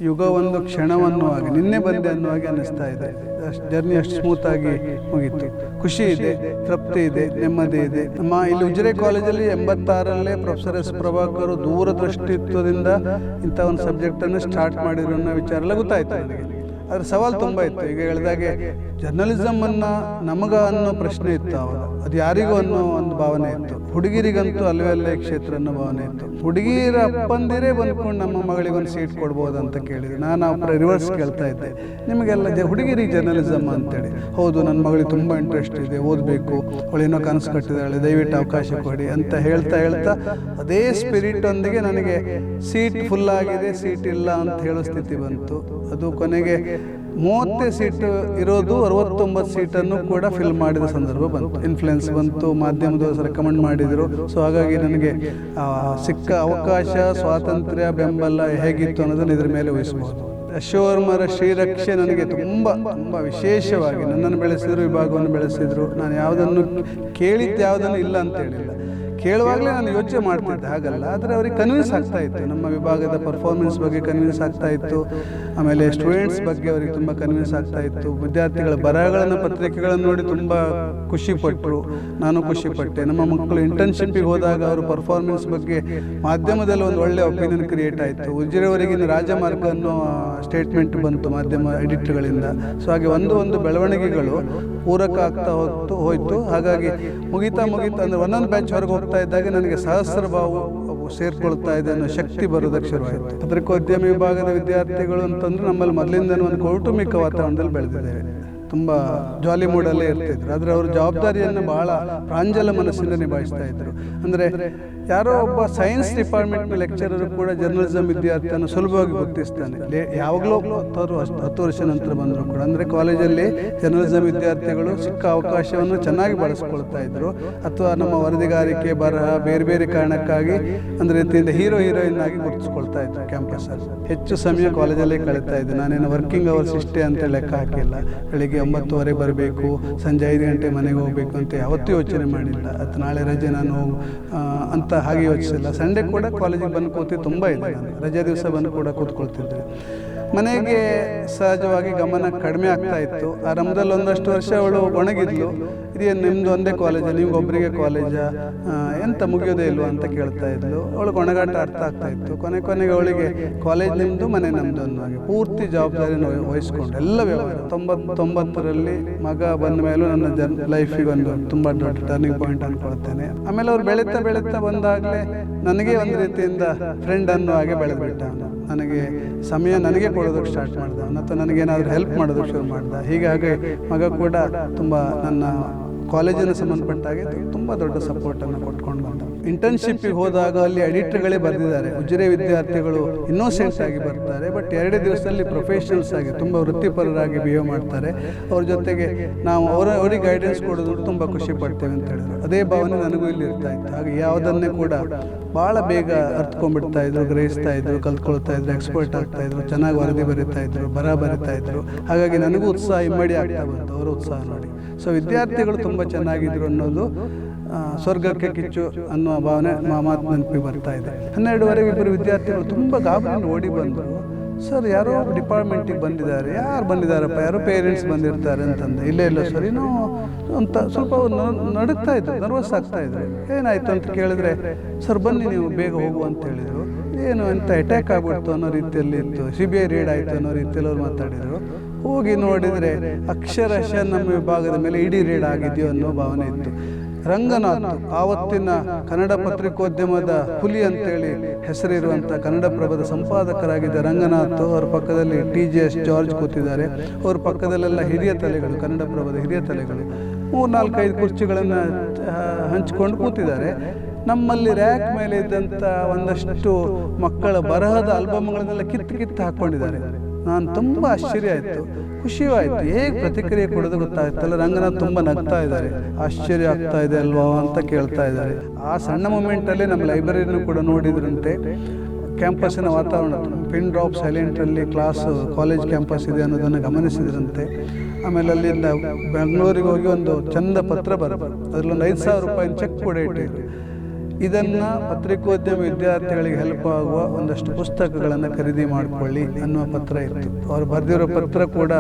ಯುಗ ಒಂದು ಕ್ಷಣವನ್ನು ಆಗಿ ನಿನ್ನೆ ಬಂದೆ ಅನ್ನೋ ಹಾಗೆ ಅನ್ನಿಸ್ತಾ ಇದೆ. ಜರ್ನಿ ಅಷ್ಟು ಸ್ಮೂತಾಗಿ ಮುಗೀತು. ಖುಷಿ ಇದೆ, ತೃಪ್ತಿ ಇದೆ, ನೆಮ್ಮದಿ ಇದೆ. ನಮ್ಮ ಇಲ್ಲಿ ಉಜಿರೆ ಕಾಲೇಜಲ್ಲಿ 86ರಲ್ಲೇ ಪ್ರೊಫೆಸರ್ ಎಸ್ ಪ್ರಭಾಕರ್ ದೂರದೃಷ್ಟಿತ್ವದಿಂದ ಇಂಥ ಒಂದು ಸಬ್ಜೆಕ್ಟನ್ನು ಸ್ಟಾರ್ಟ್ ಮಾಡಿರೋ ಅನ್ನೋ ವಿಚಾರ ಎಲ್ಲ ಗೊತ್ತಾಯ್ತು ನನಗೆ. ಅದರ ಸವಾಲು ತುಂಬ ಇತ್ತು. ಈಗ ಹೇಳಿದಾಗೆ ಜರ್ನಲಿಸಮನ್ನು ನಮಗ ಅನ್ನೋ ಪ್ರಶ್ನೆ ಇತ್ತು ಆವಾಗ, ಅದು ಯಾರಿಗೂ ಅನ್ನೋ ಒಂದು ಭಾವನೆ ಇತ್ತು. ಹುಡುಗಿರಿಗಂತೂ ಅಲ್ಲೇ ಕ್ಷೇತ್ರ ಅನ್ನೋ ಭಾವನೆ ಇತ್ತು. ಹುಡುಗಿರ ಅಪ್ಪಂದಿರೇ ಬಂದ್ಕೊಂಡು ನಮ್ಮ ಮಗಳಿಗೊಂದು ಸೀಟ್ ಕೊಡ್ಬೋದು ಅಂತ ಕೇಳಿದ್ರು. ನಾನು ರಿವರ್ಸ್ ಕೇಳ್ತಾ ಇದ್ದೆ, ನಿಮಗೆಲ್ಲ ಹುಡುಗಿರಿಗೆ ಜರ್ನಲಿಸಮ್ ಅಂತೇಳಿ. ಹೌದು, ನನ್ನ ಮಗಳಿಗೆ ತುಂಬ ಇಂಟ್ರೆಸ್ಟ್ ಇದೆ, ಓದಬೇಕು, ಅವಳೇನೋ ಕನಸು ಕಟ್ಟಿದಾಳೆ, ದಯವಿಟ್ಟು ಅವಕಾಶ ಕೊಡಿ ಅಂತ ಹೇಳ್ತಾ ಅದೇ ಸ್ಪಿರಿಟ್ ಒಂದಿಗೆ ನನಗೆ ಸೀಟ್ ಫುಲ್ ಆಗಿದೆ, ಸೀಟ್ ಇಲ್ಲ ಅಂತ ಹೇಳೋ ಸ್ಥಿತಿ ಬಂತು. ಅದು ಕೊನೆಗೆ 30 ಸೀಟ್ ಇರೋದು 69 ಸೀಟನ್ನು ಕೂಡ ಫಿಲ್ ಮಾಡಿದ ಸಂದರ್ಭ ಬಂತು. ಇನ್ಫ್ಲುಯೆನ್ಸ್ ಬಂತು, ಮಾಧ್ಯಮದವರು ರೆಕಮೆಂಡ್ ಮಾಡಿದರು. ಸೊ ಹಾಗಾಗಿ ನನಗೆ ಸಿಕ್ಕ ಅವಕಾಶ, ಸ್ವಾತಂತ್ರ್ಯ, ಬೆಂಬಲ ಹೇಗಿತ್ತು ಅನ್ನೋದನ್ನು ಇದ್ರ ಮೇಲೆ ವಹಿಸ್ಬೋದು. ಅಶ್ವವರ್ಮರ ಶ್ರೀರಕ್ಷೆ ನನಗೆ ತುಂಬ ತುಂಬ ವಿಶೇಷವಾಗಿ ನನ್ನನ್ನು ಬೆಳೆಸಿದ್ರು, ವಿಭಾಗವನ್ನು ಬೆಳೆಸಿದರು. ನಾನು ಯಾವುದನ್ನು ಕೇಳಿದ್ದು ಯಾವುದನ್ನು ಇಲ್ಲ ಅಂತ ಹೇಳಿಲ್ಲ. ಕೇಳುವಾಗಲೇ ನಾನು ಯೋಚನೆ ಮಾಡ್ತಿದ್ದೆ, ಹಾಗಲ್ಲ. ಆದರೆ ಅವ್ರಿಗೆ ಕನ್ವಿನ್ಸ್ ಆಗ್ತಾ ಇತ್ತು, ನಮ್ಮ ವಿಭಾಗದ ಪರ್ಫಾರ್ಮೆನ್ಸ್ ಬಗ್ಗೆ ಕನ್ವಿನ್ಸ್ ಆಗ್ತಾ ಇತ್ತು. ಆಮೇಲೆ ಸ್ಟೂಡೆಂಟ್ಸ್ ಬಗ್ಗೆ ಅವರಿಗೆ ತುಂಬ ಕನ್ವಿನ್ಸ್ ಆಗ್ತಾ ಇತ್ತು. ವಿದ್ಯಾರ್ಥಿಗಳ ಬರಹಗಳನ್ನು, ಪತ್ರಿಕೆಗಳನ್ನು ನೋಡಿ ತುಂಬ ಖುಷಿಪಟ್ಟರು, ನಾನು ಖುಷಿಪಟ್ಟೆ. ನಮ್ಮ ಮಕ್ಕಳು ಇಂಟರ್ನ್ಶಿಪ್ಪಿಗೆ ಹೋದಾಗ ಅವರು ಪರ್ಫಾರ್ಮೆನ್ಸ್ ಬಗ್ಗೆ ಮಾಧ್ಯಮದಲ್ಲಿ ಒಂದು ಒಳ್ಳೆಯ ಒಪಿನಿಯನ್ ಕ್ರಿಯೇಟ್ ಆಯಿತು. ಉಜಿರೆವರೆಗಿನ ರಾಜಮಾರ್ಗ ಅನ್ನೋ ಸ್ಟೇಟ್ಮೆಂಟ್ ಬಂತು ಮಾಧ್ಯಮ ಎಡಿಟರ್ಗಳಿಂದ. ಸೊ ಹಾಗೆ ಒಂದು ಬೆಳವಣಿಗೆಗಳು ಪೂರಕ ಆಗ್ತಾ ಹೋಯಿತು. ಹಾಗಾಗಿ ಮುಗಿತಾ ಅಂದರೆ ಒಂದೊಂದು ಬ್ಯಾಚ್ ಹೊರಗೆ ಹೋಗ್ತಾ ಇದ್ದಾಗ ನನಗೆ ಸಹಸ್ರ ಭಾವ ಸೇರ್ಕೊಳ್ತಾ ಇದೆ ಅನ್ನೋ ಶಕ್ತಿ ಬರೋದಕ್ಕೆ ಶುರುವಾಯಿತು. ಪತ್ರಿಕೋದ್ಯಮ ವಿಭಾಗದ ವಿದ್ಯಾರ್ಥಿಗಳು ಅಂತಂದ್ರೆ ನಮ್ಮಲ್ಲಿ ಮೊದಲಿಂದ ಒಂದು ಕೌಟುಂಬಿಕ ವಾತಾವರಣದಲ್ಲಿ ಬೆಳೆದಿದ್ದೇವೆ. ತುಂಬ ಜಾಲಿ ಮೂಡಲ್ಲೇ ಇರ್ತಿದ್ರು. ಆದರೆ ಅವರು ಜವಾಬ್ದಾರಿಯನ್ನು ಬಹಳ ಪ್ರಾಂಜಲ ಮನಸ್ಸಿಂದ ನಿಭಾಯಿಸ್ತಾ ಇದ್ರು. ಅಂದರೆ ಯಾರೋ ಒಬ್ಬ ಸೈನ್ಸ್ ಡಿಪಾರ್ಟ್ಮೆಂಟ್ನ ಲೆಕ್ಚರರು ಕೂಡ ಜರ್ನಲಿಸಮ್ ವಿದ್ಯಾರ್ಥಿಯನ್ನು ಸುಲಭವಾಗಿ ಗುರುತಿಸ್ತಾನೆ. ಯಾವಾಗಲೂ 10 ವರ್ಷ ನಂತರ ಬಂದರೂ ಕೂಡ. ಅಂದರೆ ಕಾಲೇಜಲ್ಲಿ ಜರ್ನಲಿಸಮ್ ವಿದ್ಯಾರ್ಥಿಗಳು ಸಿಕ್ಕ ಅವಕಾಶವನ್ನು ಚೆನ್ನಾಗಿ ಬಳಸ್ಕೊಳ್ತಾ ಇದ್ರು. ಅಥವಾ ನಮ್ಮ ವರದಿಗಾರಿಕೆ, ಬರಹ, ಬೇರೆ ಬೇರೆ ಕಾರಣಕ್ಕಾಗಿ ಅಂದರೆ ರೀತಿಯಿಂದ ಹೀರೋಯಿನ್ ಆಗಿ ಗುರುತಿಸ್ಕೊಳ್ತಾ ಇದ್ರು ಕ್ಯಾಂಪಸ್ಸಲ್ಲಿ. ಹೆಚ್ಚು ಸಮಯ ಕಾಲೇಜಲ್ಲೇ ಕಳೀತಾ ಇದ್ದೆ. ನಾನೇನು ವರ್ಕಿಂಗ್ ಅವರ್ಸ್ ಇಷ್ಟೇ ಅಂತ ಲೆಕ್ಕ ಹಾಕಿಲ್ಲ. ಬೆಳಿಗ್ಗೆ 9:30 ಬರಬೇಕು, ಸಂಜೆ 5 ಗಂಟೆ ಮನೆಗೆ ಹೋಗಬೇಕು ಅಂತ ಯಾವತ್ತೂ ಯೋಚನೆ ಮಾಡಿಲ್ಲ. ಅದು ನಾಳೆ ರಜೆ ನಾನು ಅಂತ ಹಾಗೆ ಯೋಚಿಸಿಲ್ಲ. ಸಂಡೇ ಕೂಡ ಕಾಲೇಜಿಗೆ ಬಂದು ಕೂತಿದ್ದು ತುಂಬ ಇದೆ. ನಾನು ರಜೆ ದಿವಸ ಬಂದು ಕೂಡ ಕೂತ್ಕೊಳ್ತಿದ್ದೆ. ಮನೆಗೆ ಸಹಜವಾಗಿ ಗಮನ ಕಡಿಮೆ ಆಗ್ತಾ ಇತ್ತು. ಆರಂಭದಲ್ಲಿ ಒಂದಷ್ಟು ವರ್ಷ ಅವಳು ಒಣಗಿದ್ಲು. ಇದೇನು ನಿಮ್ಮದು ಒಂದೇ ಕಾಲೇಜಾ, ನಿಮ್ಗೊಬ್ಬರಿಗೆ ಕಾಲೇಜಾ, ಎಂತ ಮುಗಿಯೋದೇ ಇಲ್ವಾ ಅಂತ ಕೇಳ್ತಾ ಇದ್ಲು. ಅವಳಿಗೆ ಒಣಗಾಟ ಅರ್ಥ ಆಗ್ತಾ ಇತ್ತು. ಕೊನೆಗೆ ಅವಳಿಗೆ ಕಾಲೇಜ್ ನಿಮ್ಮದು, ಮನೆ ನಮ್ಮದು ಅನ್ನೋ ಹಾಗೆ ಪೂರ್ತಿ ಜವಾಬ್ದಾರಿಯನ್ನು ವಹಿಸ್ಕೊಂಡು ಎಲ್ಲ ವ್ಯವಹಾರ. 99ರಲ್ಲಿ ಮಗ ಬಂದ ಮೇಲೂ ನನ್ನ ಲೈಫಿಗೆ ಒಂದು ತುಂಬ ದೊಡ್ಡ ಟರ್ನಿಂಗ್ ಪಾಯಿಂಟ್ ಅಂದ್ಕೊಳ್ತೇನೆ. ಆಮೇಲೆ ಅವ್ರು ಬೆಳೀತಾ ಬಂದಾಗಲೇ ನನಗೆ ಒಂದು ರೀತಿಯಿಂದ ಫ್ರೆಂಡ್ ಅನ್ನೋ ಹಾಗೆ ಬೆಳೆದ್ಬಿಟ್ಟ. ನನಗೆ ಸಮಯ ನನಗೆ ಕೊಡೋದಕ್ಕೆ ಸ್ಟಾರ್ಟ್ ಮಾಡ್ದ, ಮತ್ತು ನನಗೇನಾದರೂ ಹೆಲ್ಪ್ ಮಾಡೋದಕ್ಕೆ ಶುರು ಮಾಡ್ದ. ಹೀಗಾಗಿ ಮಗ ಕೂಡ ತುಂಬ ನನ್ನ ಕಾಲೇಜಿನ ಸಂಬಂಧಪಟ್ಟಾಗೆ ತುಂಬ ದೊಡ್ಡ ಸಪೋರ್ಟನ್ನು ಕೊಟ್ಕೊಂಡು ಬಂದ. ಇಂಟರ್ನ್ಶಿಪ್ಪಿಗೆ ಹೋದಾಗ ಅಲ್ಲಿ ಎಡಿಟರ್ಗಳೇ ಬರೆದಿದ್ದಾರೆ. ಉಜಿರೆ ವಿದ್ಯಾರ್ಥಿಗಳು ಇನ್ನೋಸೆಂಟ್ ಆಗಿ ಬರ್ತಾರೆ, ಬಟ್ 2 ದಿವಸದಲ್ಲಿ ಪ್ರೊಫೆಷನಲ್ಸ್ ಆಗಿ ತುಂಬ ವೃತ್ತಿಪರರಾಗಿ ಬಿಹೇವ್ ಮಾಡ್ತಾರೆ. ಅವ್ರ ಜೊತೆಗೆ ನಾವು ಅವರಿಗೆ ಗೈಡೆನ್ಸ್ ಕೊಡೋದು ತುಂಬ ಖುಷಿ ಪಡ್ತೇವೆ ಅಂತ ಹೇಳಿದ್ರು. ಅದೇ ಭಾವನೆ ನನಗೂ ಇಲ್ಲಿ ಇರ್ತಾ ಇತ್ತು. ಹಾಗೆ ಯಾವುದನ್ನೇ ಕೂಡ ಭಾಳ ಬೇಗ ಅರ್ಥಕೊಂಡ್ಬಿಡ್ತಾ ಇದ್ರು, ಗ್ರಹಿಸ್ತಾ ಇದ್ರು, ಕಲ್ತ್ಕೊಳ್ತಾ ಇದ್ರು, ಎಕ್ಸ್ಪರ್ಟ್ ಆಗ್ತಾ ಇದ್ರು, ಚೆನ್ನಾಗಿ ವರದಿ ಬರೀತಾ ಇದ್ರು, ಬರೀತಾ ಇದ್ರು. ಹಾಗಾಗಿ ನನಗೂ ಉತ್ಸಾಹ ಇಮ್ಮಡಿ ಆಗ್ತಾ ಬಂತು ಅವರ ಉತ್ಸಾಹ ನೋಡಿ. ಸೊ ವಿದ್ಯಾರ್ಥಿಗಳು ತುಂಬ ಚೆನ್ನಾಗಿದ್ರು ಅನ್ನೋದು ಸ್ವರ್ಗಕ್ಕೆ ಕಿಚ್ಚು ಅನ್ನೋ ಭಾವನೆ ಮಾತು ನೆನಪಿಗೆ ಬರ್ತಾ ಇದೆ. 12ವರೆಗೆ ಇಬ್ಬರು ವಿದ್ಯಾರ್ಥಿಗಳು ತುಂಬ ಗಾಬರಿಯಿಂದ ಓಡಿ ಬಂದರು. ಸರ್, ಯಾರೋ ಡಿಪಾರ್ಟ್ಮೆಂಟಿಗೆ ಬಂದಿದ್ದಾರೆ. ಯಾರು ಬಂದಿದ್ದಾರಪ್ಪ? ಯಾರೋ ಪೇರೆಂಟ್ಸ್ ಬಂದಿರ್ತಾರೆ ಅಂತಂದೆ. ಇಲ್ಲ ಸರ್, ಇನ್ನೂ ಅಂತ ಸ್ವಲ್ಪ ನಡುತ್ತಾ ಇದ್ರು, ನರ್ವಸ್ ಆಗ್ತಾ ಇದ್ರು. ಏನಾಯಿತು ಅಂತ ಕೇಳಿದ್ರೆ, ಸರ್ ಬನ್ನಿ ನೀವು ಬೇಗ ಹೋಗು ಅಂತ ಹೇಳಿದರು. ಏನು ಅಂತ ಅಟ್ಯಾಕ್ ಆಗ್ಬಿಡ್ತು ಅನ್ನೋ ರೀತಿಯಲ್ಲಿ ಇತ್ತು, CBI ರೇಡ್ ಆಯಿತು ಅನ್ನೋ ರೀತಿಯಲ್ಲಿ ಅವ್ರು ಮಾತಾಡಿದರು. ಹೋಗಿ ನೋಡಿದರೆ ಅಕ್ಷರಶಃ ನಮ್ಮ ವಿಭಾಗದ ಮೇಲೆ ಇಡೀ ರೇಡ್ ಆಗಿದೆಯೋ ಅನ್ನೋ ಭಾವನೆ ಇತ್ತು. ರಂಗನಾಥ್, ಆವತ್ತಿನ ಕನ್ನಡ ಪತ್ರಿಕೋದ್ಯಮದ ಹುಲಿ ಅಂತೇಳಿ ಹೆಸರಿರುವಂಥ ಕನ್ನಡಪ್ರಭದ ಸಂಪಾದಕರಾಗಿದ್ದ ರಂಗನಾಥ್, ಅವ್ರ ಪಕ್ಕದಲ್ಲಿ TGS ಜಾರ್ಜ್ ಕೂತಿದ್ದಾರೆ. ಅವ್ರ ಪಕ್ಕದಲ್ಲೆಲ್ಲ ಹಿರಿಯ ತಲೆಗಳು, ಕನ್ನಡಪ್ರಭದ ಹಿರಿಯ ತಲೆಗಳು 3-4-5 ಕುರ್ಚಿಗಳನ್ನು ಹಂಚಿಕೊಂಡು ಕೂತಿದ್ದಾರೆ. ನಮ್ಮಲ್ಲಿ ರ್ಯಾಕ್ ಮೇಲೆ ಇದ್ದಂಥ ಒಂದಷ್ಟು ಮಕ್ಕಳ ಬರಹದ ಆಲ್ಬಮ್ಗಳನ್ನೆಲ್ಲ ಕಿತ್ತು ಹಾಕ್ಕೊಂಡಿದ್ದಾರೆ. ನಾನು ತುಂಬ ಆಶ್ಚರ್ಯ ಆಯಿತು, ಖುಷಿಯೂ ಆಯಿತು. ಹೇಗೆ ಪ್ರತಿಕ್ರಿಯೆ ಕೊಡೋದು ಗೊತ್ತಾಗ್ತಲ್ಲ. ರಂಗನಾಥ್ ತುಂಬ ನಗ್ತಾ ಇದ್ದಾರೆ. ಆಶ್ಚರ್ಯ ಆಗ್ತಾ ಇದೆ ಅಲ್ವಾ ಅಂತ ಕೇಳ್ತಾ ಇದ್ದಾರೆ. ಆ ಸಣ್ಣ ಮೂಮೆಂಟಲ್ಲಿ ನಮ್ಮ ಲೈಬ್ರರಿನೂ ಕೂಡ ನೋಡಿದ್ರಂತೆ. ಕ್ಯಾಂಪಸ್ಸಿನ ವಾತಾವರಣ ಪಿನ್ ಡ್ರಾಪ್ ಸೈಲೆಂಟಲ್ಲಿ ಕಾಲೇಜ್ ಕ್ಯಾಂಪಸ್ ಇದೆ ಅನ್ನೋದನ್ನು ಗಮನಿಸಿದ್ರಂತೆ. ಆಮೇಲೆ ಅಲ್ಲಿಂದ ಬೆಂಗಳೂರಿಗೆ ಹೋಗಿ ಒಂದು ಚಂದ ಪತ್ರ ಬರೆದರು. ಅದರಲ್ಲೊಂದು 5,000 ರೂಪಾಯಿ ಚೆಕ್ ಕೂಡ ಇಟ್ಟಿದ್ರು. ಇದನ್ನು ಪತ್ರಿಕೋದ್ಯಮ ವಿದ್ಯಾರ್ಥಿಗಳಿಗೆ ಹೆಲ್ಪ್ ಆಗುವ ಒಂದಷ್ಟು ಪುಸ್ತಕಗಳನ್ನು ಖರೀದಿ ಮಾಡಿಕೊಳ್ಳಿ ಅನ್ನುವ ಪತ್ರ ಇತ್ತು. ಅವರು ಬರೆದಿರೋ ಪತ್ರ ಕೂಡ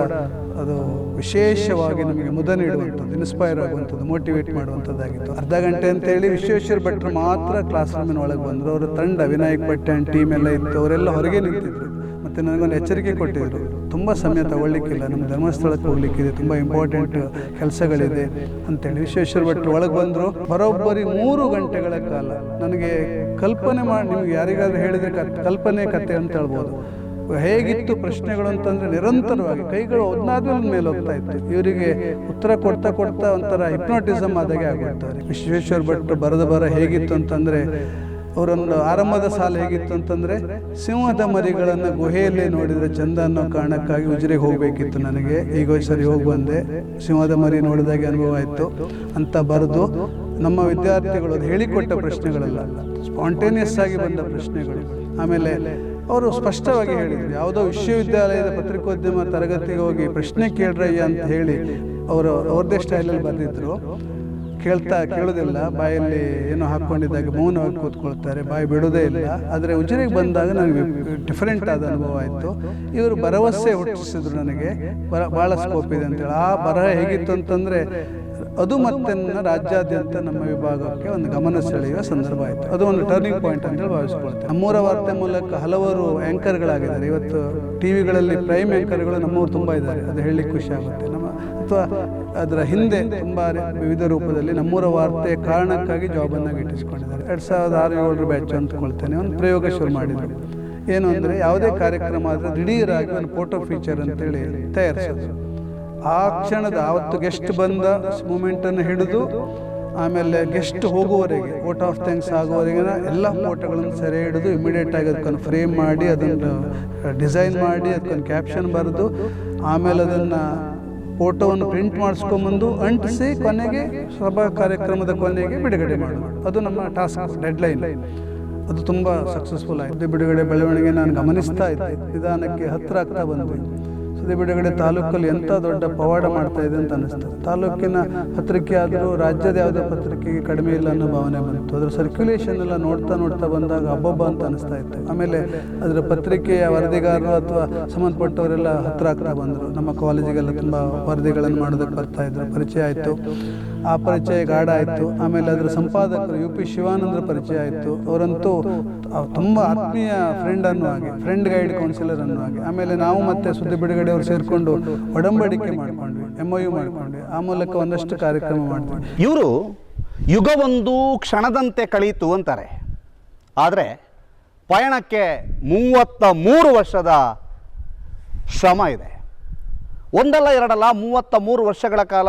ಅದು ವಿಶೇಷವಾಗಿ ನಮಗೆ ಮುದ ನೀಡುವಂಥದ್ದು, ಇನ್ಸ್ಪೈರ್ ಆಗುವಂಥದ್ದು, ಮೋಟಿವೇಟ್ ಮಾಡುವಂಥದ್ದಾಗಿತ್ತು. ಅರ್ಧ ಗಂಟೆ ಅಂತೇಳಿ ವಿಶ್ವೇಶ್ವರ ಭಟ್ರು ಮಾತ್ರ ಕ್ಲಾಸ್ ರೂಮಿನ ಒಳಗೆ ಬಂದರು. ಅವರ ತಂಡ ವಿನಾಯಕ್ ಭಟ್ ಆ್ಯಂಡ್ ಟೀಮ್ ಎಲ್ಲ ಇತ್ತು, ಅವರೆಲ್ಲ ಹೊರಗೆ ನಿಂತಿದ್ರು. ಮತ್ತು ನನಗೊಂದು ಎಚ್ಚರಿಕೆ ಕೊಟ್ಟಿದ್ದರು, ತುಂಬ ಸಮಯ ತಗೊಳ್ಳಿಕ್ಕಿಲ್ಲ, ನಮ್ಮ ಧರ್ಮಸ್ಥಳಕ್ಕೆ ಹೋಗ್ಲಿಕ್ಕಿದೆ, ತುಂಬ ಇಂಪಾರ್ಟೆಂಟ್ ಕೆಲಸಗಳಿದೆ ಅಂತೇಳಿ. ವಿಶ್ವೇಶ್ವರ ಭಟ್ರು ಒಳಗೆ ಬಂದರು. ಬರೋಬ್ಬರಿ 3 ಗಂಟೆಗಳ ಕಾಲ ನನಗೆ ಕಲ್ಪನೆ ಮಾಡಿ, ನಿಮ್ಗೆ ಯಾರಿಗಾದ್ರೂ ಹೇಳಿದರೆ ಕಲ್ಪನೆ ಕತೆ ಅಂತ ಹೇಳ್ಬೋದು. ಹೇಗಿತ್ತು ಪ್ರಶ್ನೆಗಳು ಅಂತಂದರೆ ನಿರಂತರವಾಗಿ ಕೈಗಳು ಒಂದಾದ್ಮೇಲೆ ಮೇಲೆ ಹೋಗ್ತಾ ಇತ್ತು. ಇವರಿಗೆ ಉತ್ತರ ಕೊಡ್ತಾ ಕೊಡ್ತಾ ಒಂಥರ ಹಿಪ್ನೋಟಿಸಮ್ ಆದಾಗೆ ಆಗುತ್ತಾರೆ. ವಿಶ್ವೇಶ್ವರ ಭಟ್ರು ಬರ ಹೇಗಿತ್ತು ಅಂತಂದರೆ, ಅವರೊಂದು ಆರಂಭದ ಸಾಲ ಹೇಗಿತ್ತು ಅಂತಂದರೆ, ಸಿಂಹದ ಮರಿಗಳನ್ನು ಗುಹೆಯಲ್ಲೇ ನೋಡಿದರೆ ಚಂದ ಅನ್ನೋ ಕಾರಣಕ್ಕಾಗಿ ಉಜಿರೆಗೆ ಹೋಗಬೇಕಿತ್ತು ನನಗೆ, ಈಗ ಸರಿ ಹೋಗಿ ಬಂದೆ, ಸಿಂಹದ ಮರಿ ನೋಡಿದಾಗೆ ಅನುಭವ ಆಯಿತು ಅಂತ ಬರೆದು, ನಮ್ಮ ವಿದ್ಯಾರ್ಥಿಗಳು ಅದು ಹೇಳಿಕೊಟ್ಟ ಪ್ರಶ್ನೆಗಳಲ್ಲ, ಸ್ಪಾಂಟೇನಿಯಸ್ ಆಗಿ ಬಂದ ಪ್ರಶ್ನೆಗಳು. ಆಮೇಲೆ ಅವರು ಸ್ಪಷ್ಟವಾಗಿ ಹೇಳಿದರು, ಯಾವುದೋ ವಿಶ್ವವಿದ್ಯಾಲಯದ ಪತ್ರಿಕೋದ್ಯಮ ತರಗತಿಗೆ ಹೋಗಿ ಪ್ರಶ್ನೆ ಕೇಳ್ರಯ್ಯ ಅಂತ ಹೇಳಿ ಅವ್ರದ್ದೇ ಸ್ಟೈಲಲ್ಲಿ ಬರೆದಿದ್ರು. ಕೇಳೋದಿಲ್ಲ, ಬಾಯಲ್ಲಿ ಏನೋ ಹಾಕ್ಕೊಂಡಿದ್ದಾಗ ಮೌನವಾಗಿ ಕೂತ್ಕೊಳ್ತಾರೆ, ಬಾಯಿ ಬಿಡೋದೇ ಇಲ್ಲ. ಆದರೆ ಉಜಿರೆಗೆ ಬಂದಾಗ ನನಗೆ ಡಿಫರೆಂಟ್ ಆದ ಅನುಭವ ಆಯಿತು. ಇವರು ಭರವಸೆ ಹುಟ್ಟಿಸಿದ್ರು ನನಗೆ, ಭಾಳ ಸ್ಕೋಪ್ ಇದೆ ಅಂತೇಳಿ. ಆ ಬರಹ ಹೇಗಿತ್ತು ಅಂತಂದರೆ, ಅದು ಮತ್ತೆ ರಾಜ್ಯಾದ್ಯಂತ ನಮ್ಮ ವಿಭಾಗಕ್ಕೆ ಒಂದು ಗಮನ ಸೆಳೆಯುವ ಸಂದರ್ಭ ಆಯಿತು. ಅದು ಒಂದು ಟರ್ನಿಂಗ್ ಪಾಯಿಂಟ್ ಅಂತೇಳಿ ಭಾವಿಸ್ಕೊಳ್ತೇವೆ. ನಮ್ಮೂರ ವಾರ್ತೆ ಮೂಲಕ ಹಲವರು ಆ್ಯಂಕರ್ಗಳಾಗಿದ್ದಾರೆ. ಇವತ್ತು ಟಿವಿಗಳಲ್ಲಿ ಪ್ರೈಮ್ ಆ್ಯಂಕರ್ಗಳು ನಮ್ಮವರು ತುಂಬ ಇದ್ದಾರೆ, ಅದು ಹೇಳಲಿಕ್ಕೆ ಖುಷಿ ಆಗುತ್ತೆ. ಅಥವಾ ಅದರ ಹಿಂದೆ ತುಂಬ ವಿವಿಧ ರೂಪದಲ್ಲಿ ನಮ್ಮೂರ ವಾರ್ತೆಯ ಕಾರಣಕ್ಕಾಗಿ ಜಾಬನ್ನು ಗಿಟ್ಟಿಸ್ಕೊಂಡಿದ್ದಾರೆ. 2006-07 ಬ್ಯಾಚ್ ಅಂದ್ಕೊಳ್ತೇನೆ. ಒಂದು ಪ್ರಯೋಗ ಶುರು ಮಾಡಿದರು. ಏನು ಅಂದರೆ, ಯಾವುದೇ ಕಾರ್ಯಕ್ರಮ ಆದರೆ ದಿಢೀರಾಗಿ ಒಂದು ಫೋಟೋ ಫೀಚರ್ ಅಂತೇಳಿ ತಯಾರಿಸೋದು. ಆ ಕ್ಷಣದ ಆವತ್ತು ಗೆಸ್ಟ್ ಬಂದ ಮೂಮೆಂಟನ್ನು ಹಿಡಿದು ಆಮೇಲೆ ಗೆಸ್ಟ್ ಹೋಗುವವರೆಗೆ, ವೋಟ್ ಆಫ್ ಥ್ಯಾಂಕ್ಸ್ ಆಗುವವರೆಗಿನ ಎಲ್ಲ ಫೋಟೋಗಳನ್ನು ಸೆರೆ ಹಿಡಿದು ಇಮಿಡಿಯೇಟಾಗಿ ಅದಕ್ಕೊಂದು ಫ್ರೇಮ್ ಮಾಡಿ, ಅದನ್ನು ಡಿಸೈನ್ ಮಾಡಿ, ಅದಕ್ಕೊಂದು ಕ್ಯಾಪ್ಷನ್ ಬರೆದು, ಆಮೇಲೆ ಅದನ್ನು ಫೋಟೋವನ್ನು ಪ್ರಿಂಟ್ ಮಾಡಿಸ್ಕೊಂಬಂದು ಅಂಟಿಸಿ ಕೊನೆಗೆ ಸಭಾ ಕಾರ್ಯಕ್ರಮದ ಕೊನೆಗೆ ಬಿಡುಗಡೆ ಮಾಡೋದು. ಅದು ನಮ್ಮ ಟಾಸ್ಕ್, ಡೆಡ್ಲೈನ್. ಅದು ತುಂಬ ಸಕ್ಸಸ್ಫುಲ್ ಆಯಿತು. ಬಿಡುಗಡೆ ಬೆಳವಣಿಗೆ ನಾನು ಗಮನಿಸ್ತಾ ಇದ್ದೆ, ನಿಧಾನಕ್ಕೆ ಹತ್ತಿರ ಆಗ್ತಾ ಬಂದ್ವಿ. ಸುದ್ದಿ ಬಿಡುಗಡೆ ತಾಲೂಕಲ್ಲಿ ಎಂಥ ದೊಡ್ಡ ಪವಾಡ ಮಾಡ್ತಾ ಇದೆ ಅಂತ ಅನ್ನಿಸ್ತದೆ. ತಾಲೂಕಿನ ಪತ್ರಿಕೆ ಆದರೂ ರಾಜ್ಯದ ಯಾವುದೇ ಪತ್ರಿಕೆಗೆ ಕಡಿಮೆ ಇಲ್ಲ ಅನ್ನೋ ಭಾವನೆ ಬಂತು. ಅದರ ಸರ್ಕ್ಯುಲೇಷನ್ ಎಲ್ಲ ನೋಡ್ತಾ ಬಂದಾಗ ಹಬ್ಬಬ್ಬ ಅಂತ ಅನಿಸ್ತಾ ಇತ್ತು. ಆಮೇಲೆ ಅದರ ಪತ್ರಿಕೆಯ ವರದಿಗಾರರು ಅಥವಾ ಸಂಬಂಧಪಟ್ಟವರೆಲ್ಲ ಹತ್ತಿರ ಆಗ್ತಾ ಬಂದರು. ನಮ್ಮ ಕಾಲೇಜಿಗೆಲ್ಲ ತುಂಬ ವರದಿಗಳನ್ನು ಮಾಡೋದಕ್ಕೆ ಬರ್ತಾಯಿದ್ರು. ಪರಿಚಯ ಆಯಿತು. ಆ ಪರಿಚಯ ಗಾಢ ಆಯಿತು. ಆಮೇಲೆ ಅದರ ಸಂಪಾದಕರು UP ಶಿವಾನಂದ್ರ ಪರಿಚಯ ಆಯಿತು. ಅವರಂತೂ ತುಂಬ ಆತ್ಮೀಯ ಫ್ರೆಂಡ್ ಅನ್ನೋ ಹಾಗೆ, ಫ್ರೆಂಡ್ ಗೈಡ್ ಕೌನ್ಸಿಲರ್ ಅನ್ನೋ ಹಾಗೆ. ಆಮೇಲೆ ನಾವು ಮತ್ತೆ ಸುದ್ದಿ ಬಿಡುಗಡೆ ಅವರು ಸೇರಿಕೊಂಡು ಒಡಂಬಡಿಕೆ ಮಾಡ್ಕೊಂಡ್ವಿ, MOU ಮಾಡ್ಕೊಂಡ್ವಿ. ಆ ಮೂಲಕ ಒಂದಷ್ಟು ಕಾರ್ಯಕ್ರಮ ಮಾಡಿದ್ವಿ. ಇವರು ಯುಗವೊಂದು ಕ್ಷಣದಂತೆ ಕಳೀತು ಅಂತಾರೆ. ಆದರೆ ಪಯಣಕ್ಕೆ 33 ವರ್ಷದ ಶ್ರಮ ಇದೆ. ಒಂದಲ್ಲ ಎರಡಲ್ಲ 33 ವರ್ಷಗಳ ಕಾಲ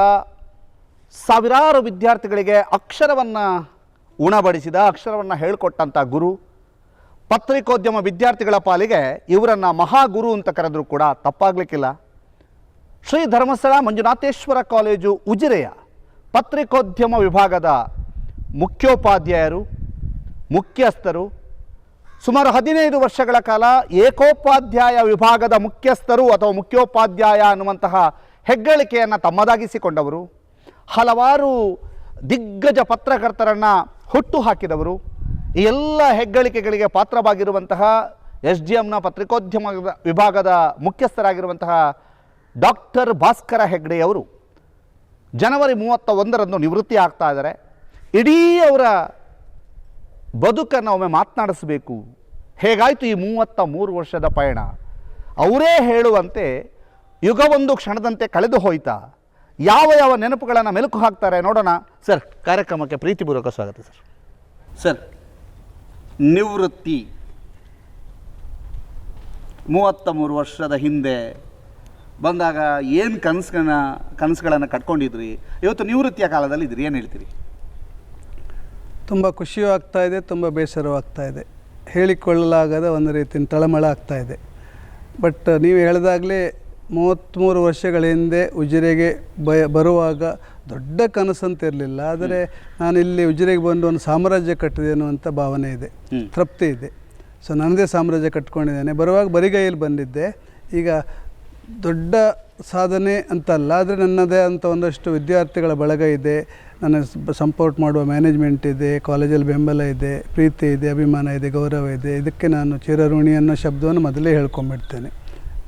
ಸಾವಿರಾರು ವಿದ್ಯಾರ್ಥಿಗಳಿಗೆ ಅಕ್ಷರವನ್ನು ಉಣಬಡಿಸಿದ, ಅಕ್ಷರವನ್ನು ಹೇಳಿಕೊಟ್ಟಂಥ ಗುರು. ಪತ್ರಿಕೋದ್ಯಮ ವಿದ್ಯಾರ್ಥಿಗಳ ಪಾಲಿಗೆ ಇವರನ್ನು ಮಹಾಗುರು ಅಂತ ಕರೆದರೂ ಕೂಡ ತಪ್ಪಾಗಲಿಕ್ಕಿಲ್ಲ. ಶ್ರೀ ಧರ್ಮಸ್ಥಳ ಮಂಜುನಾಥೇಶ್ವರ ಕಾಲೇಜು ಉಜಿರೆಯ ಪತ್ರಿಕೋದ್ಯಮ ವಿಭಾಗದ ಮುಖ್ಯೋಪಾಧ್ಯಾಯರು, ಮುಖ್ಯಸ್ಥರು. ಸುಮಾರು 15 ವರ್ಷಗಳ ಕಾಲ ಏಕೋಪಾಧ್ಯಾಯ ವಿಭಾಗದ ಮುಖ್ಯಸ್ಥರು ಅಥವಾ ಮುಖ್ಯೋಪಾಧ್ಯಾಯ ಅನ್ನುವಂತಹ ಹೆಗ್ಗಳಿಕೆಯನ್ನು ತಮ್ಮದಾಗಿಸಿಕೊಂಡವರು. ಹಲವಾರು ದಿಗ್ಗಜ ಪತ್ರಕರ್ತರನ್ನು ಹುಟ್ಟು ಹಾಕಿದವರು. ಈ ಎಲ್ಲ ಹೆಗ್ಗಳಿಕೆಗಳಿಗೆ ಪಾತ್ರವಾಗಿರುವಂತಹ SDMನ ಪತ್ರಿಕೋದ್ಯಮ ವಿಭಾಗದ ಮುಖ್ಯಸ್ಥರಾಗಿರುವಂತಹ ಡಾಕ್ಟರ್ ಭಾಸ್ಕರ ಹೆಗ್ಡೆಯವರು ಜನವರಿ 31ರಂದು ನಿವೃತ್ತಿ ಆಗ್ತಾ ಇದ್ದಾರೆ. ಇಡೀ ಅವರ ಬದುಕನ್ನು ಒಮ್ಮೆ ಮಾತನಾಡಿಸಬೇಕು. ಹೇಗಾಯಿತು ಈ 33 ವರ್ಷದ ಪಯಣ? ಅವರೇ ಹೇಳುವಂತೆ ಯುಗವೊಂದು ಕ್ಷಣದಂತೆ ಕಳೆದು ಹೋಯ್ತಾ? ಯಾವ ಯಾವ ನೆನಪುಗಳನ್ನು ಮೆಲುಕು ಹಾಕ್ತಾರೆ ನೋಡೋಣ. ಸರ್, ಕಾರ್ಯಕ್ರಮಕ್ಕೆ ಪ್ರೀತಿಪೂರ್ವಕ ಸ್ವಾಗತ. ಸರ್, ನಿವೃತ್ತಿ 33 ವರ್ಷದ ಹಿಂದೆ ಬಂದಾಗ ಏನು ಕನಸುಗಳನ್ನು ಕಟ್ಕೊಂಡಿದ್ರಿ? ಇವತ್ತು ನಿವೃತ್ತಿಯ ಕಾಲದಲ್ಲಿ ಇದ್ರಿ, ಏನು ಹೇಳ್ತೀರಿ? ತುಂಬ ಖುಷಿಯೂ ಆಗ್ತಾ ಇದೆ, ತುಂಬ ಬೇಸರವೂ ಆಗ್ತಾ ಇದೆ. ಹೇಳಿಕೊಳ್ಳಲಾಗದ ಒಂದು ರೀತಿಯ ತಳಮಳ ಆಗ್ತಾ ಇದೆ. ಬಟ್ ನೀವು ಹೇಳಿದಾಗಲೇ 33 ವರ್ಷಗಳ ಹಿಂದೆ ಉಜಿರೆಗೆ ಬರುವಾಗ ದೊಡ್ಡ ಕನಸಂತ ಇರಲಿಲ್ಲ. ಆದರೆ ನಾನು ಇಲ್ಲಿ ಉಜಿರೆಗೆ ಬಂದು ಒಂದು ಸಾಮ್ರಾಜ್ಯ ಕಟ್ಟಿದೆ ಅನ್ನುವಂಥ ಭಾವನೆ ಇದೆ, ತೃಪ್ತಿ ಇದೆ. ಸೊ ನನ್ನದೇ ಸಾಮ್ರಾಜ್ಯ ಕಟ್ಕೊಂಡಿದ್ದೇನೆ. ಬರುವಾಗ ಬರಿಗೈಯಲ್ಲಿ ಬಂದಿದ್ದೆ. ಈಗ ದೊಡ್ಡ ಸಾಧನೆ ಅಂತಲ್ಲ, ಆದರೆ ನನ್ನದೇ ಅಂತ ಒಂದಷ್ಟು ವಿದ್ಯಾರ್ಥಿಗಳ ಬಳಗ ಇದೆ, ನನ್ನ ಸಪೋರ್ಟ್ ಮಾಡುವ ಮ್ಯಾನೇಜ್ಮೆಂಟ್ ಇದೆ, ಕಾಲೇಜಲ್ಲಿ ಬೆಂಬಲ ಇದೆ, ಪ್ರೀತಿ ಇದೆ, ಅಭಿಮಾನ ಇದೆ, ಗೌರವ ಇದೆ. ಇದಕ್ಕೆ ನಾನು ಚಿರಋಣಿ ಅನ್ನೋ ಶಬ್ದವನ್ನು ಮೊದಲೇ ಹೇಳ್ಕೊಂಡ್ಬಿಡ್ತೇನೆ.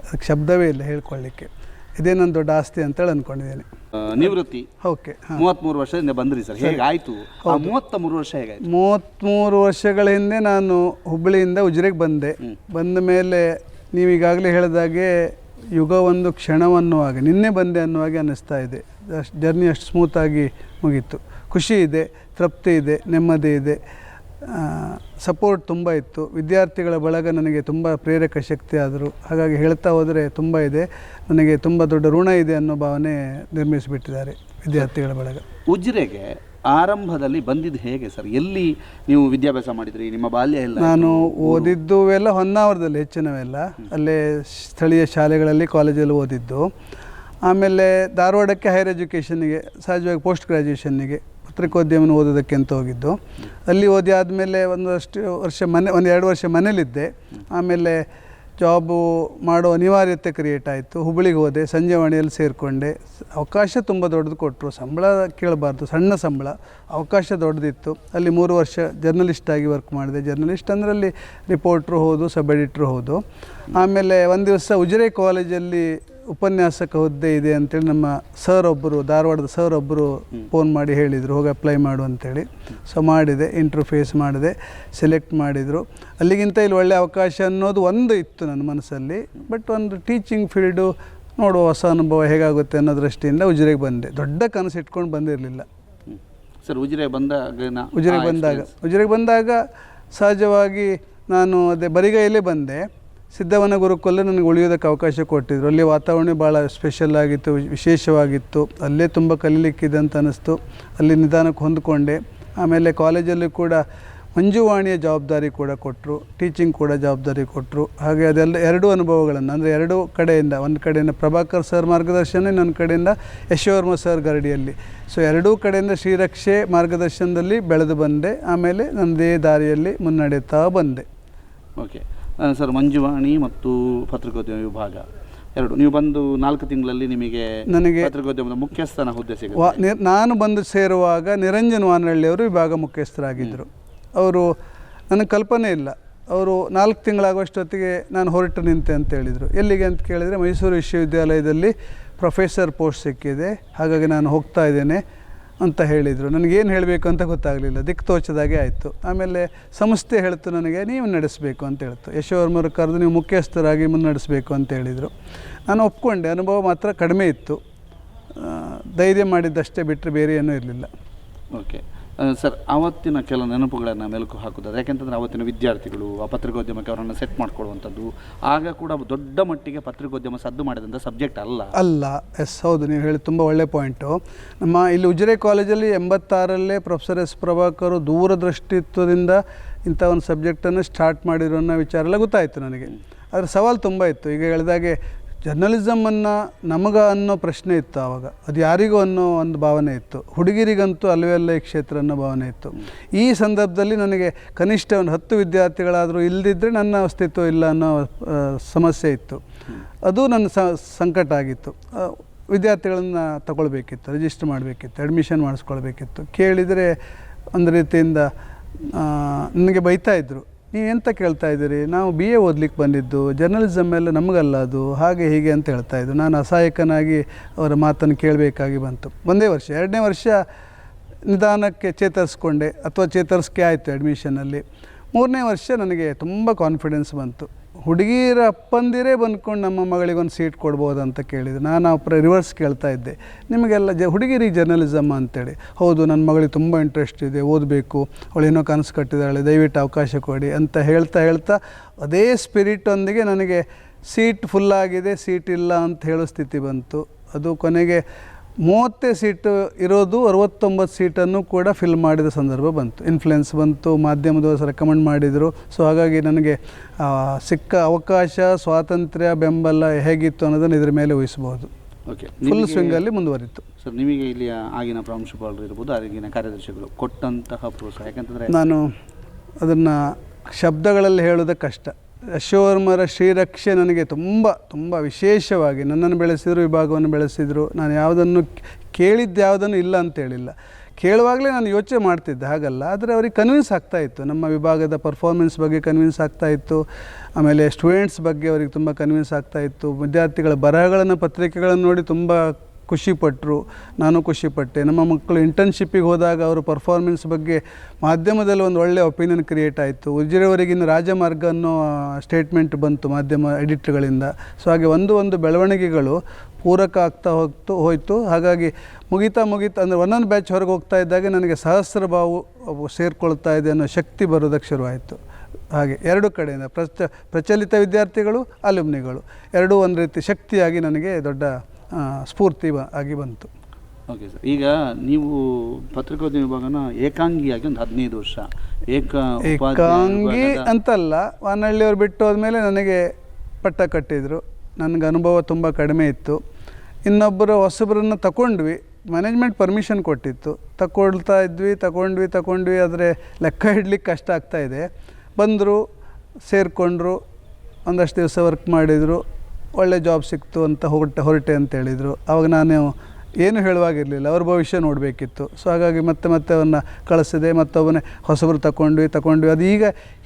ಅದಕ್ಕೆ ಶಬ್ದವೇ ಇಲ್ಲ ಹೇಳ್ಕೊಳ್ಳಿಕ್ಕೆ. ಇದೇ ನನ್ನ ದೊಡ್ಡ ಆಸ್ತಿ ಅಂತೇಳಿ ಅಂದ್ಕೊಂಡಿದ್ದೇನೆ. ನಿವೃತ್ತಿ ಓಕೆ. 33 ವರ್ಷದಿಂದ ಬಂದ್ರಿ ಸರ್, ಹೇಗಾಯ್ತು 33 ವರ್ಷ ಹೇಗಾಯ್ತು? 33 ವರ್ಷಗಳ ಹಿಂದೆ ನಾನು ಹುಬ್ಬಳ್ಳಿಯಿಂದ ಉಜಿರೆಗೆ ಬಂದೆ. ಬಂದ ಮೇಲೆ ನೀವು ಈಗಾಗಲೇ ಹೇಳಿದಾಗೆ ಯುಗ ಒಂದು ಕ್ಷಣವನ್ನುವಾಗ ನಿನ್ನೆ ಬಂದೆ ಅನ್ನುವಾಗೆ ಅನ್ನಿಸ್ತಾ ಇದೆ. ಜರ್ನಿ ಅಷ್ಟು ಸ್ಮೂತಾಗಿ ಮುಗೀತು. ಖುಷಿ ಇದೆ, ತೃಪ್ತಿ ಇದೆ, ನೆಮ್ಮದಿ ಇದೆ, ಸಪೋರ್ಟ್ ತುಂಬ ಇತ್ತು. ವಿದ್ಯಾರ್ಥಿಗಳ ಬಳಗ ನನಗೆ ತುಂಬ ಪ್ರೇರಕ ಶಕ್ತಿ ಆದರು. ಹಾಗಾಗಿ ಹೇಳ್ತಾ ಹೋದರೆ ತುಂಬ ಇದೆ, ನನಗೆ ತುಂಬ ದೊಡ್ಡ ಋಣ ಇದೆ ಅನ್ನೋ ಭಾವನೆ ನಿರ್ಮಿಸಿಬಿಟ್ಟಿದ್ದಾರೆ ವಿದ್ಯಾರ್ಥಿಗಳ ಬಳಗ. ಉಜಿರೆಗೆ ಆರಂಭದಲ್ಲಿ ಬಂದಿದ್ದು ಹೇಗೆ ಸರ್? ಎಲ್ಲಿ ನೀವು ವಿದ್ಯಾಭ್ಯಾಸ ಮಾಡಿದ್ರಿ? ನಿಮ್ಮ ಬಾಲ್ಯ ಎಲ್ಲ? ನಾನು ಓದಿದ್ದು ಎಲ್ಲ ಹೊನ್ನಾವರದಲ್ಲಿ, ಹೆಚ್ಚಿನವೆಲ್ಲ ಅಲ್ಲೇ ಸ್ಥಳೀಯ ಶಾಲೆಗಳಲ್ಲಿ, ಕಾಲೇಜಲ್ಲಿ ಓದಿದ್ದು. ಆಮೇಲೆ ಧಾರವಾಡಕ್ಕೆ ಹೈಯರ್ ಎಜುಕೇಷನ್ನಿಗೆ, ಸಹಜವಾಗಿ ಪೋಸ್ಟ್ ಗ್ರ್ಯಾಜುಯೇಷನ್ನಿಗೆ ಪತ್ರಿಕೋದ್ಯಮನ ಓದೋದಕ್ಕೆ ಅಂತ ಹೋಗಿದ್ದು. ಅಲ್ಲಿ ಓದಿ ಆದಮೇಲೆ ಒಂದಷ್ಟು ವರ್ಷ ಒಂದು 2 ವರ್ಷ ಮನೇಲಿದ್ದೆ. ಆಮೇಲೆ ಜಾಬು ಮಾಡೋ ಅನಿವಾರ್ಯತೆ ಕ್ರಿಯೇಟ್ ಆಯಿತು. ಹುಬ್ಬಳ್ಳಿಗೆ ಹೋದೆ, ಸಂಜೆವಾಣಿಯಲ್ಲಿ ಸೇರಿಕೊಂಡೆ. ಅವಕಾಶ ತುಂಬ ದೊಡ್ಡದು ಕೊಟ್ಟರು. ಸಂಬಳ ಕೇಳಬಾರ್ದು, ಸಣ್ಣ ಸಂಬಳ, ಅವಕಾಶ ದೊಡ್ಡದಿತ್ತು. ಅಲ್ಲಿ 3 ವರ್ಷ ಜರ್ನಲಿಸ್ಟಾಗಿ ವರ್ಕ್ ಮಾಡಿದೆ. ಜರ್ನಲಿಸ್ಟ್ ಅಂದರೆ ಅಲ್ಲಿ ರಿಪೋರ್ಟ್ರು ಹೌದು, ಸಬ್ ಎಡಿಟ್ರು ಹೌದು. ಆಮೇಲೆ ಒಂದು ದಿವಸ ಉಜಿರೆ ಕಾಲೇಜಲ್ಲಿ ಉಪನ್ಯಾಸಕ ಹುದ್ದೆ ಇದೆ ಅಂತೇಳಿ ನಮ್ಮ ಸರ್ ಒಬ್ಬರು, ಧಾರವಾಡದ ಸರ್ ಒಬ್ಬರು ಫೋನ್ ಮಾಡಿ ಹೇಳಿದರು, ಹೋಗಿ ಅಪ್ಲೈ ಮಾಡು ಅಂತೇಳಿ. ಸೊ ಮಾಡಿದೆ, ಇಂಟರ್ವ್ಯೂ ಫೇಸ್ ಮಾಡಿದೆ, ಸೆಲೆಕ್ಟ್ ಮಾಡಿದರು. ಅಲ್ಲಿಗಿಂತ ಇಲ್ಲಿ ಒಳ್ಳೆಯ ಅವಕಾಶ ಅನ್ನೋದು ಒಂದು ಇತ್ತು ನನ್ನ ಮನಸ್ಸಲ್ಲಿ. ಬಟ್ ಒಂದು ಟೀಚಿಂಗ್ ಫೀಲ್ಡು ನೋಡುವ, ಹೊಸ ಅನುಭವ ಹೇಗಾಗುತ್ತೆ ಅನ್ನೋ ದೃಷ್ಟಿಯಿಂದ ಉಜಿರೆಗೆ ಬಂದೆ. ದೊಡ್ಡ ಕನಸು ಇಟ್ಕೊಂಡು ಬಂದಿರಲಿಲ್ಲ ಸರ್. ಉಜಿರೆಗೆ ಬಂದಾಗ ಸಹಜವಾಗಿ ನಾನು ಅದೇ ಬರಿಗೈಯಲ್ಲೇ ಬಂದೆ. ಸಿದ್ಧವನ ಗುರುಕುಲ ನನಗೆ ಉಳಿಯೋದಕ್ಕೆ ಅವಕಾಶ ಕೊಟ್ಟಿದ್ದರು. ಅಲ್ಲಿ ವಾತಾವರಣ ಭಾಳ ಸ್ಪೆಷಲ್ ಆಗಿತ್ತು, ವಿಶೇಷವಾಗಿತ್ತು. ಅಲ್ಲೇ ತುಂಬ ಕಲೀಲಿಕ್ಕಿದೆ ಅಂತ ಅನ್ನಿಸ್ತು. ಅಲ್ಲಿ ನಿಧಾನಕ್ಕೆ ಹೊಂದ್ಕೊಂಡೆ. ಆಮೇಲೆ ಕಾಲೇಜಲ್ಲಿ ಕೂಡ ಮಂಜುವಾಣಿಯ ಜವಾಬ್ದಾರಿ ಕೂಡ ಕೊಟ್ಟರು, ಟೀಚಿಂಗ್ ಕೂಡ ಜವಾಬ್ದಾರಿ ಕೊಟ್ಟರು. ಹಾಗೆ ಅದೆಲ್ಲ 2 ಅನುಭವಗಳನ್ನು, ಅಂದರೆ 2 ಕಡೆಯಿಂದ, ಒಂದು ಕಡೆಯಿಂದ ಪ್ರಭಾಕರ್ ಸರ್ ಮಾರ್ಗದರ್ಶನ, ಇನ್ನೊಂದು ಕಡೆಯಿಂದ ಯಶೋವರ್ಮ ಸರ್ ಗರಡಿಯಲ್ಲಿ. ಸೊ 2 ಕಡೆಯಿಂದ ಶ್ರೀರಕ್ಷೆ ಮಾರ್ಗದರ್ಶನದಲ್ಲಿ ಬೆಳೆದು ಬಂದೆ. ಆಮೇಲೆ ನನ್ನದೇ ದಾರಿಯಲ್ಲಿ ಮುನ್ನಡೆಯುತ್ತಾ ಬಂದೆ. ಓಕೆ ಸರ್, ಮಂಜುವಾಣಿ ಮತ್ತು ಪತ್ರಿಕೋದ್ಯಮ ವಿಭಾಗ 2 ನೀವು ಬಂದು 4 ತಿಂಗಳಲ್ಲಿ ನನಗೆ ಪತ್ರಿಕೋದ್ಯಮದ ಮುಖ್ಯಸ್ಥನ ಹುದ್ದೆ ಸಿಗುತ್ತೆ. ನಾನು ಬಂದು ಸೇರುವಾಗ ನಿರಂಜನ್ ವಾನಹಳ್ಳಿಯವರು ವಿಭಾಗ ಮುಖ್ಯಸ್ಥರಾಗಿದ್ದರು. ಅವರು ನನಗೆ ಕಲ್ಪನೆ ಇಲ್ಲ. ಅವರು 4 ತಿಂಗಳಾಗುವಷ್ಟೊತ್ತಿಗೆ ನಾನು ಹೊರಟು ನಿಂತೆ ಅಂತ ಹೇಳಿದರು. ಎಲ್ಲಿಗೆ ಅಂತ ಕೇಳಿದರೆ, ಮೈಸೂರು ವಿಶ್ವವಿದ್ಯಾಲಯದಲ್ಲಿ ಪ್ರೊಫೆಸರ್ ಪೋಸ್ಟ್ ಸಿಕ್ಕಿದೆ, ಹಾಗಾಗಿ ನಾನು ಹೋಗ್ತಾ ಇದ್ದೇನೆ ಅಂತ ಹೇಳಿದರು. ನನಗೇನು ಹೇಳಬೇಕು ಅಂತ ಗೊತ್ತಾಗಲಿಲ್ಲ, ದಿಕ್ಕು ತೋಚದಾಗೆ ಆಯಿತು. ಆಮೇಲೆ ಸಂಸ್ಥೆ ಹೇಳ್ತು ನನಗೆ, ನೀವು ನಡೆಸಬೇಕು ಅಂತ ಹೇಳ್ತು. ಯಶೋವರ್ಮರು ಕರೆದು ನೀವು ಮುಖ್ಯಸ್ಥರಾಗಿ ಮುನ್ನಡೆಸಬೇಕು ಅಂತ ಹೇಳಿದರು. ನಾನು ಒಪ್ಕೊಂಡೆ. ಅನುಭವ ಮಾತ್ರ ಕಡಿಮೆ ಇತ್ತು. ಧೈರ್ಯ ಮಾಡಿದ್ದಷ್ಟೇ ಬಿಟ್ಟರೆ ಬೇರೆ ಏನೂ ಇರಲಿಲ್ಲ. ಓಕೆ ಸರ್, ಆವತ್ತಿನ ಕೆಲವು ನೆನಪುಗಳನ್ನು ಮೆಲುಕು ಹಾಕೋದಾದ್ರೆ, ಯಾಕೆಂತಂದರೆ ಆವತ್ತಿನ ವಿದ್ಯಾರ್ಥಿಗಳು ಆ ಪತ್ರಿಕೋದ್ಯಮಕ್ಕೆ ಅವರನ್ನು ಸೆಟ್ ಮಾಡ್ಕೊಳ್ಳುವಂಥದ್ದು, ಆಗ ಕೂಡ ದೊಡ್ಡ ಮಟ್ಟಿಗೆ ಪತ್ರಿಕೋದ್ಯಮ ಸದ್ದು ಮಾಡಿದಂಥ ಸಬ್ಜೆಕ್ಟ್ ಅಲ್ಲ. ಎಸ್, ಹೌದು, ನೀವು ಹೇಳಿ ತುಂಬ ಒಳ್ಳೆಯ ಪಾಯಿಂಟು. ನಮ್ಮ ಇಲ್ಲಿ ಉಜಿರೆ ಕಾಲೇಜಲ್ಲಿ 86ರಲ್ಲೇ ಪ್ರೊಫೆಸರ್ ಎಸ್ ಪ್ರಭಾಕರ್ ದೂರದೃಷ್ಟಿತ್ವದಿಂದ ಇಂಥ ಒಂದು ಸಬ್ಜೆಕ್ಟನ್ನು ಸ್ಟಾರ್ಟ್ ಮಾಡಿರೋ ಅನ್ನೋ ವಿಚಾರ ಎಲ್ಲ ಗೊತ್ತಾಯಿತು ನನಗೆ. ಆದರೆ ಸವಾಲು ತುಂಬ ಇತ್ತು. ಈಗ ಹೇಳಿದಾಗೆ ಜರ್ನಲಿಸಮನ್ನು ನಮಗೆ ಅನ್ನೋ ಪ್ರಶ್ನೆ ಇತ್ತು ಆವಾಗ. ಅದು ಯಾರಿಗೂ ಅನ್ನೋ ಒಂದು ಭಾವನೆ ಇತ್ತು. ಹುಡುಗಿರಿಗಂತೂ ಅಲ್ಲವೇ ಅಲ್ಲ ಈ ಕ್ಷೇತ್ರ ಅನ್ನೋ ಭಾವನೆ ಇತ್ತು. ಈ ಸಂದರ್ಭದಲ್ಲಿ ನನಗೆ ಕನಿಷ್ಠ ಒಂದು 10 ವಿದ್ಯಾರ್ಥಿಗಳಾದರೂ ಇಲ್ಲದಿದ್ದರೆ ನನ್ನ ಅಸ್ತಿತ್ವ ಇಲ್ಲ ಅನ್ನೋ ಸಮಸ್ಯೆ ಇತ್ತು. ಅದು ನನ್ನ ಸಂಕಟ ಆಗಿತ್ತು. ವಿದ್ಯಾರ್ಥಿಗಳನ್ನು ತಗೊಳ್ಬೇಕಿತ್ತು, ರಿಜಿಸ್ಟರ್ ಮಾಡಬೇಕಿತ್ತು, ಅಡ್ಮಿಷನ್ ಮಾಡಿಸ್ಕೊಳ್ಬೇಕಿತ್ತು. ಕೇಳಿದರೆ ಒಂದು ರೀತಿಯಿಂದ ನನಗೆ ಬೈತಾಯಿದ್ರು, ನೀವು ಎಂತ ಕೇಳ್ತಾ ಇದ್ದೀರಿ, ನಾವು BA ಓದಲಿಕ್ಕೆ ಬಂದಿದ್ದು, ಜರ್ನಲಿಸಮ್ ಎಲ್ಲ ನಮಗಲ್ಲ ಅದು, ಹಾಗೆ ಹೀಗೆ ಅಂತ ಹೇಳ್ತಾಯಿದ್ದು. ನಾನು ಅಸಹಾಯಕನಾಗಿ ಅವರ ಮಾತನ್ನು ಕೇಳಬೇಕಾಗಿ ಬಂತು. 1ನೇ ವರ್ಷ. 2ನೇ ವರ್ಷ ನಿಧಾನಕ್ಕೆ ಚೇತರಿಸ್ಕೊಂಡೆ, ಅಥವಾ ಚೇತರಿಸ್ಕೆ ಆಯಿತು ಅಡ್ಮಿಷನಲ್ಲಿ. 3ನೇ ವರ್ಷ ನನಗೆ ತುಂಬ ಕಾನ್ಫಿಡೆನ್ಸ್ ಬಂತು. ಹುಡುಗಿರ ಅಪ್ಪಂದಿರೇ ಬಂದ್ಕೊಂಡು ನಮ್ಮ ಮಗಳಿಗೊಂದು ಸೀಟ್ ಕೊಡ್ಬೋದು ಅಂತ ಕೇಳಿದ್ರು. ನಾನು ರಿವರ್ಸ್ ಕೇಳ್ತಾ ಇದ್ದೆ, ನಿಮಗೆಲ್ಲ ಹುಡುಗಿರಿಗೆ ಜರ್ನಲಿಸಮ್ ಅಂತೇಳಿ. ಹೌದು, ನನ್ನ ಮಗಳಿಗೆ ತುಂಬ ಇಂಟ್ರೆಸ್ಟ್ ಇದೆ, ಓದಬೇಕು, ಅವಳೇನೋ ಕನಸು ಕಟ್ಟಿದ್ದಾಳೆ, ದಯವಿಟ್ಟು ಅವಕಾಶ ಕೊಡಿ ಅಂತ ಹೇಳ್ತಾ ಅದೇ ಸ್ಪಿರಿಟೊಂದಿಗೆ ನನಗೆ ಸೀಟ್ ಫುಲ್ಲಾಗಿದೆ, ಸೀಟ್ ಇಲ್ಲ ಅಂತ ಹೇಳೋ ಸ್ಥಿತಿ ಬಂತು. ಅದು ಕೊನೆಗೆ 30 ಸೀಟು ಇರೋದು 69 ಸೀಟನ್ನು ಕೂಡ ಫಿಲ್ ಮಾಡಿದ ಸಂದರ್ಭ ಬಂತು. ಇನ್ಫ್ಲುಯೆನ್ಸ್ ಬಂತು, ಮಾಧ್ಯಮದವರು ರೆಕಮೆಂಡ್ ಮಾಡಿದರು. ಸೊ ಹಾಗಾಗಿ ನನಗೆ ಸಿಕ್ಕ ಅವಕಾಶ, ಸ್ವಾತಂತ್ರ್ಯ, ಬೆಂಬಲ ಹೇಗಿತ್ತು ಅನ್ನೋದನ್ನು ಇದ್ರ ಮೇಲೆ ಊಹಿಸಬಹುದು. ಓಕೆ, ಫುಲ್ ಸ್ವಿಂಗಲ್ಲಿ ಮುಂದುವರಿತು. ಸರ್, ನಿಮಗೆ ಇಲ್ಲಿ ಆಗಿನ ಪ್ರಾಂಶುಪಾಲರು ಇರ್ಬೋದು, ಆಗಿನ ಕಾರ್ಯದರ್ಶಿಗಳು ಕೊಟ್ಟಂತಹ ಪ್ರೋತ್ಸಾಹ, ಯಾಕಂತಂದರೆ ನಾನು ಅದನ್ನು ಶಬ್ದಗಳಲ್ಲಿ ಹೇಳೋದಕ್ಕೆ ಕಷ್ಟ. ಯಶೋವರ್ಮರ ಶ್ರೀರಕ್ಷೆ ನನಗೆ ತುಂಬ ವಿಶೇಷವಾಗಿ ನನ್ನನ್ನು ಬೆಳೆಸಿದರು, ವಿಭಾಗವನ್ನು ಬೆಳೆಸಿದರು. ನಾನು ಯಾವುದನ್ನು ಕೇಳಿದ್ದು ಯಾವುದನ್ನು ಇಲ್ಲ ಅಂತೇಳಿಲ್ಲ, ಕೇಳುವಾಗಲೇ ನಾನು ಯೋಚನೆ ಮಾಡ್ತಿದ್ದೆ, ಹಾಗಲ್ಲ. ಆದರೆ ಅವ್ರಿಗೆ ಕನ್ವಿನ್ಸ್ ಆಗ್ತಾಯಿತ್ತು, ನಮ್ಮ ವಿಭಾಗದ ಪರ್ಫಾರ್ಮೆನ್ಸ್ ಬಗ್ಗೆ ಕನ್ವಿನ್ಸ್ ಆಗ್ತಾಯಿತ್ತು. ಆಮೇಲೆ ಸ್ಟೂಡೆಂಟ್ಸ್ ಬಗ್ಗೆ ಅವ್ರಿಗೆ ತುಂಬ ಕನ್ವಿನ್ಸ್ ಆಗ್ತಾಯಿತ್ತು. ವಿದ್ಯಾರ್ಥಿಗಳ ಬರಹಗಳನ್ನು, ಪತ್ರಿಕೆಗಳನ್ನು ನೋಡಿ ತುಂಬ ಖುಷಿಪಟ್ಟರು, ನಾನು ಖುಷಿಪಟ್ಟೆ. ನಮ್ಮ ಮಕ್ಕಳು ಇಂಟರ್ನ್ಶಿಪ್ಪಿಗೆ ಹೋದಾಗ ಅವರು ಪರ್ಫಾರ್ಮೆನ್ಸ್ ಬಗ್ಗೆ ಮಾಧ್ಯಮದಲ್ಲಿ ಒಂದು ಒಳ್ಳೆಯ ಒಪಿನಿಯನ್ ಕ್ರಿಯೇಟ್ ಆಯಿತು. ಉಜಿರೆವರೆಗಿನ ರಾಜಮಾರ್ಗ ಅನ್ನೋ ಸ್ಟೇಟ್ಮೆಂಟ್ ಬಂತು ಮಾಧ್ಯಮ ಎಡಿಟ್ಗಳಿಂದ. ಸೊ ಹಾಗೆ ಒಂದು ಬೆಳವಣಿಗೆಗಳು ಪೂರಕ ಆಗ್ತಾ ಹೋಯಿತು. ಹಾಗಾಗಿ ಮುಗಿತಾ ಅಂದರೆ ಒಂದೊಂದು ಬ್ಯಾಚ್ ಹೊರಗೆ ಹೋಗ್ತಾ ಇದ್ದಾಗ ನನಗೆ ಸಹಸ್ರ ಬಾವು ಸೇರಿಕೊಳ್ತಾ ಇದೆ ಅನ್ನೋ ಶಕ್ತಿ ಬರೋದಕ್ಕೆ ಶುರುವಾಯಿತು. ಹಾಗೆ ಎರಡು ಕಡೆಯಿಂದ ಪ್ರಚಲಿತ ವಿದ್ಯಾರ್ಥಿಗಳು, ಅಲ್ಯುಮ್ನಿಗಳು ಎರಡೂ ಒಂದು ರೀತಿ ಶಕ್ತಿಯಾಗಿ ನನಗೆ ದೊಡ್ಡ ಸ್ಫೂರ್ತಿ ಆಗಿ ಬಂತು. ಓಕೆ ಸರ್, ಈಗ ನೀವು ಪತ್ರಿಕೋದ್ಯಮ ವಿಭಾಗನ ಏಕಾಂಗಿಯಾಗಿ ಒಂದು 15 ವರ್ಷ ಏಕಾಂಗಿ ಅಂತಲ್ಲ, ವಾನಹಳ್ಳಿಯವ್ರು ಬಿಟ್ಟು ಹೋದ್ಮೇಲೆ ನನಗೆ ಪಟ್ಟ ಕಟ್ಟಿದರು. ನನಗೆ ಅನುಭವ ತುಂಬ ಕಡಿಮೆ ಇತ್ತು. ಇನ್ನೊಬ್ಬರು ಹೊಸಬರನ್ನು ತಗೊಂಡ್ವಿ, ಮ್ಯಾನೇಜ್ಮೆಂಟ್ ಪರ್ಮಿಷನ್ ಕೊಟ್ಟಿತ್ತು, ತಗೊಂಡ್ವಿ. ಆದರೆ ಲೆಕ್ಕ ಇಡ್ಲಿಕ್ಕೆ ಕಷ್ಟ ಆಗ್ತಾಯಿದೆ. ಬಂದರು, ಸೇರಿಕೊಂಡ್ರು, ಒಂದಷ್ಟು ದಿವಸ ವರ್ಕ್ ಮಾಡಿದರು, ಒಳ್ಳೆ ಜಾಬ್ ಸಿಕ್ತು ಅಂತ ಹೊರಟೆ ಅಂತ ಹೇಳಿದರು. ಆವಾಗ ನಾನು ಏನು ಹೇಳುವಾಗಿರಲಿಲ್ಲ, ಅವ್ರ ಭವಿಷ್ಯ ನೋಡಬೇಕಿತ್ತು. ಸೊ ಹಾಗಾಗಿ ಮತ್ತೆ ಅವ್ರನ್ನ ಕಳಿಸಿದೆ, ಮತ್ತೊಬ್ಬನೇ ಹೊಸಬರು ತಗೊಂಡ್ವಿ. ಅದು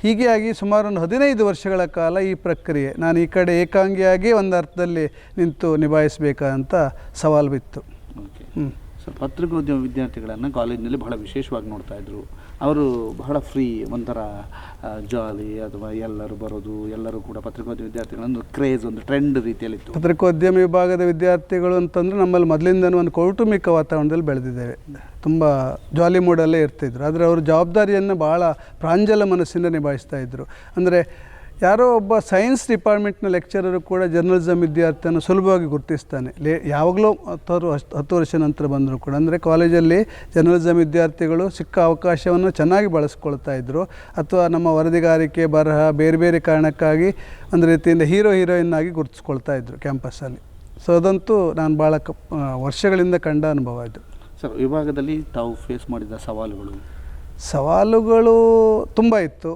ಹೀಗೆ ಆಗಿ ಸುಮಾರು ಒಂದು 15 ವರ್ಷಗಳ ಕಾಲ ಈ ಪ್ರಕ್ರಿಯೆ. ನಾನು ಈ ಕಡೆ ಏಕಾಂಗಿಯಾಗಿ ಒಂದು ಅರ್ಥದಲ್ಲಿ ನಿಂತು ನಿಭಾಯಿಸಬೇಕಂತ ಸವಾಲು ಬಿತ್ತು. ಓಕೆ. ಸೊ ಪತ್ರಿಕೋದ್ಯಮ ವಿದ್ಯಾರ್ಥಿಗಳನ್ನು ಕಾಲೇಜಿನಲ್ಲಿ ಬಹಳ ವಿಶೇಷವಾಗಿ ನೋಡ್ತಾ ಇದ್ರು. ಅವರು ಬಹಳ ಫ್ರೀ, ಒಂಥರ ಜಾಲಿ, ಅಥವಾ ಎಲ್ಲರೂ ಬರೋದು, ಎಲ್ಲರೂ ಕೂಡ ಪತ್ರಿಕೋದ್ಯಮ ವಿದ್ಯಾರ್ಥಿಗಳೊಂದು ಕ್ರೇಜ್, ಒಂದು ಟ್ರೆಂಡ್ ರೀತಿಯಲ್ಲಿತ್ತು. ಪತ್ರಿಕೋದ್ಯಮ ವಿಭಾಗದ ವಿದ್ಯಾರ್ಥಿಗಳು ಅಂತಂದರೆ ನಮ್ಮಲ್ಲಿ ಮೊದಲಿಂದನೂ ಒಂದು ಕೌಟುಂಬಿಕ ವಾತಾವರಣದಲ್ಲಿ ಬೆಳೆದಿದ್ದೇವೆ. ತುಂಬ ಜಾಲಿ ಮೂಡಲ್ಲೇ ಇರ್ತಿದ್ರು. ಆದರೆ ಅವರು ಜವಾಬ್ದಾರಿಯನ್ನು ಭಾಳ ಪ್ರಾಂಜಲ ಮನಸ್ಸಿಂದ ನಿಭಾಯಿಸ್ತಾ ಇದ್ದರು. ಅಂದರೆ ಯಾರೋ ಒಬ್ಬ ಸೈನ್ಸ್ ಡಿಪಾರ್ಟ್ಮೆಂಟ್ನ ಲೆಕ್ಚರರು ಕೂಡ ಜರ್ನಲಿಸಮ್ ವಿದ್ಯಾರ್ಥಿಯನ್ನು ಸುಲಭವಾಗಿ ಗುರುತಿಸ್ತಾನೆ. ಯಾವಾಗಲೂ 10 ವರ್ಷ ನಂತರ ಬಂದರೂ ಕೂಡ. ಅಂದರೆ ಕಾಲೇಜಲ್ಲಿ ಜರ್ನಲಿಸಮ್ ವಿದ್ಯಾರ್ಥಿಗಳು ಸಿಕ್ಕ ಅವಕಾಶವನ್ನು ಚೆನ್ನಾಗಿ ಬಳಸ್ಕೊಳ್ತಾ ಇದ್ದರು, ಅಥವಾ ನಮ್ಮ ವರದಿಗಾರಿಕೆ, ಬರಹ, ಬೇರೆ ಕಾರಣಕ್ಕಾಗಿ ಒಂದು ರೀತಿಯಿಂದ ಹೀರೋಯಿನ್ ಆಗಿ ಗುರುತಿಸ್ಕೊಳ್ತಾ ಇದ್ದರು ಕ್ಯಾಂಪಸ್ಸಲ್ಲಿ. ಸೊ ಅದಂತೂ ನಾನು ಭಾಳ ವರ್ಷಗಳಿಂದ ಕಂಡ ಅನುಭವ ಇದು. ಸರ್, ವಿಭಾಗದಲ್ಲಿ ತಾವು ಫೇಸ್ ಮಾಡಿದ ಸವಾಲುಗಳು ತುಂಬ ಇತ್ತು,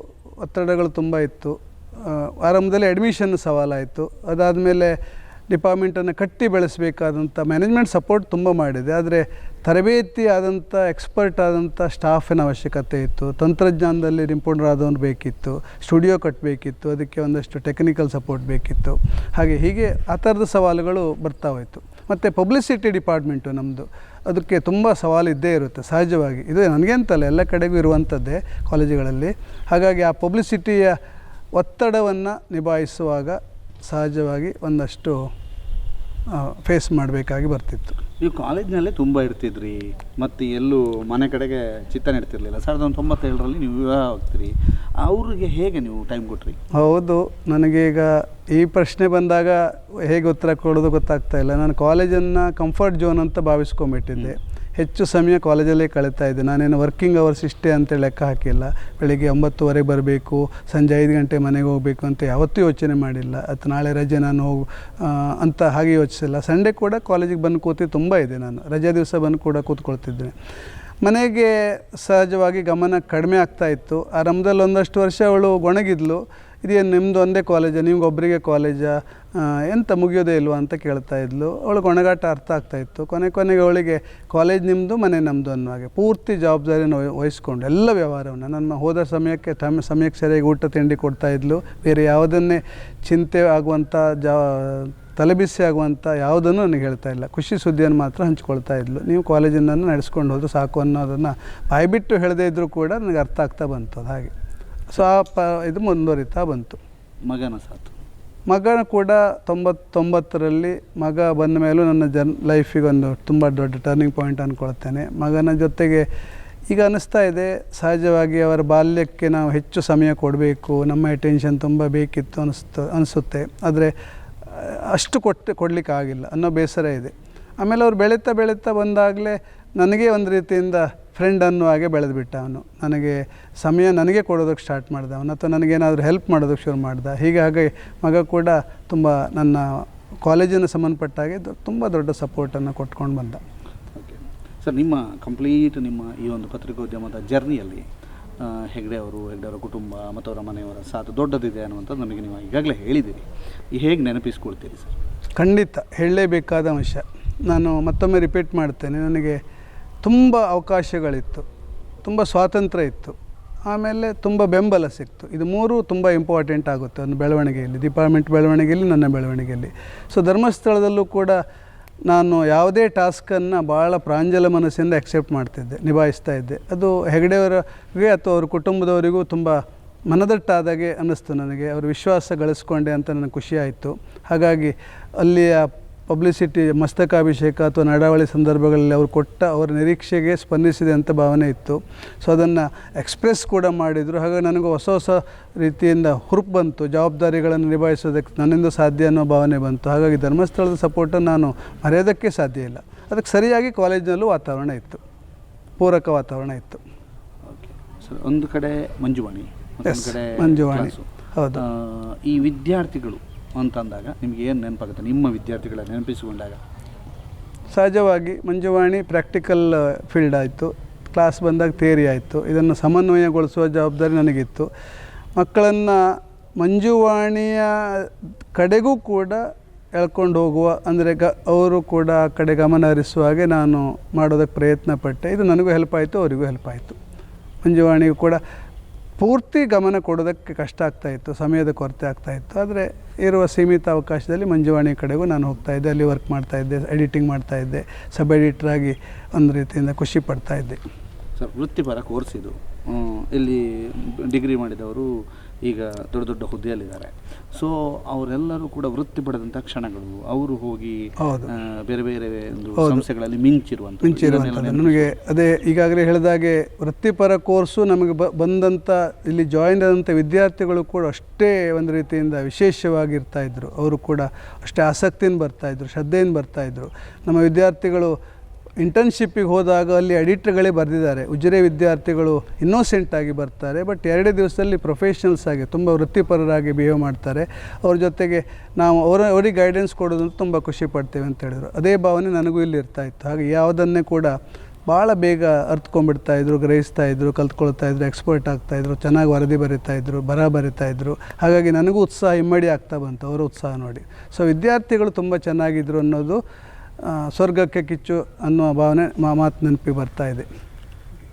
ಒತ್ತಡಗಳು ತುಂಬ ಇತ್ತು. ಆರಂಭದಲ್ಲಿ ಅಡ್ಮಿಷನ್ ಸವಾಲಾಯಿತು. ಅದಾದಮೇಲೆ ಡಿಪಾರ್ಟ್ಮೆಂಟನ್ನು ಕಟ್ಟಿ ಬೆಳೆಸಬೇಕಾದಂಥ ಮ್ಯಾನೇಜ್ಮೆಂಟ್ ಸಪೋರ್ಟ್ ತುಂಬ ಮಾಡಿದೆ. ಆದರೆ ತರಬೇತಿ ಆದಂಥ ಎಕ್ಸ್ಪರ್ಟ್ ಆದಂಥ ಸ್ಟಾಫಿನ ಅವಶ್ಯಕತೆ ಇತ್ತು. ತಂತ್ರಜ್ಞಾನದಲ್ಲಿ ನಿಪುಣರಾದವನು ಬೇಕಿತ್ತು, ಸ್ಟುಡಿಯೋ ಕಟ್ಟಬೇಕಿತ್ತು, ಅದಕ್ಕೆ ಒಂದಷ್ಟು ಟೆಕ್ನಿಕಲ್ ಸಪೋರ್ಟ್ ಬೇಕಿತ್ತು. ಹೀಗೆ ಆ ಥರದ ಸವಾಲುಗಳು ಬರ್ತಾ ಹೋಯಿತು. ಮತ್ತು ಪಬ್ಲಿಸಿಟಿ ಡಿಪಾರ್ಟ್ಮೆಂಟು ನಮ್ಮದು, ಅದಕ್ಕೆ ತುಂಬ ಸವಾಲು ಇದ್ದೇ ಇರುತ್ತೆ ಸಹಜವಾಗಿ. ಇದು ನನಗೆ ಅಂತಲ್ಲ, ಎಲ್ಲ ಕಡೆಗೂ ಇರುವಂಥದ್ದೇ ಕಾಲೇಜುಗಳಲ್ಲಿ. ಹಾಗಾಗಿ ಆ ಪಬ್ಲಿಸಿಟಿಯ ಒತ್ತಡವನ್ನು ನಿಭಾಯಿಸುವಾಗ ಸಹಜವಾಗಿ ಒಂದಷ್ಟು ಫೇಸ್ ಮಾಡಬೇಕಾಗಿ ಬರ್ತಿತ್ತು. ನೀವು ಕಾಲೇಜಿನಲ್ಲೇ ತುಂಬ ಇರ್ತಿದ್ರಿ, ಮತ್ತು ಎಲ್ಲೂ ಮನೆ ಕಡೆಗೆ ಚಿತ್ತ ನೀಡ್ತಿರ್ಲಿಲ್ಲ. 1997ರಲ್ಲಿ ನೀವು ವಿವಾಹ ಆಗ್ತೀರಿ. ಅವ್ರಿಗೆ ಹೇಗೆ ನೀವು ಟೈಮ್ ಕೊಟ್ರಿ? ಹೌದು, ನನಗೀಗ ಈ ಪ್ರಶ್ನೆ ಬಂದಾಗ ಹೇಗೆ ಉತ್ತರ ಕೊಡೋದು ಗೊತ್ತಾಗ್ತಾ ಇಲ್ಲ. ನಾನು ಕಾಲೇಜನ್ನು ಕಂಫರ್ಟ್ ಝೋನ್ ಅಂತ ಭಾವಿಸ್ಕೊಂಬಿಟ್ಟಿದ್ದೆ. ಹೆಚ್ಚು ಸಮಯ ಕಾಲೇಜಲ್ಲೇ ಕಳೀತಾ ಇದ್ದೆ. ನಾನೇನು ವರ್ಕಿಂಗ್ ಅವರ್ಸ್ ಇಷ್ಟೇ ಅಂತೇಳಿ ಲೆಕ್ಕ ಹಾಕಿಲ್ಲ. ಬೆಳಿಗ್ಗೆ 9:30 ಬರಬೇಕು, ಸಂಜೆ 5 ಗಂಟೆ ಮನೆಗೆ ಹೋಗಬೇಕು ಅಂತ ಯಾವತ್ತೂ ಯೋಚನೆ ಮಾಡಿಲ್ಲ. ಅಥವಾ ನಾಳೆ ರಜೆ ನಾನು ಅಂತ ಹಾಗೆ ಯೋಚಿಸಿಲ್ಲ. ಸಂಡೇ ಕೂಡ ಕಾಲೇಜಿಗೆ ಬಂದು ತುಂಬ ಇದೆ. ನಾನು ರಜೆ ದಿವಸ ಬಂದು ಕೂಡ ಕೂತ್ಕೊಳ್ತಿದ್ದೇನೆ. ಮನೆಗೆ ಸಹಜವಾಗಿ ಗಮನ ಕಡಿಮೆ ಆಗ್ತಾಯಿತ್ತು. ಆರಂಭದಲ್ಲಿ ಒಂದಷ್ಟು ವರ್ಷ ಅವಳು ಗೊಣಗಿದ್ಲು, ಇದೇನು ನಿಮ್ಮದು ಒಂದೇ ಕಾಲೇಜಾ, ನಿಮ್ಗೊಬ್ಬರಿಗೆ ಕಾಲೇಜಾ, ಎಂತ ಮುಗಿಯೋದೇ ಇಲ್ವಾ ಅಂತ ಕೇಳ್ತಾ ಇದ್ಲು. ಅವಳು ಗೊಣಗಾಟ ಅರ್ಥ ಆಗ್ತಾಯಿತ್ತು. ಕೊನೆಗೆ ಅವಳಿಗೆ ಕಾಲೇಜ್ ನಿಮ್ಮದು, ಮನೆ ನಮ್ಮದು ಅನ್ನೋ ಹಾಗೆ ಪೂರ್ತಿ ಜವಾಬ್ದಾರಿಯನ್ನು ವಹಿಸ್ಕೊಂಡು ಎಲ್ಲ ವ್ಯವಹಾರವನ್ನು, ನನ್ನ ಹೋದ ಸಮಯಕ್ಕೆ ಸರಿಯಾಗಿ ಊಟ ತಿಂಡಿ ಕೊಡ್ತಾಯಿದ್ಲು. ಬೇರೆ ಯಾವುದನ್ನೇ ಚಿಂತೆ ಆಗುವಂಥ ತಲೆಬಿಸಿ ಆಗುವಂಥ ಯಾವುದನ್ನು ನನಗೆ ಹೇಳ್ತಾ ಇಲ್ಲ. ಖುಷಿ ಸುದ್ದಿಯನ್ನು ಮಾತ್ರ ಹಂಚ್ಕೊಳ್ತಾ ಇದ್ಲು. ನೀವು ಕಾಲೇಜನ್ನು ನಡೆಸ್ಕೊಂಡು ಹೋದ್ರೆ ಸಾಕು ಅನ್ನೋದನ್ನು ಬಾಯ್ಬಿಟ್ಟು ಹೇಳದೇ ಇದ್ದರೂ ಕೂಡ ನನಗೆ ಅರ್ಥ ಆಗ್ತಾ ಬಂತು. ಅದು ಹಾಗೆ ಸೊ ಇದು ಮುಂದುವರಿತಾ ಬಂತು. ಮಗನ ಕೂಡ 99ರಲ್ಲಿ ಮಗ ಬಂದ ಮೇಲೂ ನನ್ನ ಲೈಫಿಗೆ ಒಂದು ತುಂಬ ದೊಡ್ಡ ಟರ್ನಿಂಗ್ ಪಾಯಿಂಟ್ ಅಂದ್ಕೊಳ್ತೇನೆ. ಮಗನ ಜೊತೆಗೆ ಈಗ ಅನ್ನಿಸ್ತಾ ಇದೆ, ಸಹಜವಾಗಿ ಅವರ ಬಾಲ್ಯಕ್ಕೆ ನಾವು ಹೆಚ್ಚು ಸಮಯ ಕೊಡಬೇಕು, ನಮ್ಮ ಅಟೆನ್ಷನ್ ತುಂಬ ಬೇಕಿತ್ತು ಅನಿಸುತ್ತೆ. ಆದರೆ ಅಷ್ಟು ಕೊಡಲಿಕ್ಕೆ ಆಗಿಲ್ಲ ಅನ್ನೋ ಬೇಸರ ಇದೆ. ಆಮೇಲೆ ಅವ್ರು ಬೆಳೀತಾ ಬಂದಾಗಲೇ ನನಗೆ ಒಂದು ರೀತಿಯಿಂದ ಫ್ರೆಂಡ್ ಅನ್ನೋ ಹಾಗೆ ಬೆಳೆದುಬಿಟ್ಟ ಅವನು. ನನಗೆ ಕೊಡೋದಕ್ಕೆ ಸ್ಟಾರ್ಟ್ ಮಾಡ್ದ ಅವನು, ಅಥವಾ ನನಗೇನಾದರೂ ಹೆಲ್ಪ್ ಮಾಡೋದಕ್ಕೆ ಶುರು ಮಾಡ್ದ. ಹೀಗಾಗಿ ಮಗ ಕೂಡ ತುಂಬ ನನ್ನ ಕಾಲೇಜಿನ ಸಂಬಂಧಪಟ್ಟ ಹಾಗೆ ತುಂಬ ದೊಡ್ಡ ಸಪೋರ್ಟನ್ನು ಕೊಟ್ಕೊಂಡು ಬಂದ. ಓಕೆ ಸರ್, ನಿಮ್ಮ ಈ ಒಂದು ಪತ್ರಿಕೋದ್ಯಮದ ಜರ್ನಿಯಲ್ಲಿ ಹೆಗ್ಡೆ ಅವರ ಕುಟುಂಬ ಮತ್ತು ಅವರ ಮನೆಯವರ ಸಾಥ್ ದೊಡ್ಡದಿದೆ ಅನ್ನುವಂಥದ್ದು ನಮಗೆ ನೀವು ಈಗಾಗಲೇ ಹೇಳಿದ್ದೀರಿ. ಹೇಗೆ ನೆನಪಿಸ್ಕೊಳ್ತೀರಿ ಸರ್? ಖಂಡಿತ ಹೇಳಲೇಬೇಕಾದ ಅಂಶ. ನಾನು ಮತ್ತೊಮ್ಮೆ ರಿಪೀಟ್ ಮಾಡ್ತೇನೆ, ನನಗೆ ತುಂಬ ಅವಕಾಶಗಳಿತ್ತು, ತುಂಬ ಸ್ವಾತಂತ್ರ್ಯ ಇತ್ತು, ಆಮೇಲೆ ತುಂಬ ಬೆಂಬಲ ಸಿಕ್ತು. ಇದು ಮೂರು ತುಂಬ ಇಂಪಾರ್ಟೆಂಟ್ ಆಗುತ್ತೆ ಒಂದು ಬೆಳವಣಿಗೆಯಲ್ಲಿ, ಡಿಪಾರ್ಟ್ಮೆಂಟ್ ಬೆಳವಣಿಗೆಯಲ್ಲಿ, ನನ್ನ ಬೆಳವಣಿಗೆಯಲ್ಲಿ. ಸೊ ಧರ್ಮಸ್ಥಳದಲ್ಲೂ ಕೂಡ ನಾನು ಯಾವುದೇ ಟಾಸ್ಕನ್ನು ಭಾಳ ಪ್ರಾಂಜಲ ಮನಸ್ಸಿಂದ ಅಕ್ಸೆಪ್ಟ್ ಮಾಡ್ತಿದ್ದೆ, ನಿಭಾಯಿಸ್ತಾ ಇದ್ದೆ. ಅದು ಹೆಗಡೆಯವರಿಗೆ ಅಥವಾ ಅವ್ರ ಕುಟುಂಬದವರಿಗೂ ತುಂಬ ಮನದಟ್ಟಾದಾಗೆ ಅನ್ನಿಸ್ತು ನನಗೆ. ಅವ್ರ ವಿಶ್ವಾಸ ಗಳಿಸ್ಕೊಂಡೆ ಅಂತ ನನಗೆ ಖುಷಿ ಆಯಿತು. ಹಾಗಾಗಿ ಅಲ್ಲಿಯ ಪಬ್ಲಿಸಿಟಿ, ಮಸ್ತಕಾಭಿಷೇಕ ಅಥವಾ ನಡಾವಳಿ ಸಂದರ್ಭಗಳಲ್ಲಿ ಅವರು ಕೊಟ್ಟ ಅವರ ನಿರೀಕ್ಷೆಗೆ ಸ್ಪಂದಿಸಿದೆ ಅಂತ ಭಾವನೆ ಇತ್ತು. ಸೊ ಅದನ್ನು ಎಕ್ಸ್ಪ್ರೆಸ್ ಕೂಡ ಮಾಡಿದರು. ಹಾಗಾಗಿ ನನಗೂ ಹೊಸ ಹೊಸ ರೀತಿಯಿಂದ ಹುರುಪು ಬಂತು, ಜವಾಬ್ದಾರಿಗಳನ್ನು ನಿಭಾಯಿಸೋದಕ್ಕೆ ನನ್ನಿಂದ ಸಾಧ್ಯ ಅನ್ನೋ ಭಾವನೆ ಬಂತು. ಹಾಗಾಗಿ ಧರ್ಮಸ್ಥಳದ ಸಪೋರ್ಟನ್ನು ನಾನು ಮರೆಯೋದಕ್ಕೆ ಸಾಧ್ಯ ಇಲ್ಲ. ಅದಕ್ಕೆ ಸರಿಯಾಗಿ ಕಾಲೇಜಿನಲ್ಲೂ ವಾತಾವರಣ ಇತ್ತು, ಪೂರಕ ವಾತಾವರಣ ಇತ್ತು. ಓಕೆ ಸರ್, ಒಂದು ಕಡೆ ಮಂಜುವಾಣಿ, ಮತ್ತೊಂದು ಕಡೆ ಮಂಜುವಾಣಿ. ಹೌದು. ಈ ವಿದ್ಯಾರ್ಥಿಗಳು ಅಂತಂದಾಗ ನಿಮಗೆ ಏನು ನೆನಪಾಗುತ್ತೆ ನಿಮ್ಮ ವಿದ್ಯಾರ್ಥಿಗಳ ನೆನಪಿಸಿಕೊಂಡಾಗ? ಸಹಜವಾಗಿ ಮಂಜುವಾಣಿ ಪ್ರಾಕ್ಟಿಕಲ್ ಫೀಲ್ಡ್ ಆಯಿತು, ಕ್ಲಾಸ್ ಬಂದಾಗ ಥಿಯರಿ ಆಯಿತು. ಇದನ್ನು ಸಮನ್ವಯಗೊಳಿಸುವ ಜವಾಬ್ದಾರಿ ನನಗಿತ್ತು. ಮಕ್ಕಳನ್ನು ಮಂಜುವಾಣಿಯ ಕಡೆಗೂ ಕೂಡ ಎಳ್ಕೊಂಡು ಹೋಗುವ, ಅಂದರೆ ಅವರು ಕೂಡ ಆ ಕಡೆ ಗಮನ ಹರಿಸುವ ಹಾಗೆ ನಾನು ಮಾಡೋದಕ್ಕೆ ಪ್ರಯತ್ನ ಪಟ್ಟೆ. ಇದು ನನಗೂ ಹೆಲ್ಪ್ ಆಯಿತು, ಅವರಿಗೂ ಹೆಲ್ಪ್ ಆಯಿತು. ಮಂಜುವಾಣಿಗೂ ಕೂಡ ಪೂರ್ತಿ ಗಮನ ಕೊಡೋದಕ್ಕೆ ಕಷ್ಟ ಆಗ್ತಾಯಿತ್ತು, ಸಮಯದ ಕೊರತೆ ಆಗ್ತಾಯಿತ್ತು. ಆದರೆ ಇರುವ ಸೀಮಿತ ಅವಕಾಶದಲ್ಲಿ ಮಂಜುವಾಣಿ ಕಡೆಗೂ ನಾನು ಹೋಗ್ತಾಯಿದ್ದೆ, ಅಲ್ಲಿ ವರ್ಕ್ ಮಾಡ್ತಾಯಿದ್ದೆ, ಎಡಿಟಿಂಗ್ ಮಾಡ್ತಾಯಿದ್ದೆ, ಸಬ್ ಎಡಿಟ್ರಾಗಿ ಒಂದು ರೀತಿಯಿಂದ ಖುಷಿ ಪಡ್ತಾಯಿದ್ದೆ. ಸರ್, ವೃತ್ತಿಪರ ಕೋರ್ಸ್ ಇದು. ಇಲ್ಲಿ ಡಿಗ್ರಿ ಮಾಡಿದವರು ಈಗ ದೊಡ್ಡ ದೊಡ್ಡ ಹುದ್ದೆಯಲ್ಲಿದ್ದಾರೆ. ಸೊ ಅವರೆಲ್ಲರೂ ಕೂಡ ವೃತ್ತಿ ಪಡೆದಂಥ ಕ್ಷಣಗಳು, ಅವರು ಹೋಗಿ ಬೇರೆ ಬೇರೆ ಒಂದು ಸಂಸ್ಥೆಗಳಲ್ಲಿ ಮಿಂಚಿರುವಂಥ ನನಗೆ ಅದೇ ಈಗಾಗಲೇ ಹೇಳಿದಾಗೆ ವೃತ್ತಿಪರ ಕೋರ್ಸು ನಮಗೆ ಬಂದಂಥ ಇಲ್ಲಿ ಜಾಯಿನ್ ಆದಂಥ ವಿದ್ಯಾರ್ಥಿಗಳು ಕೂಡ ಅಷ್ಟೇ ಒಂದು ರೀತಿಯಿಂದ ವಿಶೇಷವಾಗಿರ್ತಾಯಿದ್ರು. ಅವರು ಕೂಡ ಅಷ್ಟೇ ಆಸಕ್ತಿಯಿಂದ ಬರ್ತಾಯಿದ್ರು, ಶ್ರದ್ಧೆಯಿಂದ ಬರ್ತಾಯಿದ್ರು. ನಮ್ಮ ವಿದ್ಯಾರ್ಥಿಗಳು ಇಂಟರ್ನ್ಶಿಪ್ಪಿಗೆ ಹೋದಾಗ ಅಲ್ಲಿ ಎಡಿಟರ್ಗಳೇ ಬರೆದಿದ್ದಾರೆ, ಉಜಿರೆ ವಿದ್ಯಾರ್ಥಿಗಳು ಇನ್ನೋಸೆಂಟಾಗಿ ಬರ್ತಾರೆ, ಬಟ್ 2 ದಿವಸದಲ್ಲಿ ಪ್ರೊಫೆಷನಲ್ಸ್ ಆಗಿ ತುಂಬ ವೃತ್ತಿಪರರಾಗಿ ಬಿಹೇವ್ ಮಾಡ್ತಾರೆ. ಅವ್ರ ಜೊತೆಗೆ ನಾವು ಅವರಿಗೆ ಗೈಡೆನ್ಸ್ ಕೊಡೋದಂತ ತುಂಬ ಖುಷಿ ಪಡ್ತೇವೆ ಅಂತ ಹೇಳಿದರು. ಅದೇ ಭಾವನೆ ನನಗೂ ಇಲ್ಲಿ ಇರ್ತಾಯಿತ್ತು. ಹಾಗೆ ಯಾವುದನ್ನೇ ಕೂಡ ಭಾಳ ಬೇಗ ಅರ್ಥಕೊಂಡ್ಬಿಡ್ತಾಯಿದ್ರು, ಗ್ರಹಿಸ್ತಾಯಿದ್ರು, ಕಲ್ತ್ಕೊಳ್ತಾಯಿದ್ರು, ಎಕ್ಸ್ಪರ್ಟ್ ಆಗ್ತಾಯಿದ್ರು, ಚೆನ್ನಾಗಿ ವರದಿ ಬರೀತಾಯಿದ್ರು, ಬರೀತಾಯಿದ್ರು. ಹಾಗಾಗಿ ನನಗೂ ಉತ್ಸಾಹ ಇಮ್ಮಡಿ ಆಗ್ತಾ ಬಂತು ಅವರ ಉತ್ಸಾಹ ನೋಡಿ. ಸೊ ವಿದ್ಯಾರ್ಥಿಗಳು ತುಂಬ ಚೆನ್ನಾಗಿದ್ದರು ಅನ್ನೋದು ಸ್ವರ್ಗಕ್ಕೆ ಕಿಚ್ಚು ಅನ್ನುವ ಭಾವನೆ ಮಾತು ನೆನಪಿಗೆ ಬರ್ತಾ ಇದೆ.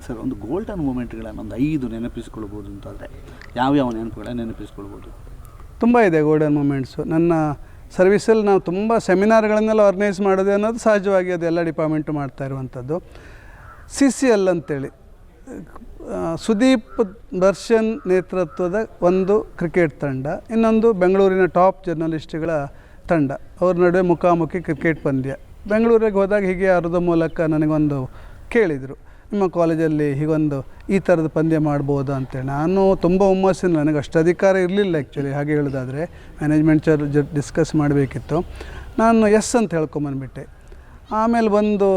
ಸರ್, ಒಂದು ಗೋಲ್ಡನ್ ಮೂಮೆಂಟ್ಗಳನ್ನು ಒಂದು 5 ನೆನಪಿಸ್ಕೊಳ್ಬೋದು ಅಂತಂದರೆ ಯಾವ್ಯಾವ ನೆನಪುಗಳನ್ನ ನೆನಪಿಸ್ಕೊಳ್ಬೋದು? ತುಂಬ ಇದೆ ಗೋಲ್ಡನ್ ಮೂಮೆಂಟ್ಸು. ನನ್ನ ಸರ್ವಿಸಲ್ಲಿ ನಾವು ತುಂಬ ಸೆಮಿನಾರ್ಗಳನ್ನೆಲ್ಲ ಆರ್ಗನೈಸ್ ಮಾಡೋದು ಅನ್ನೋದು ಸಹಜವಾಗಿ ಅದೆಲ್ಲ ಡಿಪಾರ್ಟ್ಮೆಂಟು ಮಾಡ್ತಾ ಇರುವಂಥದ್ದು. CCL ಅಂತೇಳಿ ಸುದೀಪ್ ದರ್ಶನ್ ನೇತೃತ್ವದ ಒಂದು ಕ್ರಿಕೆಟ್ ತಂಡ, ಇನ್ನೊಂದು ಬೆಂಗಳೂರಿನ ಟಾಪ್ ಜರ್ನಲಿಸ್ಟ್ಗಳ ತಂಡ, ಅವ್ರ ನಡುವೆ ಮುಖಾಮುಖಿ ಕ್ರಿಕೆಟ್ ಪಂದ್ಯ. ಬೆಂಗಳೂರಿಗೆ ಹೋದಾಗ ಹೀಗೆ ಅರ್ಧ ಮೂಲಕ ನನಗೊಂದು ಕೇಳಿದರು, ನಿಮ್ಮ ಕಾಲೇಜಲ್ಲಿ ಹೀಗೊಂದು ಈ ಥರದ ಪಂದ್ಯ ಮಾಡ್ಬೋದಾ ಅಂತೇಳಿ. ನಾನು ತುಂಬ ಹುಮ್ಮಸ್ಸಿನ, ನನಗೆ ಅಷ್ಟು ಅಧಿಕಾರ ಇರಲಿಲ್ಲ ಆ್ಯಕ್ಚುಲಿ. ಹಾಗೆ ಹೇಳೋದಾದರೆ ಮ್ಯಾನೇಜ್ಮೆಂಟ್ ಡಿಸ್ಕಸ್ ಮಾಡಬೇಕಿತ್ತು. ನಾನು ಎಸ್ ಅಂತ ಹೇಳ್ಕೊಂಬಂದ್ಬಿಟ್ಟೆ. ಆಮೇಲೆ ಬಂದು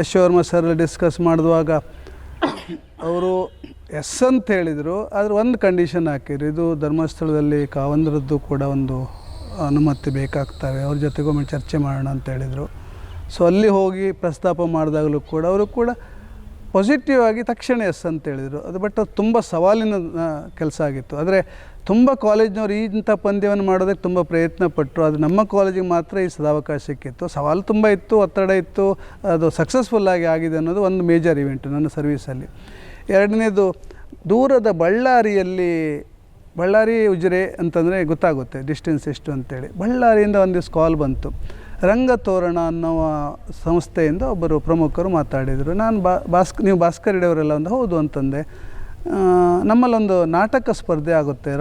ಯಶೋವರ್ಮ ಸರ್ ಡಿಸ್ಕಸ್ ಮಾಡಿದುವಾಗ ಅವರು ಎಸ್ ಅಂತ ಹೇಳಿದರು. ಆದರೆ ಒಂದು ಕಂಡೀಷನ್ ಹಾಕಿದ್ರು, ಇದು ಧರ್ಮಸ್ಥಳದಲ್ಲಿ ಕಾವಂದ್ರದ್ದು ಕೂಡ ಒಂದು ಅನುಮತಿ ಬೇಕಾಗ್ತವೆ, ಅವ್ರ ಜೊತೆಗೊಮ್ಮೆ ಚರ್ಚೆ ಮಾಡೋಣ ಅಂತ ಹೇಳಿದರು. ಸೊ ಅಲ್ಲಿ ಹೋಗಿ ಪ್ರಸ್ತಾಪ ಮಾಡಿದಾಗಲೂ ಕೂಡ ಅವರು ಕೂಡ ಪಾಸಿಟಿವ್ ಆಗಿ ತಕ್ಷಣ ಎಸ್ ಅಂತ ಹೇಳಿದರು. ಅದು ಬಟ್ ಅದು ತುಂಬ ಸವಾಲಿನ ಕೆಲಸ ಆಗಿತ್ತು. ಆದರೆ ತುಂಬ ಕಾಲೇಜ್ನವ್ರು ಇಂಥ ಪಂದ್ಯವನ್ನು ಮಾಡೋದಕ್ಕೆ ತುಂಬ ಪ್ರಯತ್ನ ಪಟ್ಟರು. ಅದು ನಮ್ಮ ಕಾಲೇಜಿಗೆ ಮಾತ್ರ ಈ ಸದಾವಕಾಶ ಸಿಕ್ಕಿತ್ತು. ಸವಾಲು ತುಂಬ ಇತ್ತು, ಒತ್ತಡ ಇತ್ತು, ಅದು ಸಕ್ಸಸ್ಫುಲ್ಲಾಗಿ ಆಗಿದೆ ಅನ್ನೋದು ಒಂದು ಮೇಜರ್ ಇವೆಂಟು ನನ್ನ ಸರ್ವೀಸಲ್ಲಿ. ಎರಡನೇದು, ದೂರದ ಬಳ್ಳಾರಿ ಉಜಿರೆ ಅಂತಂದರೆ ಗೊತ್ತಾಗುತ್ತೆ ಡಿಸ್ಟೆನ್ಸ್ ಎಷ್ಟು ಅಂತೇಳಿ. ಬಳ್ಳಾರಿಯಿಂದ ಒಂದು ದಿವಸ ಕಾಲ್ ಬಂತು. ರಂಗತೋರಣ ಅನ್ನುವ ಸಂಸ್ಥೆಯಿಂದ ಒಬ್ಬರು ಪ್ರಮುಖರು ಮಾತಾಡಿದರು. ನಾನು ನೀವು ಭಾಸ್ಕರ್ ಹಿಡಿಯವರೆಲ್ಲ ಒಂದು ಹೌದು ಅಂತಂದೆ. ನಮ್ಮಲ್ಲೊಂದು ನಾಟಕ ಸ್ಪರ್ಧೆ ಆಗುತ್ತೆ,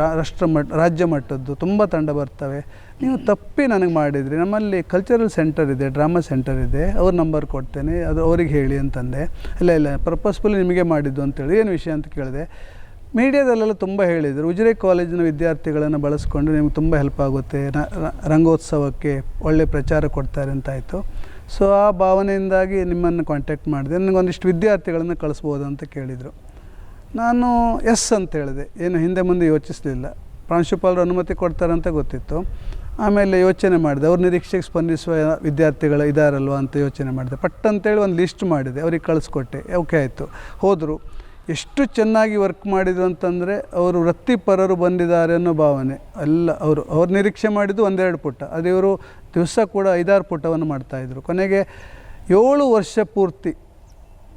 ರಾಜ್ಯ ಮಟ್ಟದ್ದು, ತುಂಬ ತಂಡ ಬರ್ತವೆ, ನೀವು ತಪ್ಪಿ ನನಗೆ ಮಾಡಿದ್ರಿ, ನಮ್ಮಲ್ಲಿ ಕಲ್ಚರಲ್ ಸೆಂಟರ್ ಇದೆ, ಡ್ರಾಮಾ ಸೆಂಟರ್ ಇದೆ, ಅವ್ರ ನಂಬರ್ ಕೊಡ್ತೇನೆ, ಅದು ಅವ್ರಿಗೆ ಹೇಳಿ ಅಂತಂದೆ. ಇಲ್ಲ ಪರ್ಪಸ್ಫುಲಿ ನಿಮಗೆ ಮಾಡಿದ್ದು ಅಂತೇಳಿ. ಏನು ವಿಷಯ ಅಂತ ಕೇಳಿದೆ. ಮೀಡಿಯಾದಲ್ಲೆಲ್ಲ ತುಂಬ ಹೇಳಿದರು, ಉಜಿರೆ ಕಾಲೇಜಿನ ವಿದ್ಯಾರ್ಥಿಗಳನ್ನು ಬಳಸ್ಕೊಂಡು ನಿಮ್ಗೆ ತುಂಬ ಹೆಲ್ಪ್ ಆಗುತ್ತೆ, ರಂಗೋತ್ಸವಕ್ಕೆ ಒಳ್ಳೆ ಪ್ರಚಾರ ಕೊಡ್ತಾರೆ ಅಂತಾಯಿತು. ಸೊ ಆ ಭಾವನೆಯಿಂದಾಗಿ ನಿಮ್ಮನ್ನು ಕಾಂಟ್ಯಾಕ್ಟ್ ಮಾಡಿದೆ. ನನಗೊಂದಿಷ್ಟು ವಿದ್ಯಾರ್ಥಿಗಳನ್ನು ಕಳಿಸ್ಬೋದು ಅಂತ ಕೇಳಿದರು. ನಾನು ಎಸ್ ಅಂತ ಹೇಳಿದೆ, ಏನು ಹಿಂದೆ ಮುಂದೆ ಯೋಚಿಸಲಿಲ್ಲ. ಪ್ರಾಂಶುಪಾಲರು ಅನುಮತಿ ಕೊಡ್ತಾರಂತ ಗೊತ್ತಿತ್ತು. ಆಮೇಲೆ ಯೋಚನೆ ಮಾಡಿದೆ, ಅವ್ರ ನಿರೀಕ್ಷೆಗೆ ಸ್ಪಂದಿಸುವ ವಿದ್ಯಾರ್ಥಿಗಳು ಇದ್ದಾರಲ್ವ ಅಂತ ಯೋಚನೆ ಮಾಡಿದೆ. ಪಟ್ಟಂತೇಳಿ ಒಂದು ಲಿಸ್ಟ್ ಮಾಡಿದೆ, ಅವ್ರಿಗೆ ಕಳಿಸ್ಕೊಟ್ಟೆ. ಓಕೆ ಆಯಿತು, ಹೋದರು. ಎಷ್ಟು ಚೆನ್ನಾಗಿ ವರ್ಕ್ ಮಾಡಿದ್ರು ಅಂತಂದರೆ ಅವರು ವೃತ್ತಿಪರರು ಬಂದಿದ್ದಾರೆ ಅನ್ನೋ ಭಾವನೆ. ಎಲ್ಲ ಅವ್ರು ನಿರೀಕ್ಷೆ ಮಾಡಿದ್ದು 1-2 ಪುಟ, ಅದು ಇವರು ದಿವಸ ಕೂಡ 5-6 ಪುಟವನ್ನು ಮಾಡ್ತಾಯಿದ್ರು. ಕೊನೆಗೆ 7 ವರ್ಷ ಪೂರ್ತಿ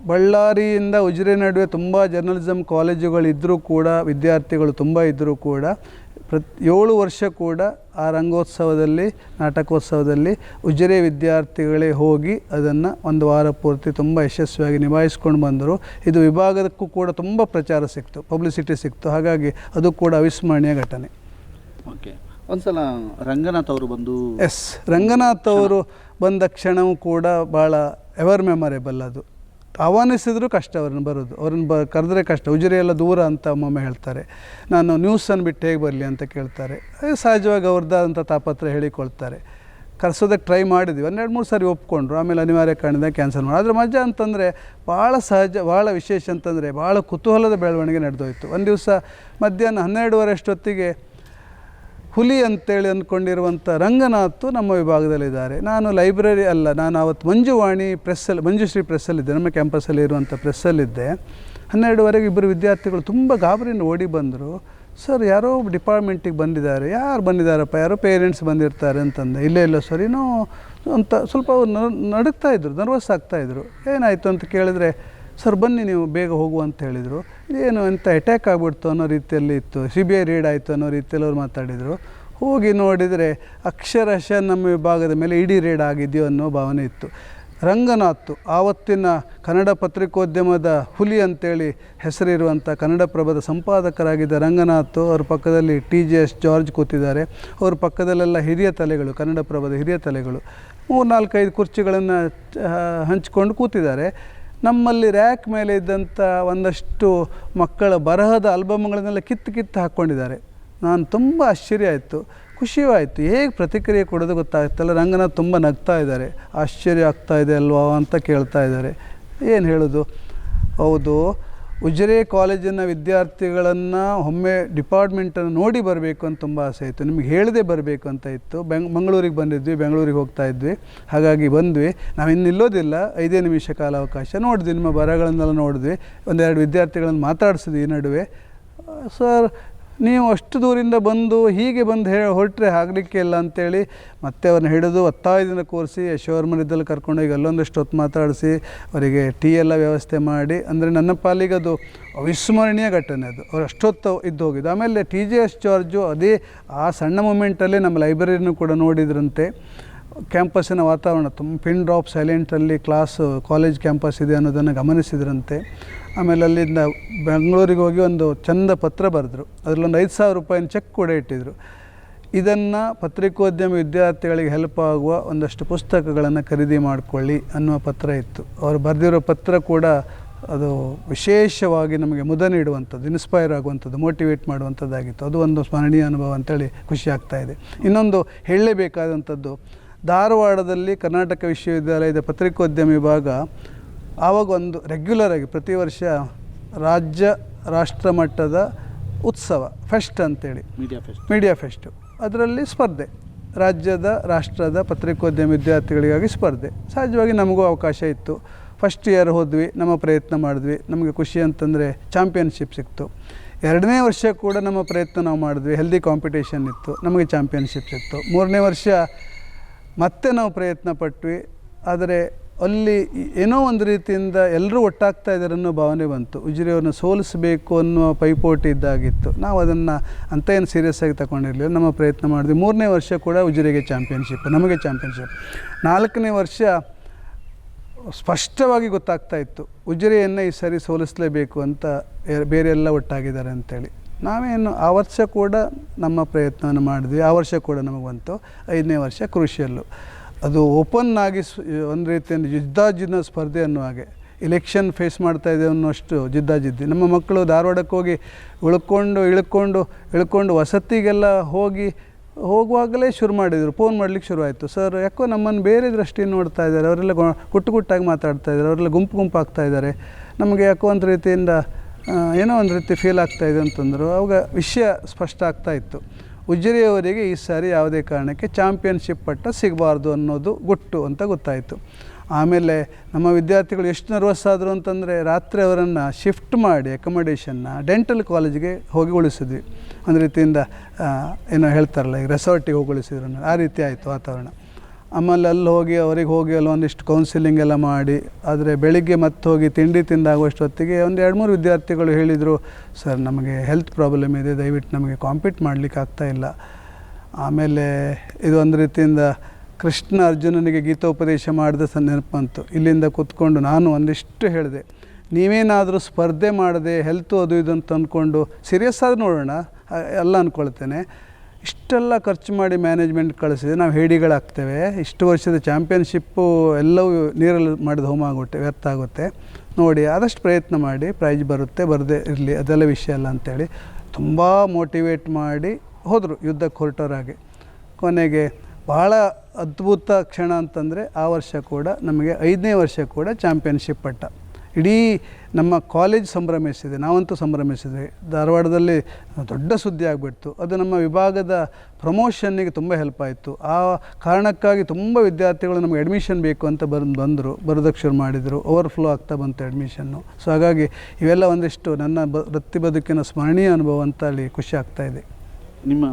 ಬಳ್ಳಾರಿಯಿಂದ ಉಜಿರೆ ನಡುವೆ ತುಂಬ ಜರ್ನಲಿಸಮ್ ಕಾಲೇಜುಗಳಿದ್ದರೂ ಕೂಡ, ವಿದ್ಯಾರ್ಥಿಗಳು ತುಂಬ ಇದ್ದರೂ ಕೂಡ 7 ವರ್ಷ ಕೂಡ ಆ ರಂಗೋತ್ಸವದಲ್ಲಿ, ನಾಟಕೋತ್ಸವದಲ್ಲಿ ಉಜಿರೆ ವಿದ್ಯಾರ್ಥಿಗಳೇ ಹೋಗಿ ಅದನ್ನು 1 ವಾರ ಪೂರ್ತಿ ತುಂಬ ಯಶಸ್ವಿಯಾಗಿ ನಿಭಾಯಿಸ್ಕೊಂಡು ಬಂದರು. ಇದು ವಿಭಾಗಕ್ಕೂ ಕೂಡ ತುಂಬ ಪ್ರಚಾರ ಸಿಕ್ತು, ಪಬ್ಲಿಸಿಟಿ ಸಿಕ್ತು. ಹಾಗಾಗಿ ಅದು ಕೂಡ ಅವಿಸ್ಮರಣೀಯ ಘಟನೆ. ಓಕೆ, ಒಂದು ಸಲ ರಂಗನಾಥ್ ಅವರು ಬಂದು ರಂಗನಾಥ್ ಅವರು ಬಂದ ಕ್ಷಣವೂ ಕೂಡ ಭಾಳ ಎವರ್ ಮೆಮೊರೇಬಲ್. ಅದು ಆಹ್ವಾನಿಸಿದ್ರು ಕಷ್ಟ ಅವ್ರನ್ನ ಬರೋದು, ಅವ್ರನ್ನ ಕರೆದ್ರೆ ಕಷ್ಟ. ಉಜಿರೆ ಎಲ್ಲ ದೂರ ಅಂತ ಒಮ್ಮೊಮ್ಮೆ ಹೇಳ್ತಾರೆ. ನಾನು ನ್ಯೂಸನ್ನು ಬಿಟ್ಟು ಹೇಗೆ ಬರಲಿ ಅಂತ ಕೇಳ್ತಾರೆ. ಸಹಜವಾಗಿ ಅವ್ರದ್ದಾದಂಥ ತಾಪತ್ರ ಹೇಳಿಕೊಳ್ತಾರೆ. ಕರೆಸೋದಕ್ಕೆ ಟ್ರೈ ಮಾಡಿದ್ವಿ, 1-2-3 ಸಾರಿ ಒಪ್ಕೊಂಡ್ರು. ಆಮೇಲೆ ಅನಿವಾರ್ಯ ಕಾರಣದಿಂದ ಕ್ಯಾನ್ಸಲ್ ಮಾಡಿ. ಆದರೆ ಮಜಾ ಅಂತಂದರೆ ಭಾಳ ಸಹಜ, ಭಾಳ ವಿಶೇಷ ಅಂತಂದರೆ ಭಾಳ ಕುತೂಹಲದ ಬೆಳವಣಿಗೆ ನಡೆದೋಯ್ತು. ಒಂದು ದಿವಸ ಮಧ್ಯಾಹ್ನ 12:30 ಅಷ್ಟೊತ್ತಿಗೆ ಹುಲಿ ಅಂತೇಳಿ ಅಂದ್ಕೊಂಡಿರುವಂಥ ರಂಗನಾಥ್ ನಮ್ಮ ವಿಭಾಗದಲ್ಲಿದ್ದಾರೆ. ನಾನು ಲೈಬ್ರರಿ ಅಲ್ಲ, ನಾನು ಆವತ್ತು ಮಂಜುಶ್ರೀ ಪ್ರೆಸ್ಸಲ್ಲಿದ್ದೆ, ನಮ್ಮ ಕ್ಯಾಂಪಸ್ಸಲ್ಲಿ ಇರುವಂಥ ಪ್ರೆಸ್ಸಲ್ಲಿದ್ದೆ. 12:30 ಇಬ್ಬರು ವಿದ್ಯಾರ್ಥಿಗಳು ತುಂಬ ಗಾಬರಿಯಿಂದ ಓಡಿ ಬಂದರು. ಸರ್, ಯಾರೋ ಡಿಪಾರ್ಟ್ಮೆಂಟಿಗೆ ಬಂದಿದ್ದಾರೆ. ಯಾರು ಬಂದಿದ್ದಾರಪ್ಪ? ಯಾರೋ ಪೇರೆಂಟ್ಸ್ ಬಂದಿರ್ತಾರೆ ಅಂತಂದೆ. ಇಲ್ಲ ಸರ್, ಏನೋ ಅಂತ ಸ್ವಲ್ಪ ಅವ್ರು ನಡುಗ್ತಾಯಿದ್ರು, ನರ್ವಸ್ ಆಗ್ತಾಯಿದ್ರು. ಏನಾಯಿತು ಅಂತ ಕೇಳಿದ್ರೆ, ಸರ್ ಬನ್ನಿ ನೀವು ಬೇಗ ಹೋಗುವ ಅಂತ ಹೇಳಿದರು. ಏನು ಎಂಥ ಅಟ್ಯಾಕ್ ಆಗಿಬಿಡ್ತು ಅನ್ನೋ ರೀತಿಯಲ್ಲಿ ಇತ್ತು, CBI ರೇಡ್ ಆಯಿತು ಅನ್ನೋ ರೀತಿಯಲ್ಲಿ ಅವ್ರು ಮಾತಾಡಿದರು. ಹೋಗಿ ನೋಡಿದರೆ ಅಕ್ಷರಶಃ ನಮ್ಮ ವಿಭಾಗದ ಮೇಲೆ ಇಡೀ ರೇಡ್ ಆಗಿದೆಯೋ ಅನ್ನೋ ಭಾವನೆ ಇತ್ತು. ರಂಗನಾಥ್ ಆವತ್ತಿನ ಕನ್ನಡ ಪತ್ರಿಕೋದ್ಯಮದ ಹುಲಿ ಅಂತೇಳಿ ಹೆಸರಿರುವಂಥ ಕನ್ನಡಪ್ರಭದ ಸಂಪಾದಕರಾಗಿದ್ದ ರಂಗನಾಥ್, ಅವ್ರ ಪಕ್ಕದಲ್ಲಿ TJS ಜಾರ್ಜ್ ಕೂತಿದ್ದಾರೆ. ಅವ್ರ ಪಕ್ಕದಲ್ಲೆಲ್ಲ ಹಿರಿಯ ತಲೆಗಳು, ಕನ್ನಡಪ್ರಭದ ಹಿರಿಯ ತಲೆಗಳು 3-4-5 ಕುರ್ಚಿಗಳನ್ನು ಹಂಚಿಕೊಂಡು ಕೂತಿದ್ದಾರೆ. ನಮ್ಮಲ್ಲಿ ರ್ಯಾಕ್ ಮೇಲೆ ಇದ್ದಂಥ ಒಂದಷ್ಟು ಮಕ್ಕಳ ಬರಹದ ಆಲ್ಬಮ್ಗಳನ್ನೆಲ್ಲ ಕಿತ್ತು ಹಾಕ್ಕೊಂಡಿದ್ದಾರೆ. ನಾನು ತುಂಬ ಆಶ್ಚರ್ಯ ಆಯಿತು, ಖುಷಿಯೂ ಆಯಿತು. ಹೇಗೆ ಪ್ರತಿಕ್ರಿಯೆ ಕೊಡೋದು ಗೊತ್ತಾಗ್ತಲ್ಲ. ರಂಗನಾಥ್ ತುಂಬ ನಗ್ತಾ ಇದ್ದಾರೆ. ಆಶ್ಚರ್ಯ ಆಗ್ತಾ ಇದೆ ಅಲ್ವಾ ಅಂತ ಕೇಳ್ತಾ ಇದ್ದಾರೆ. ಏನು ಹೇಳೋದು? ಹೌದು, ಉಜಿರೆ ಕಾಲೇಜಿನ ವಿದ್ಯಾರ್ಥಿಗಳನ್ನು ಒಮ್ಮೆ ಡಿಪಾರ್ಟ್ಮೆಂಟನ್ನು ನೋಡಿ ಬರಬೇಕು ಅಂತ ತುಂಬ ಆಸೆ ಇತ್ತು. ನಿಮಗೆ ಹೇಳದೆ ಬರಬೇಕು ಅಂತ ಇತ್ತು. ಮಂಗಳೂರಿಗೆ ಬಂದಿದ್ವಿ, ಬೆಂಗಳೂರಿಗೆ ಹೋಗ್ತಾ ಇದ್ವಿ. ಹಾಗಾಗಿ ಬಂದ್ವಿ. ನಾವು ಇನ್ನು ನಿಲ್ಲೋದಿಲ್ಲ, 5 ನಿಮಿಷ ಕಾಲಾವಕಾಶ ನೋಡಿದ್ವಿ. ನಿಮ್ಮ ಬರಹಗಳನ್ನೆಲ್ಲ ನೋಡಿದ್ವಿ. 1-2 ವಿದ್ಯಾರ್ಥಿಗಳನ್ನು ಮಾತಾಡಿಸಿದ್ವಿ ಈ ನಡುವೆ. ಸರ್, ನೀವು ಅಷ್ಟು ದೂರಿಂದ ಬಂದು ಹೀಗೆ ಬಂದು ಹೊರಟ್ರೆ ಆಗಲಿಕ್ಕೆ ಇಲ್ಲ ಅಂತೇಳಿ ಮತ್ತೆ ಅವ್ರನ್ನ ಹಿಡಿದು ಒತ್ತಾಯದಿಂದ ಕೂರಿಸಿ ಯಶೋವರ್ಮನಿದ್ದಲ್ಲಿ ಕರ್ಕೊಂಡೋಗಿ ಅಲ್ಲೊಂದಷ್ಟು ಹೊತ್ತು ಮಾತಾಡಿಸಿ ಅವರಿಗೆ ಟೀ ಎಲ್ಲ ವ್ಯವಸ್ಥೆ ಮಾಡಿ, ಅಂದರೆ ನನ್ನ ಪಾಲಿಗೆ ಅದು ಅವಿಸ್ಮರಣೀಯ ಘಟನೆ. ಅದು ಅವ್ರು ಅಷ್ಟೊತ್ತು ಇದ್ದು ಹೋಗಿದ್ದು. ಆಮೇಲೆ TJS ಜಾರ್ಜು ಅದೇ ಆ ಸಣ್ಣ ಮೂಮೆಂಟಲ್ಲಿ ನಮ್ಮ ಲೈಬ್ರರಿನೂ ಕೂಡ ನೋಡಿದ್ರಂತೆ. ಕ್ಯಾಂಪಸ್ಸಿನ ವಾತಾವರಣ ತುಂಬ ಪಿನ್ ಡ್ರಾಪ್ ಸೈಲೆಂಟಲ್ಲಿ ಕಾಲೇಜ್ ಕ್ಯಾಂಪಸ್ ಇದೆ ಅನ್ನೋದನ್ನು ಗಮನಿಸಿದ್ರಂತೆ. ಆಮೇಲೆ ಅಲ್ಲಿಂದ ಬೆಂಗಳೂರಿಗೆ ಹೋಗಿ ಒಂದು ಚಂದ ಪತ್ರ ಬರೆದ್ರು. ಅದರಲ್ಲೊಂದು 5,000 ರೂಪಾಯಿನ ಚೆಕ್ ಕೂಡ ಇಟ್ಟಿದ್ರು. ಇದನ್ನು ಪತ್ರಿಕೋದ್ಯಮ ವಿದ್ಯಾರ್ಥಿಗಳಿಗೆ ಹೆಲ್ಪ್ ಆಗುವ ಒಂದಷ್ಟು ಪುಸ್ತಕಗಳನ್ನು ಖರೀದಿ ಮಾಡಿಕೊಳ್ಳಿ ಅನ್ನುವ ಪತ್ರ ಇತ್ತು. ಅವರು ಬರೆದಿರೋ ಪತ್ರ ಕೂಡ ಅದು ವಿಶೇಷವಾಗಿ ನಮಗೆ ಮುದ ನೀಡುವಂಥದ್ದು, ಇನ್ಸ್ಪೈರ್ ಆಗುವಂಥದ್ದು, ಮೋಟಿವೇಟ್ ಮಾಡುವಂಥದ್ದಾಗಿತ್ತು. ಅದು ಒಂದು ಸ್ಮರಣೀಯ ಅನುಭವ ಅಂತೇಳಿ ಖುಷಿ ಆಗ್ತಾಯಿದೆ. ಇನ್ನೊಂದು ಹೇಳಲೇಬೇಕಾದಂಥದ್ದು, ಧಾರವಾಡದಲ್ಲಿ ಕರ್ನಾಟಕ ವಿಶ್ವವಿದ್ಯಾಲಯದ ಪತ್ರಿಕೋದ್ಯಮ ವಿಭಾಗ ಆವಾಗ ಒಂದು ರೆಗ್ಯುಲರಾಗಿ ಪ್ರತಿ ವರ್ಷ ರಾಷ್ಟ್ರ ಮಟ್ಟದ ಉತ್ಸವ ಫೆಸ್ಟ್ ಅಂತೇಳಿ, ಮೀಡಿಯಾ ಫೆಸ್ಟು, ಅದರಲ್ಲಿ ಸ್ಪರ್ಧೆ, ರಾಷ್ಟ್ರದ ಪತ್ರಿಕೋದ್ಯಮ ವಿದ್ಯಾರ್ಥಿಗಳಿಗಾಗಿ ಸ್ಪರ್ಧೆ. ಸಹಜವಾಗಿ ನಮಗೂ ಅವಕಾಶ ಇತ್ತು. ಫಸ್ಟ್ ಇಯರ್ ಹೋದ್ವಿ, ನಮ್ಮ ಪ್ರಯತ್ನ ಮಾಡಿದ್ವಿ. ನಮಗೆ ಖುಷಿ ಅಂತಂದರೆ ಚಾಂಪಿಯನ್ಶಿಪ್ ಸಿಕ್ತು. 2ನೇ ವರ್ಷ ಕೂಡ ನಮ್ಮ ಪ್ರಯತ್ನ ನಾವು ಮಾಡಿದ್ವಿ. ಹೆಲ್ದಿ ಕಾಂಪಿಟೇಷನ್ ಇತ್ತು, ನಮಗೆ ಚಾಂಪಿಯನ್ಶಿಪ್ ಸಿಕ್ತು. 3ನೇ ವರ್ಷ ಮತ್ತೆ ನಾವು ಪ್ರಯತ್ನ ಪಟ್ವಿ. ಆದರೆ ಅಲ್ಲಿ ಏನೋ ಒಂದು ರೀತಿಯಿಂದ ಎಲ್ಲರೂ ಒಟ್ಟಾಗ್ತಾ ಇದ್ದಾರೆ ಅನ್ನೋ ಭಾವನೆ ಬಂತು. ಉಜಿರೆಯವ್ರನ್ನ ಸೋಲಿಸಬೇಕು ಅನ್ನೋ ಪೈಪೋಟಿ ಇದ್ದಾಗಿತ್ತು. ನಾವು ಅದನ್ನು ಅಂತ ಏನು ಸೀರಿಯಸ್ ಆಗಿ ತಗೊಂಡಿರಲಿಲ್ಲ. ನಮ್ಮ ಪ್ರಯತ್ನ ಮಾಡಿದ್ವಿ. 3ನೇ ವರ್ಷ ಕೂಡ ಉಜಿರೆಗೆ ಚಾಂಪಿಯನ್ಶಿಪ್, ನಮಗೆ ಚಾಂಪಿಯನ್ಶಿಪ್. 4ನೇ ವರ್ಷ ಸ್ಪಷ್ಟವಾಗಿ ಗೊತ್ತಾಗ್ತಾ ಇತ್ತು, ಉಜಿರೆಯನ್ನು ಈ ಸರಿ ಸೋಲಿಸಲೇಬೇಕು ಅಂತ, ಬೇರೆ ಎಲ್ಲ ಒಟ್ಟಾಗಿದ್ದಾರೆ ಅಂತೇಳಿ. ನಾವೇನು ಆ ವರ್ಷ ಕೂಡ ನಮ್ಮ ಪ್ರಯತ್ನವನ್ನು ಮಾಡಿದ್ವಿ. ಆ ವರ್ಷ ಕೂಡ ನಮಗೆ ಬಂತು. 5ನೇ ವರ್ಷ ಕ್ರೂಷಿಯಲ್ಲು. ಅದು ಓಪನ್ ಆಗಿ ಒಂದು ರೀತಿಯಿಂದ ಜಿದ್ದಾಜಿದ್ದ ಸ್ಪರ್ಧೆ ಅನ್ನೋ ಹಾಗೆ, ಎಲೆಕ್ಷನ್ ಫೇಸ್ ಮಾಡ್ತಾ ಇದೆ ಅನ್ನೋಷ್ಟು ಜಿದ್ದಾಜಿದ್ದಿ. ನಮ್ಮ ಮಕ್ಕಳು ಧಾರವಾಡಕ್ಕೆ ಹೋಗಿ ಇಳ್ಕೊಂಡು ವಸತಿಗೆಲ್ಲ ಹೋಗುವಾಗಲೇ ಶುರು ಮಾಡಿದರು. ಫೋನ್ ಮಾಡಲಿಕ್ಕೆ ಶುರುವಾಯಿತು. ಸರ್, ಯಾಕೋ ನಮ್ಮನ್ನು ಬೇರೆ ದೃಷ್ಟಿಯಿಂದ ನೋಡ್ತಾ ಇದ್ದಾರೆ, ಅವರೆಲ್ಲ ಗುಟ್ಟಾಗಿ ಮಾತಾಡ್ತಾ ಇದ್ದಾರೆ, ಅವರೆಲ್ಲ ಗುಂಪು ಆಗ್ತಾ ಇದ್ದಾರೆ, ನಮಗೆ ಯಾಕೋ ಒಂದು ರೀತಿಯಿಂದ ಏನೋ ಒಂದು ರೀತಿ ಫೀಲ್ ಆಗ್ತಾಯಿದೆ ಅಂತಂದರು. ಅವಾಗ ವಿಷಯ ಸ್ಪಷ್ಟ ಆಗ್ತಾ ಇತ್ತು. ಉಜಿರೆಯವರಿಗೆ ಈ ಸಾರಿ ಯಾವುದೇ ಕಾರಣಕ್ಕೆ ಚಾಂಪಿಯನ್ಶಿಪ್ ಪಟ್ಟ ಸಿಗಬಾರ್ದು ಅನ್ನೋದು ಗುಟ್ಟು ಅಂತ ಗೊತ್ತಾಯಿತು. ಆಮೇಲೆ ನಮ್ಮ ವಿದ್ಯಾರ್ಥಿಗಳು ಎಷ್ಟು ನರ್ವಸ್ ಆದರು ಅಂತಂದರೆ ರಾತ್ರಿ ಅವರನ್ನು ಶಿಫ್ಟ್ ಮಾಡಿ ಅಕೊಮಡೇಷನ್ನ ಡೆಂಟಲ್ ಕಾಲೇಜಿಗೆ ಹೋಗಿ ಉಳಿಸಿದ್ವಿ. ಒಂದು ರೀತಿಯಿಂದ ಏನೋ ಹೇಳ್ತಾರಲ್ಲ, ಈಗ ರೆಸಾರ್ಟಿಗೆ ಹೋಗಿ ಉಳಿಸಿದ್ರು, ಆ ರೀತಿ ಆಯಿತು ವಾತಾವರಣ. ಆಮೇಲೆ ಅಲ್ಲಿ ಹೋಗಿ ಅವರಿಗೆ ಹೋಗಿ ಅಲ್ಲಿ ಒಂದಿಷ್ಟು ಕೌನ್ಸಿಲಿಂಗ್ ಎಲ್ಲ ಮಾಡಿ, ಆದರೆ ಬೆಳಿಗ್ಗೆ ಮತ್ತೆ ಹೋಗಿ ತಿಂಡಿ ತಿಂದಾಗುವಷ್ಟೊತ್ತಿಗೆ ಒಂದು 2-3 ವಿದ್ಯಾರ್ಥಿಗಳು ಹೇಳಿದರು, ಸರ್ ನಮಗೆ ಹೆಲ್ತ್ ಪ್ರಾಬ್ಲಮ್ ಇದೆ, ದಯವಿಟ್ಟು ನಮಗೆ ಕಾಂಪೀಟ್ ಮಾಡಲಿಕ್ಕೆ ಆಗ್ತಾಯಿಲ್ಲ. ಆಮೇಲೆ ಇದು ಒಂದು ರೀತಿಯಿಂದ ಕೃಷ್ಣ ಅರ್ಜುನನಿಗೆ ಗೀತೋಪದೇಶ ಮಾಡಿದ ನೆನಪು ಬಂತು. ಇಲ್ಲಿಂದ ಕೂತ್ಕೊಂಡು ನಾನು ಒಂದಿಷ್ಟು ಹೇಳಿದೆ, ನೀವೇನಾದರೂ ಸ್ಪರ್ಧೆ ಮಾಡದೆ ಹೆಲ್ತು ಅದು ಇದು ಅಂತ ಅಂದ್ಕೊಂಡು ಸೀರಿಯಸ್ ಆಗಿ ನೋಡೋಣ ಎಲ್ಲ ಅಂದ್ಕೊಳ್ತೇನೆ. ಇಷ್ಟೆಲ್ಲ ಖರ್ಚು ಮಾಡಿ ಮ್ಯಾನೇಜ್ಮೆಂಟ್ ಕಳಿಸಿದೆ, ನಾವು ಹೇಡಿಗಳಾಗ್ತೇವೆ, ಇಷ್ಟು ವರ್ಷದ ಚಾಂಪಿಯನ್ಶಿಪ್ಪು ಎಲ್ಲವೂ ನೀರಲ್ಲಿ ಮಾಡಿದ ಹೋಮ ಆಗುತ್ತೆ, ವ್ಯರ್ಥ ಆಗುತ್ತೆ, ನೋಡಿ ಆದಷ್ಟು ಪ್ರಯತ್ನ ಮಾಡಿ, ಪ್ರೈಜ್ ಬರುತ್ತೆ ಬರದೇ ಇರಲಿ, ಅದೆಲ್ಲ ವಿಷಯ ಅಲ್ಲ ಅಂತೇಳಿ ತುಂಬ ಮೋಟಿವೇಟ್ ಮಾಡಿ ಹೋದರು ಯುದ್ಧಕ್ಕೆ ಹೊರಟೋರಾಗೆ. ಕೊನೆಗೆ ಭಾಳ ಅದ್ಭುತ ಕ್ಷಣ ಅಂತಂದರೆ ಆ ವರ್ಷ ಕೂಡ ನಮಗೆ 5ನೇ ವರ್ಷ ಕೂಡ ಚಾಂಪಿಯನ್ಶಿಪ್ ಪಟ್ಟ. ಇಡೀ ನಮ್ಮ ಕಾಲೇಜ್ ಸಂಭ್ರಮಿಸಿದೆ, ನಾವಂತೂ ಸಂಭ್ರಮಿಸಿದ್ವಿ. ಧಾರವಾಡದಲ್ಲಿ ದೊಡ್ಡ ಸುದ್ದಿ ಆಗಿಬಿಡ್ತು. ಅದು ನಮ್ಮ ವಿಭಾಗದ ಪ್ರಮೋಷನ್ನಿಗೆ ತುಂಬ ಹೆಲ್ಪ್ ಆಯಿತು. ಆ ಕಾರಣಕ್ಕಾಗಿ ತುಂಬ ವಿದ್ಯಾರ್ಥಿಗಳು ನಮಗೆ ಅಡ್ಮಿಷನ್ ಬೇಕು ಅಂತ ಬಂದರು, ಬರೋದಕ್ಕೆ ಶುರು ಮಾಡಿದರು. ಓವರ್ಫ್ಲೋ ಆಗ್ತಾ ಬಂತು ಅಡ್ಮಿಷನ್ನು. ಸೊ ಹಾಗಾಗಿ ಇವೆಲ್ಲ ಒಂದಿಷ್ಟು ನನ್ನ ವೃತ್ತಿ ಬದುಕಿನ ಸ್ಮರಣೀಯ ಅನುಭವ ಅಂತ ಅಲ್ಲಿ ಖುಷಿ ಆಗ್ತಾಯಿದೆ. ನಿಮ್ಮ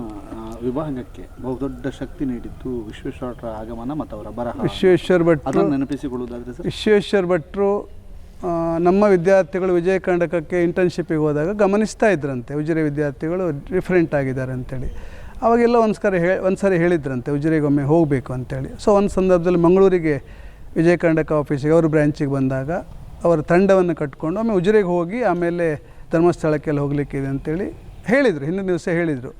ವಿಭಾಗಕ್ಕೆ ಬಹುದೊಡ್ಡ ಶಕ್ತಿ ನೀಡಿದ್ದು ವಿಶ್ವೇಶ್ವರ ಆಗಮನ ಮತ್ತು ಅವರ ಬರಹ. ವಿಶ್ವೇಶ್ವರ ಭಟ್ರು ನೆನಪಿಸಿಕೊಳ್ಳುವುದಾದರೆ ಸರ್, ವಿಶ್ವೇಶ್ವರ ಭಟ್ರು ನಮ್ಮ ವಿದ್ಯಾರ್ಥಿಗಳು ವಿಜಯ ಕರ್ನಾಟಕಕ್ಕೆ ಇಂಟರ್ನ್ಶಿಪ್ಪಿಗೆ ಹೋದಾಗ ಗಮನಿಸ್ತಾ ಇದ್ರಂತೆ, ಉಜಿರೆ ವಿದ್ಯಾರ್ಥಿಗಳು ಡಿಫ್ರೆಂಟ್ ಆಗಿದ್ದಾರೆ ಅಂತೇಳಿ. ಅವಾಗೆಲ್ಲ ಒಂದು ಸಾರಿ ಹೇಳಿದ್ರಂತೆ ಉಜಿರೆಗೆ ಒಮ್ಮೆ ಹೋಗಬೇಕು ಅಂತೇಳಿ. ಸೊ ಒಂದು ಸಂದರ್ಭದಲ್ಲಿ ಮಂಗಳೂರಿಗೆ ವಿಜಯ ಕರ್ನಾಟಕ ಆಫೀಸಿಗೆ ಅವರು ಬ್ರ್ಯಾಂಚಿಗೆ ಬಂದಾಗ ಅವರ ತಂಡವನ್ನು ಕಟ್ಕೊಂಡು ಒಮ್ಮೆ ಉಜಿರೆಗೆ ಹೋಗಿ ಆಮೇಲೆ ಧರ್ಮಸ್ಥಳಕ್ಕೆಲ್ಲ ಹೋಗಲಿಕ್ಕಿದೆ ಅಂತೇಳಿ ಹೇಳಿದರು. ಹಿಂದಿನ ದಿವಸ ಹೇಳಿದರು,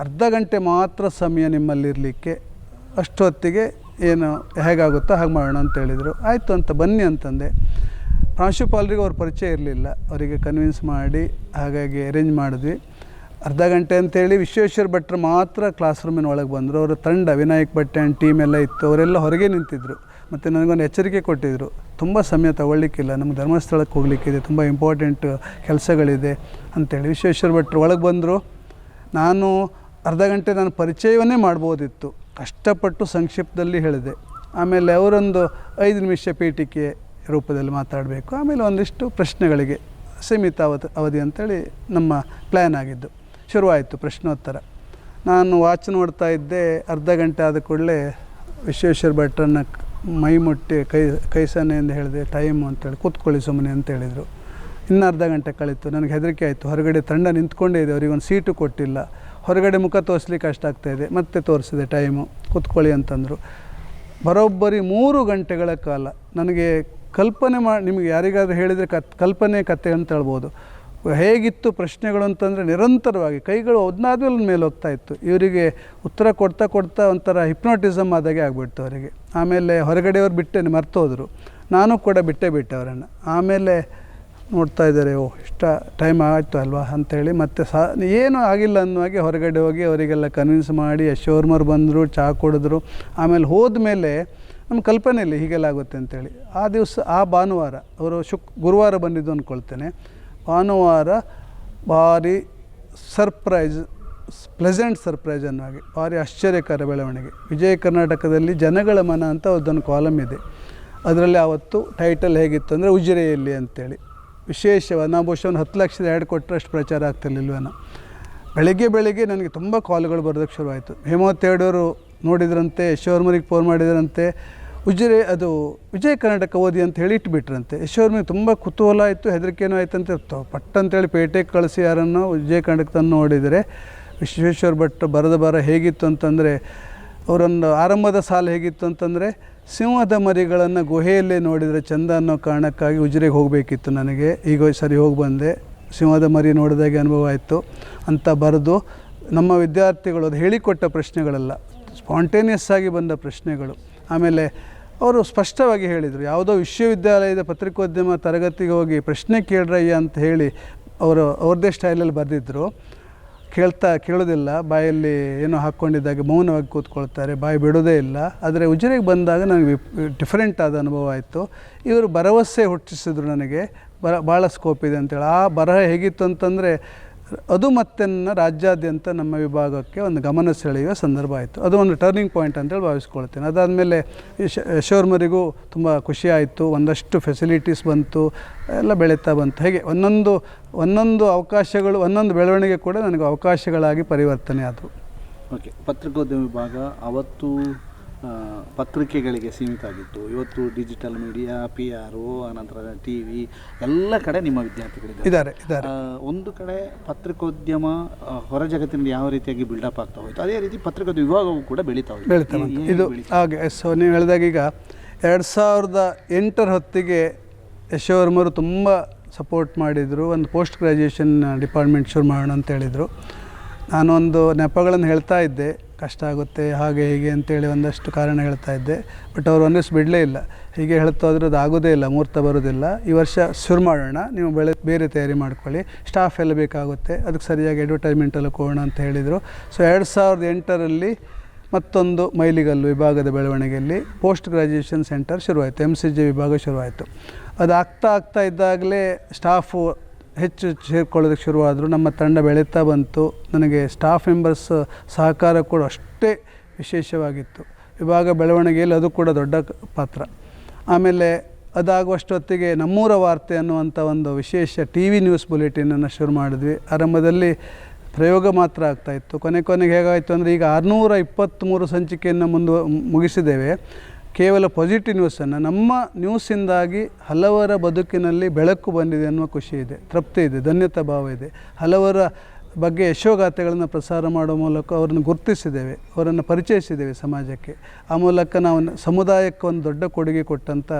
ಅರ್ಧ ಗಂಟೆ ಮಾತ್ರ ಸಮಯ ನಿಮ್ಮಲ್ಲಿರಲಿಕ್ಕೆ, ಅಷ್ಟೊತ್ತಿಗೆ ಏನು ಹೇಗಾಗುತ್ತೋ ಹಾಗೆ ಮಾಡೋಣ ಅಂತ ಹೇಳಿದರು. ಆಯಿತು ಅಂತ ಬನ್ನಿ ಅಂತಂದೆ. ಪ್ರಾಂಶುಪಾಲರಿಗೆ ಅವ್ರ ಪರಿಚಯ ಇರಲಿಲ್ಲ, ಅವರಿಗೆ ಕನ್ವಿನ್ಸ್ ಮಾಡಿ ಹಾಗಾಗಿ ಅರೇಂಜ್ ಮಾಡಿದ್ವಿ. ಅರ್ಧ ಗಂಟೆ ಅಂತೇಳಿ ವಿಶ್ವೇಶ್ವರ ಭಟ್ರು ಮಾತ್ರ ಕ್ಲಾಸ್ ರೂಮಿನ ಒಳಗೆ ಬಂದರು. ಅವರ ತಂಡ ವಿನಾಯಕ್ ಭಟ್ ಆ್ಯಂಡ್ ಟೀಮ್ ಎಲ್ಲ ಇತ್ತು, ಅವರೆಲ್ಲ ಹೊರಗೆ ನಿಂತಿದ್ದರು. ಮತ್ತು ನನಗೊಂದು ಎಚ್ಚರಿಕೆ ಕೊಟ್ಟಿದ್ದರು, ತುಂಬ ಸಮಯ ತಗೊಳ್ಳಿಕ್ಕಿಲ್ಲ, ನಮಗೆ ಧರ್ಮಸ್ಥಳಕ್ಕೆ ಹೋಗಲಿಕ್ಕಿದೆ, ತುಂಬ ಇಂಪಾರ್ಟೆಂಟ್ ಕೆಲಸಗಳಿದೆ ಅಂತೇಳಿ. ವಿಶ್ವೇಶ್ವರ ಭಟ್ರು ಒಳಗೆ ಬಂದರು. ನಾನು ಅರ್ಧ ಗಂಟೆ ನಾನು ಪರಿಚಯವನ್ನೇ ಮಾಡ್ಬೋದಿತ್ತು, ಕಷ್ಟಪಟ್ಟು ಸಂಕ್ಷಿಪ್ತದಲ್ಲಿ ಹೇಳಿದೆ. ಆಮೇಲೆ ಅವರೊಂದು 5 ನಿಮಿಷ ಪೀಠಿಕೆ ರೂಪದಲ್ಲಿ ಮಾತಾಡಬೇಕು, ಆಮೇಲೆ ಒಂದಿಷ್ಟು ಪ್ರಶ್ನೆಗಳಿಗೆ ಸೀಮಿತ ಅವಧಿ ಅಂತೇಳಿ ನಮ್ಮ ಪ್ಲ್ಯಾನ್ ಆಗಿದ್ದು. ಶುರುವಾಯಿತು ಪ್ರಶ್ನೋತ್ತರ. ನಾನು ವಾಚ್ ನೋಡ್ತಾ ಇದ್ದೆ. ಅರ್ಧ ಗಂಟೆ ಆದ ಕೂಡಲೇ ವಿಶ್ವೇಶ್ವರ ಭಟ್ರನ್ನು ಮೈ ಮುಟ್ಟಿ ಕೈ ಸನ್ನೆಯಿಂದ ಹೇಳಿದೆ, ಟೈಮು ಅಂತೇಳಿ, ಕೂತ್ಕೊಳ್ಳಿ ಸುಮ್ಮನೆ ಅಂತ ಹೇಳಿದರು. ಇನ್ನೂ ಅರ್ಧ ಗಂಟೆ ಕಳೀತು. ನನಗೆ ಹೆದರಿಕೆ ಆಯಿತು. ಹೊರಗಡೆ ತಂಡ ನಿಂತ್ಕೊಂಡೇ ಇದೆ, ಅವರಿಗೊಂದು ಸೀಟು ಕೊಟ್ಟಿಲ್ಲ, ಹೊರಗಡೆ ಮುಖ ತೋರಿಸ್ಲಿಕ್ಕೆ ಕಷ್ಟ ಆಗ್ತಾಯಿದೆ. ಮತ್ತೆ ತೋರಿಸಿದೆ ಟೈಮು, ಕೂತ್ಕೊಳ್ಳಿ ಅಂತಂದರು. ಬರೋಬ್ಬರಿ 3 ಗಂಟೆಗಳ ಕಾಲ ನನಗೆ ಕಲ್ಪನೆ ನಿಮಗೆ ಯಾರಿಗಾದ್ರೂ ಹೇಳಿದರೆ ಕಲ್ಪನೆ ಕತೆ ಅಂತ ಹೇಳ್ಬೋದು. ಹೇಗಿತ್ತು ಪ್ರಶ್ನೆಗಳು ಅಂತಂದರೆ ನಿರಂತರವಾಗಿ ಕೈಗಳು ಒಂದಾದ್ಮೇಲೆ ಮೇಲೆ ಹೋಗ್ತಾಯಿತ್ತು. ಇವರಿಗೆ ಉತ್ತರ ಕೊಡ್ತಾ ಒಂಥರ ಹಿಪ್ನೋಟಿಸಮ್ ಆದಾಗೆ ಆಗಿಬಿಡ್ತು ಅವರಿಗೆ. ಆಮೇಲೆ ಹೊರಗಡೆಯವ್ರು ಬಿಟ್ಟೆ ಮರ್ತೋದ್ರು, ನಾನು ಕೂಡ ಬಿಟ್ಟೆ ಅವರನ್ನು. ಆಮೇಲೆ ನೋಡ್ತಾ ಇದ್ದಾರೆ, ಇಷ್ಟ ಟೈಮ್ ಆಯಿತು ಅಲ್ವಾ ಅಂಥೇಳಿ ಮತ್ತೆ ಏನೂ ಆಗಿಲ್ಲ ಅನ್ನುವಾಗೆ ಹೊರಗಡೆ ಹೋಗಿ ಅವರಿಗೆಲ್ಲ ಕನ್ವಿನ್ಸ್ ಮಾಡಿ ಯಶೋರ್ಮರು ಬಂದರು, ಚಹಾ ಕುಡಿದ್ರು. ಆಮೇಲೆ ಹೋದ್ಮೇಲೆ ನಮ್ಮ ಕಲ್ಪನೆಯಲ್ಲಿ ಹೀಗೆಲ್ಲ ಆಗುತ್ತೆ ಅಂತೇಳಿ ಆ ದಿವಸ, ಆ ಭಾನುವಾರ ಅವರು ಗುರುವಾರ ಬಂದಿದ್ದು ಅಂದ್ಕೊಳ್ತೇನೆ. ಭಾನುವಾರ ಭಾರಿ ಸರ್ಪ್ರೈಸ್, ಪ್ಲೆಸೆಂಟ್ ಸರ್ಪ್ರೈಸ್ ಅನ್ನೋಗೆ, ಭಾರಿ ಆಶ್ಚರ್ಯಕರ ಬೆಳವಣಿಗೆ. ವಿಜಯ ಕರ್ನಾಟಕದಲ್ಲಿ ಜನಗಳ ಮನ ಅಂತ ಅದೊಂದು ಕಾಲಮ್ ಇದೆ. ಅದರಲ್ಲಿ ಆವತ್ತು ಟೈಟಲ್ ಹೇಗಿತ್ತು ಅಂದರೆ ಉಜಿರೆಯಲ್ಲಿ ಅಂತೇಳಿ. ವಿಶೇಷವಾಗಿ ನಾವು ಬಹುಶಃ 10 ಲಕ್ಷದ ಆ್ಯಡ್ ಕೊಟ್ಟರೆ ಅಷ್ಟು ಪ್ರಚಾರ ಆಗ್ತಿರ್ಲಿಲ್ವೇನೋ. ಬೆಳಗ್ಗೆ ನನಗೆ ತುಂಬ ಕಾಲ್ಗಳು ಬರೋದಕ್ಕೆ ಶುರುವಾಯಿತು. ಹೇಮವತ್ತೇಡವರು ನೋಡಿದ್ರಂತೆ, ಯಶೋರ್ಮರಿಗೆ ಫೋನ್ ಮಾಡಿದ್ರಂತೆ, ಉಜಿರೆ ಅದು ವಿಜಯ ಕರ್ನಾಟಕ ಓದಿ ಅಂತ ಹೇಳಿ ಇಟ್ಬಿಟ್ರಂತೆ. ಯಶೋರ್ಮಿಗೆ ತುಂಬ ಕುತೂಹಲ ಆಯಿತು, ಹೆದರಿಕೆನೂ ಆಯ್ತಂತೆ. ಪಟ್ಟಂತೇಳಿ ಪೇಟೆಗೆ ಕಳಿಸಿ ಯಾರನ್ನು ವಿಜಯ ಕರ್ನಾಟಕ ತಂದು ನೋಡಿದರೆ ವಿಶ್ವೇಶ್ವರ ಭಟ್ ಬರ ಹೇಗಿತ್ತು ಅಂತಂದರೆ, ಅವರೊಂದು ಆರಂಭದ ಸಾಲು ಹೇಗಿತ್ತು ಅಂತಂದರೆ, ಸಿಂಹದ ಮರಿಗಳನ್ನು ಗುಹೆಯಲ್ಲೇ ನೋಡಿದರೆ ಚಂದ ಅನ್ನೋ ಕಾರಣಕ್ಕಾಗಿ ಉಜಿರೆಗೆ ಹೋಗಬೇಕಿತ್ತು ನನಗೆ, ಈಗ ಸರಿ ಹೋಗಿ ಬಂದೆ, ಸಿಂಹದ ಮರಿ ನೋಡಿದಾಗೆ ಅನುಭವ ಆಯಿತು ಅಂತ ಬರೆದು, ನಮ್ಮ ವಿದ್ಯಾರ್ಥಿಗಳು ಅದು ಹೇಳಿಕೊಟ್ಟ ಪ್ರಶ್ನೆಗಳಲ್ಲ, ಸ್ಪಾಂಟೇನಿಯಸ್ ಆಗಿ ಬಂದ ಪ್ರಶ್ನೆಗಳು. ಆಮೇಲೆ ಅವರು ಸ್ಪಷ್ಟವಾಗಿ ಹೇಳಿದರು, ಯಾವುದೋ ವಿಶ್ವವಿದ್ಯಾಲಯದ ಪತ್ರಿಕೋದ್ಯಮ ತರಗತಿಗೆ ಹೋಗಿ ಪ್ರಶ್ನೆ ಕೇಳ್ರಯ್ಯ ಅಂತ ಹೇಳಿ ಅವ್ರದ್ದೇ ಸ್ಟೈಲಲ್ಲಿ ಬರೆದಿದ್ದರು. ಕೇಳೋದಿಲ್ಲ, ಬಾಯಲ್ಲಿ ಏನೋ ಹಾಕ್ಕೊಂಡಿದ್ದಾಗೆ ಮೌನವಾಗಿ ಕೂತ್ಕೊಳ್ತಾರೆ, ಬಾಯಿ ಬಿಡೋದೇ ಇಲ್ಲ. ಆದರೆ ಉಜಿರೆಗೆ ಬಂದಾಗ ನನಗೆ ಡಿಫ್ರೆಂಟ್ ಆದ ಅನುಭವ ಆಯಿತು. ಇವರು ಭರವಸೆ ಹುಟ್ಟಿಸಿದ್ರು ನನಗೆ, ಭಾಳ ಸ್ಕೋಪ್ ಇದೆ ಅಂತೇಳಿ. ಆ ಬರಹ ಹೇಗಿತ್ತು ಅಂತಂದರೆ, ಅದು ಮತ್ತೆ ರಾಜ್ಯಾದ್ಯಂತ ನಮ್ಮ ವಿಭಾಗಕ್ಕೆ ಒಂದು ಗಮನ ಸೆಳೆಯುವ ಸಂದರ್ಭ ಆಯಿತು. ಅದು ಒಂದು ಟರ್ನಿಂಗ್ ಪಾಯಿಂಟ್ ಅಂತೇಳಿ ಭಾವಿಸ್ಕೊಳ್ತೇನೆ. ಅದಾದಮೇಲೆ ಯಶೋರ್ಮರಿಗೂ ತುಂಬ ಖುಷಿ ಆಯಿತು, ಒಂದಷ್ಟು ಫೆಸಿಲಿಟೀಸ್ ಬಂತು, ಎಲ್ಲ ಬೆಳೀತಾ ಬಂತು. ಹೇಗೆ ಒಂದೊಂದು ಅವಕಾಶಗಳು, ಒಂದೊಂದು ಬೆಳವಣಿಗೆ ಕೂಡ ನನಗೆ ಅವಕಾಶಗಳಾಗಿ ಪರಿವರ್ತನೆ ಆದವು. ಓಕೆ, ಪತ್ರಿಕೋದ್ಯಮ ವಿಭಾಗ ಅವತ್ತು ಪತ್ರಿಕೆಗಳಿಗೆ ಸೀಮಿತ ಆಗಿತ್ತು. ಇವತ್ತು ಡಿಜಿಟಲ್ ಮೀಡಿಯಾ, PR, ಅನಂತರ TV ಎಲ್ಲ ಕಡೆ ನಿಮ್ಮ ವಿದ್ಯಾರ್ಥಿಗಳಿದ್ದಾರೆ. ಒಂದು ಕಡೆ ಪತ್ರಿಕೋದ್ಯಮ ಹೊರ ಜಗತ್ತಿನಲ್ಲಿ ಯಾವ ರೀತಿಯಾಗಿ ಬಿಲ್ಡಪ್ ಆಗ್ತಾ ಹೋಯಿತು, ಅದೇ ರೀತಿ ಪತ್ರಿಕೋದ್ಯಮ ವಿಭಾಗವು ಕೂಡ ಬೆಳೀತಾ ಹೋಯಿತು. ಇದು ಹಾಗೆ. ಸೊ ನೀವು ಹೇಳಿದಾಗ ಈಗ 2008 ಹೊತ್ತಿಗೆ ಯಶೋವರ್ಮರು ತುಂಬ ಸಪೋರ್ಟ್ ಮಾಡಿದರು. ಒಂದು ಪೋಸ್ಟ್ ಗ್ರ್ಯಾಜುಯೇಷನ್ ಡಿಪಾರ್ಟ್ಮೆಂಟ್ ಶುರು ಮಾಡೋಣ ಅಂತ ಹೇಳಿದರು. ನಾನೊಂದು ನೆಪಗಳನ್ನು ಹೇಳ್ತಾ ಇದ್ದೆ, ಕಷ್ಟ ಆಗುತ್ತೆ ಹಾಗೆ ಹೀಗೆ ಅಂತೇಳಿ ಒಂದಷ್ಟು ಕಾರಣ ಹೇಳ್ತಾ ಇದ್ದೆ. ಬಟ್ ಅವರು ಒಂದಿವ್ಸ ಬಿಡಲೇ ಇಲ್ಲ. ಹೀಗೆ ಹೇಳ್ತಾ ಹೋದ್ರೆ ಅದು ಆಗೋದೇ ಇಲ್ಲ, ಮುಹೂರ್ತ ಬರೋದಿಲ್ಲ, ಈ ವರ್ಷ ಶುರು ಮಾಡೋಣ, ನೀವು ಬೇರೆ ತಯಾರಿ ಮಾಡ್ಕೊಳ್ಳಿ, ಸ್ಟಾಫ್ ಎಲ್ಲ ಬೇಕಾಗುತ್ತೆ, ಅದಕ್ಕೆ ಸರಿಯಾಗಿ ಅಡ್ವರ್ಟೈಸ್ಮೆಂಟ್ ಎಲ್ಲ ಕೊಡೋಣ ಅಂತ ಹೇಳಿದರು. ಸೊ 2008ರಲ್ಲಿ ಮತ್ತೊಂದು ಮೈಲಿಗಲ್ಲು ವಿಭಾಗದ ಬೆಳವಣಿಗೆಯಲ್ಲಿ ಪೋಸ್ಟ್ ಗ್ರ್ಯಾಜುಯೇಷನ್ ಸೆಂಟರ್ ಶುರುವಾಯಿತು, MCG ವಿಭಾಗ ಶುರುವಾಯಿತು. ಅದು ಆಗ್ತಾ ಇದ್ದಾಗಲೇ ಸ್ಟಾಫು ಹೆಚ್ಚು ಸೇರ್ಕೊಳ್ಳೋದಕ್ಕೆ ಶುರುವಾದರು. ನಮ್ಮ ತಂಡ ಬೆಳೀತಾ ಬಂತು. ನನಗೆ ಸ್ಟಾಫ್ ಮೆಂಬರ್ಸ್ ಸಹಕಾರ ಕೂಡ ಅಷ್ಟೇ ವಿಶೇಷವಾಗಿತ್ತು. ವಿಭಾಗ ಬೆಳವಣಿಗೆಯಲ್ಲಿ ಅದು ಕೂಡ ದೊಡ್ಡ ಪಾತ್ರ. ಆಮೇಲೆ ಅದಾಗುವಷ್ಟೊತ್ತಿಗೆ ನಮ್ಮೂರ ವಾರ್ತೆ ಅನ್ನುವಂಥ ಒಂದು ವಿಶೇಷ TV ನ್ಯೂಸ್ ಬುಲೆಟಿನನ್ನು ಶುರು ಮಾಡಿದ್ವಿ. ಆರಂಭದಲ್ಲಿ ಪ್ರಯೋಗ ಮಾತ್ರ ಆಗ್ತಾಯಿತ್ತು. ಕೊನೆಗೆ ಹೇಗಾಯಿತು ಅಂದರೆ ಈಗ 623 ಸಂಚಿಕೆಯನ್ನು ಮುಗಿಸಿದ್ದೇವೆ. ಕೇವಲ ಪಾಸಿಟಿವ್ ನ್ಯೂಸನ್ನು, ನಮ್ಮ ನ್ಯೂಸಿಂದಾಗಿ ಹಲವರ ಬದುಕಿನಲ್ಲಿ ಬೆಳಕು ಬಂದಿದೆ ಅನ್ನುವ ಖುಷಿ ಇದೆ, ತೃಪ್ತಿ ಇದೆ, ಧನ್ಯತಾ ಭಾವ ಇದೆ. ಹಲವರ ಬಗ್ಗೆ ಯಶೋಗಾಥೆಗಳನ್ನು ಪ್ರಸಾರ ಮಾಡುವ ಮೂಲಕ ಅವರನ್ನು ಗುರುತಿಸಿದ್ದೇವೆ, ಅವರನ್ನು ಪರಿಚಯಿಸಿದ್ದೇವೆ ಸಮಾಜಕ್ಕೆ. ಆ ಮೂಲಕ ನಾವು ಸಮುದಾಯಕ್ಕೆ ಒಂದು ದೊಡ್ಡ ಕೊಡುಗೆ ಕೊಟ್ಟಂಥ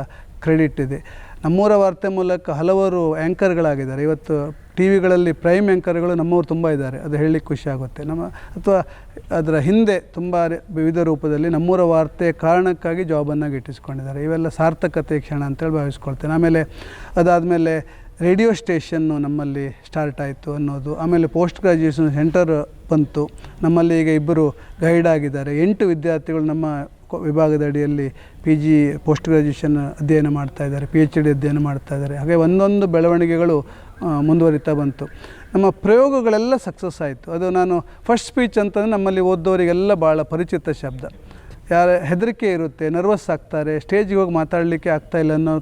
ಕ್ರೆಡಿಟ್ ಇದೆ. ನಮ್ಮೂರ ವಾರ್ತೆ ಮೂಲಕ ಹಲವರು ಆ್ಯಂಕರ್ಗಳಾಗಿದ್ದಾರೆ. ಇವತ್ತು ಟಿವಿಗಳಲ್ಲಿ ಪ್ರೈಮ್ ಆ್ಯಂಕರ್ಗಳು ನಮ್ಮವರು ತುಂಬ ಇದ್ದಾರೆ. ಅದು ಹೇಳಲಿಕ್ಕೆ ಖುಷಿ ಆಗುತ್ತೆ. ಅಥವಾ ಅದರ ಹಿಂದೆ ತುಂಬ ವಿವಿಧ ರೂಪದಲ್ಲಿ ನಮ್ಮೂರ ವಾರ್ತೆ ಕಾರಣಕ್ಕಾಗಿ ಜಾಬನ್ನು ಗಿಟ್ಟಿಸ್ಕೊಂಡಿದ್ದಾರೆ. ಇವೆಲ್ಲ ಸಾರ್ಥಕತೆ ಕ್ಷಣ ಅಂತೇಳಿ ಭಾವಿಸ್ಕೊಳ್ತೇನೆ. ಆಮೇಲೆ ಅದಾದಮೇಲೆ ರೇಡಿಯೋ ಸ್ಟೇಷನ್ನು ನಮ್ಮಲ್ಲಿ ಸ್ಟಾರ್ಟ್ ಆಯಿತು ಅನ್ನೋದು. ಆಮೇಲೆ ಪೋಸ್ಟ್ ಗ್ರ್ಯಾಜುಯೇಷನ್ ಸೆಂಟರ್ ಬಂತು. ನಮ್ಮಲ್ಲಿ ಈಗ 2 ಗೈಡ್ ಆಗಿದ್ದಾರೆ. 8 ವಿದ್ಯಾರ್ಥಿಗಳು ನಮ್ಮ ವಿಭಾಗದ ಅಡಿಯಲ್ಲಿ PG ಪೋಸ್ಟ್ ಗ್ರ್ಯಾಜುಯೇಷನ್ ಅಧ್ಯಯನ ಮಾಡ್ತಾಯಿದ್ದಾರೆ, PhD ಅಧ್ಯಯನ ಮಾಡ್ತಾಯಿದ್ದಾರೆ. ಹಾಗೆ ಒಂದೊಂದು ಬೆಳವಣಿಗೆಗಳು ಮುಂದುವರಿತಾ ಬಂತು. ನಮ್ಮ ಪ್ರಯೋಗಗಳೆಲ್ಲ ಸಕ್ಸಸ್ ಆಯಿತು. ಅದು ನಾನು ಫಸ್ಟ್ ಸ್ಪೀಚ್ ಅಂತಂದರೆ ನಮ್ಮಲ್ಲಿ ಓದೋರಿಗೆಲ್ಲ ಭಾಳ ಪರಿಚಿತ ಶಬ್ದ. ಹೆದರಿಕೆ ಇರುತ್ತೆ, ನರ್ವಸ್ ಆಗ್ತಾರೆ, ಸ್ಟೇಜಿಗೆ ಹೋಗಿ ಮಾತಾಡಲಿಕ್ಕೆ ಆಗ್ತಾಯಿಲ್ಲ ಅನ್ನೋ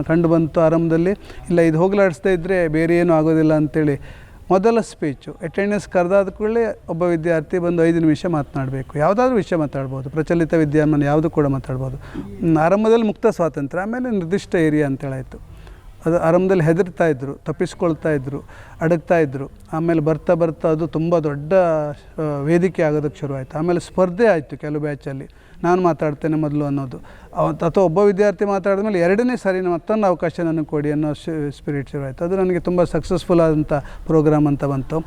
ಕಂಡು ಬಂತು ಆರಂಭದಲ್ಲಿ. ಇಲ್ಲ, ಇದು ಹೋಗಲಾಡಿಸ್ದೇ ಇದ್ದರೆ ಬೇರೆ ಏನೂ ಆಗೋದಿಲ್ಲ ಅಂಥೇಳಿ ಮೊದಲ ಸ್ಪೀಚು ಅಟೆಂಡೆನ್ಸ್ ಕರೆದಾದ ಕೂಡಲೇ ಒಬ್ಬ ವಿದ್ಯಾರ್ಥಿ ಬಂದು 5 ನಿಮಿಷ ಮಾತನಾಡಬೇಕು. ಯಾವುದಾದ್ರೂ ವಿಷಯ ಮಾತಾಡ್ಬೋದು, ಪ್ರಚಲಿತ ವಿದ್ಯಮಾನ ಯಾವುದು ಕೂಡ ಮಾತಾಡ್ಬೋದು. ಆರಂಭದಲ್ಲಿ ಮುಕ್ತ ಸ್ವಾತಂತ್ರ್ಯ, ಆಮೇಲೆ ನಿರ್ದಿಷ್ಟ ಏರಿಯಾ ಅಂತೇಳಾಯಿತು. ಅದು ಆರಂಭದಲ್ಲಿ ಹೆದರ್ತಾಯಿದ್ರು, ತಪ್ಪಿಸ್ಕೊಳ್ತಾಯಿದ್ರು, ಅಡಗ್ತಾಯಿದ್ರು. ಆಮೇಲೆ ಬರ್ತಾ ಅದು ತುಂಬ ದೊಡ್ಡ ವೇದಿಕೆ ಆಗೋದಕ್ಕೆ ಶುರುವಾಯಿತು. ಆಮೇಲೆ ಸ್ಪರ್ಧೆ ಆಯಿತು ಕೆಲವು ಬ್ಯಾಚಲ್ಲಿ, ನಾನು ಮಾತಾಡ್ತೇನೆ ಮೊದಲು ಅನ್ನೋದು. ಅಥವಾ ಒಬ್ಬ ವಿದ್ಯಾರ್ಥಿ ಮಾತಾಡಿದ ಮೇಲೆ 2ನೇ ಸಾರಿ ಮತ್ತೊಂದು ಅವಕಾಶ ನನಗೆ ಕೊಡಿ ಅನ್ನೋ ಸ್ಪಿರಿಟ್ ಶುರುವಾಯಿತು. ಅದು ನನಗೆ ತುಂಬ ಸಕ್ಸಸ್ಫುಲ್ ಆದಂಥ ಪ್ರೋಗ್ರಾಮ್ ಅಂತ ಬಂತು.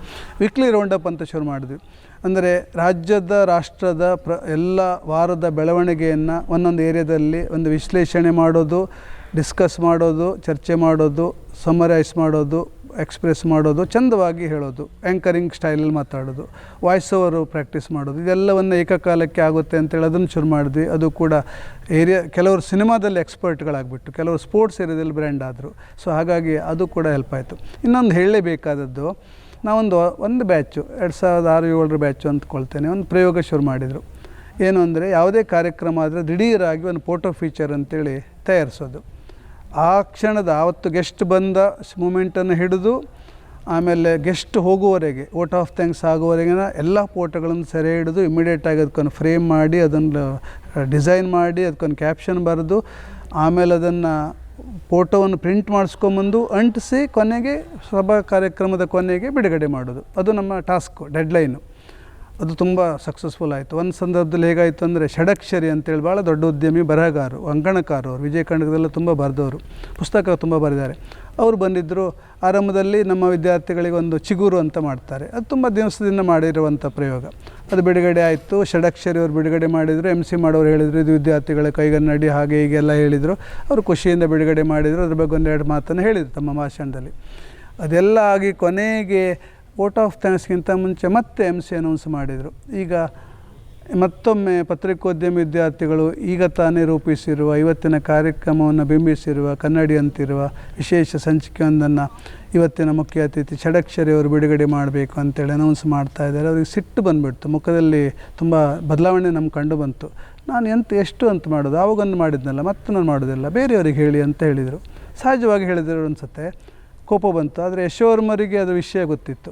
ವೀಕ್ಲಿ ರೌಂಡಪ್ ಅಂತ ಶುರು ಮಾಡಿದ್ವಿ. ಅಂದರೆ ರಾಜ್ಯದ, ರಾಷ್ಟ್ರದ ಎಲ್ಲ ವಾರದ ಬೆಳವಣಿಗೆಯನ್ನು ಒಂದೊಂದು ಏರಿಯಾದಲ್ಲಿ ಒಂದು ವಿಶ್ಲೇಷಣೆ ಮಾಡೋದು, ಡಿಸ್ಕಸ್ ಮಾಡೋದು, ಚರ್ಚೆ ಮಾಡೋದು, ಸಮರೈಸ್ ಮಾಡೋದು, ಎಕ್ಸ್ಪ್ರೆಸ್ ಮಾಡೋದು, ಚಂದವಾಗಿ ಹೇಳೋದು, ಆ್ಯಂಕರಿಂಗ್ ಸ್ಟೈಲಲ್ಲಿ ಮಾತಾಡೋದು, ವಾಯ್ಸ್ ಓವರು ಪ್ರಾಕ್ಟೀಸ್ ಮಾಡೋದು, ಇದೆಲ್ಲವನ್ನು ಏಕಕಾಲಕ್ಕೆ ಆಗುತ್ತೆ ಅಂತೇಳಿ ಅದನ್ನು ಶುರು ಮಾಡಿದ್ವಿ. ಅದು ಕೂಡ ಕೆಲವರು ಸಿನಿಮಾದಲ್ಲಿ ಎಕ್ಸ್ಪರ್ಟ್ಗಳಾಗ್ಬಿಟ್ಟು, ಕೆಲವರು ಸ್ಪೋರ್ಟ್ಸ್ ಏರಿಯಾದಲ್ಲಿ ಬ್ರ್ಯಾಂಡ್ ಆದರು. ಸೊ ಹಾಗಾಗಿ ಅದು ಕೂಡ ಹೆಲ್ಪ್ ಆಯಿತು. ಇನ್ನೊಂದು ಹೇಳಲೇಬೇಕಾದದ್ದು, ನಾವೊಂದು ಬ್ಯಾಚು 2006-07 ಬ್ಯಾಚು ಅಂದ್ಕೊಳ್ತೇನೆ, ಒಂದು ಪ್ರಯೋಗ ಶುರು ಮಾಡಿದರು. ಏನು ಅಂದರೆ, ಯಾವುದೇ ಕಾರ್ಯಕ್ರಮ ಆದರೆ ದಿಢೀರಾಗಿ ಒಂದು ಫೋಟೋ ಫೀಚರ್ ಅಂತೇಳಿ ತಯಾರಿಸೋದು. ಆ ಕ್ಷಣದ ಆವತ್ತು ಗೆಸ್ಟ್ ಬಂದ ಮೂಮೆಂಟನ್ನು ಹಿಡಿದು ಆಮೇಲೆ ಗೆಸ್ಟ್ ಹೋಗುವವರೆಗೆ, ವೋಟ್ ಆಫ್ ಥ್ಯಾಂಕ್ಸ್ ಆಗುವವರೆಗಿನ ಎಲ್ಲ ಫೋಟೋಗಳನ್ನು ಸೆರೆ ಹಿಡಿದು ಇಮಿಡಿಯೇಟಾಗಿ ಅದಕ್ಕೊಂದು ಫ್ರೇಮ್ ಮಾಡಿ, ಅದನ್ನು ಡಿಸೈನ್ ಮಾಡಿ, ಅದಕ್ಕೊಂದು ಕ್ಯಾಪ್ಷನ್ ಬರೆದು, ಆಮೇಲೆ ಅದನ್ನು ಫೋಟೋವನ್ನು ಪ್ರಿಂಟ್ ಮಾಡಿಸ್ಕೊಂಬಂದು ಅಂಟಿಸಿ ಕೊನೆಗೆ ಸಭಾ ಕಾರ್ಯಕ್ರಮದ ಕೊನೆಗೆ ಬಿಡುಗಡೆ ಮಾಡೋದು. ಅದು ನಮ್ಮ ಟಾಸ್ಕು, ಡೆಡ್ಲೈನು. ಅದು ತುಂಬ ಸಕ್ಸಸ್ಫುಲ್ ಆಯಿತು. ಒಂದು ಸಂದರ್ಭದಲ್ಲಿ ಹೇಗಾಯಿತು ಅಂದರೆ, ಷಡಕ್ಷರಿ ಅಂತೇಳಿ ಭಾಳ ದೊಡ್ಡ ಉದ್ಯಮಿ, ಬರಹಗಾರರು, ಅಂಕಣಕಾರರು, ವಿಜಯ ಕರ್ನಾಟಕದಲ್ಲ ತುಂಬ ಬರೆದವರು, ಪುಸ್ತಕ ತುಂಬ ಬರೆದಿದ್ದಾರೆ. ಅವರು ಬಂದಿದ್ದರು. ಆರಂಭದಲ್ಲಿ ನಮ್ಮ ವಿದ್ಯಾರ್ಥಿಗಳಿಗೆ ಒಂದು ಚಿಗುರು ಅಂತ ಮಾಡ್ತಾರೆ, ಅದು ತುಂಬ ದಿವಸದಿಂದ ಮಾಡಿರುವಂಥ ಪ್ರಯೋಗ. ಅದು ಬಿಡುಗಡೆ ಆಯಿತು. ಷಡಕ್ಷರಿ ಅವರು ಬಿಡುಗಡೆ ಮಾಡಿದರು. MC ಮಾಡೋರು ಹೇಳಿದರು, ಇದು ವಿದ್ಯಾರ್ಥಿಗಳ ಕೈಗನ್ನಡಿ ಹಾಗೆ ಹೀಗೆಲ್ಲ ಹೇಳಿದರು. ಅವರು ಖುಷಿಯಿಂದ ಬಿಡುಗಡೆ ಮಾಡಿದರು. ಅದ್ರ ಬಗ್ಗೆ 1-2 ಮಾತನ್ನು ಹೇಳಿದರು ತಮ್ಮ ಭಾಷಣದಲ್ಲಿ. ಅದೆಲ್ಲ ಆಗಿ ಕೊನೆಗೆ ವೋಟ್ ಆಫ್ ಥ್ಯಾಂಕ್ಸ್ಗಿಂತ ಮುಂಚೆ ಮತ್ತೆ MC ಅನೌನ್ಸ್ ಮಾಡಿದರು. ಈಗ ಮತ್ತೊಮ್ಮೆ ಪತ್ರಿಕೋದ್ಯಮ ವಿದ್ಯಾರ್ಥಿಗಳು ಈಗ ತಾನೇ ರೂಪಿಸಿರುವ ಇವತ್ತಿನ ಕಾರ್ಯಕ್ರಮವನ್ನು ಬಿಂಬಿಸಿರುವ ಕನ್ನಡಿ ಅಂತಿರುವ ವಿಶೇಷ ಸಂಚಿಕೆಯೊಂದನ್ನು ಇವತ್ತಿನ ಮುಖ್ಯ ಅತಿಥಿ ಷಡಕ್ಷರಿ ಅವರು ಬಿಡುಗಡೆ ಮಾಡಬೇಕು ಅಂತೇಳಿ ಅನೌನ್ಸ್ ಮಾಡ್ತಾ ಇದ್ದಾರೆ. ಅವ್ರಿಗೆ ಸಿಟ್ಟು ಬಂದುಬಿಡ್ತು, ಮುಖದಲ್ಲಿ ತುಂಬ ಬದಲಾವಣೆ ನಮ್ಗೆ ಕಂಡು ಬಂತು. ನಾನು ಎಷ್ಟು ಅಂತ ಮಾಡೋದು, ಆವಾಗೊಂದು ಮಾಡಿದ್ನಲ್ಲ, ಮತ್ತೆ ನಾನು ಮಾಡೋದಿಲ್ಲ, ಬೇರೆಯವ್ರಿಗೆ ಹೇಳಿ ಅಂತ ಹೇಳಿದರು. ಸಹಜವಾಗಿ ಹೇಳಿದರು ಅನಿಸುತ್ತೆ, ಕೋಪ ಬಂತು. ಆದರೆ ಯಶೋವರ್ಮರಿಗೆ ಅದು ವಿಷಯ ಗೊತ್ತಿತ್ತು.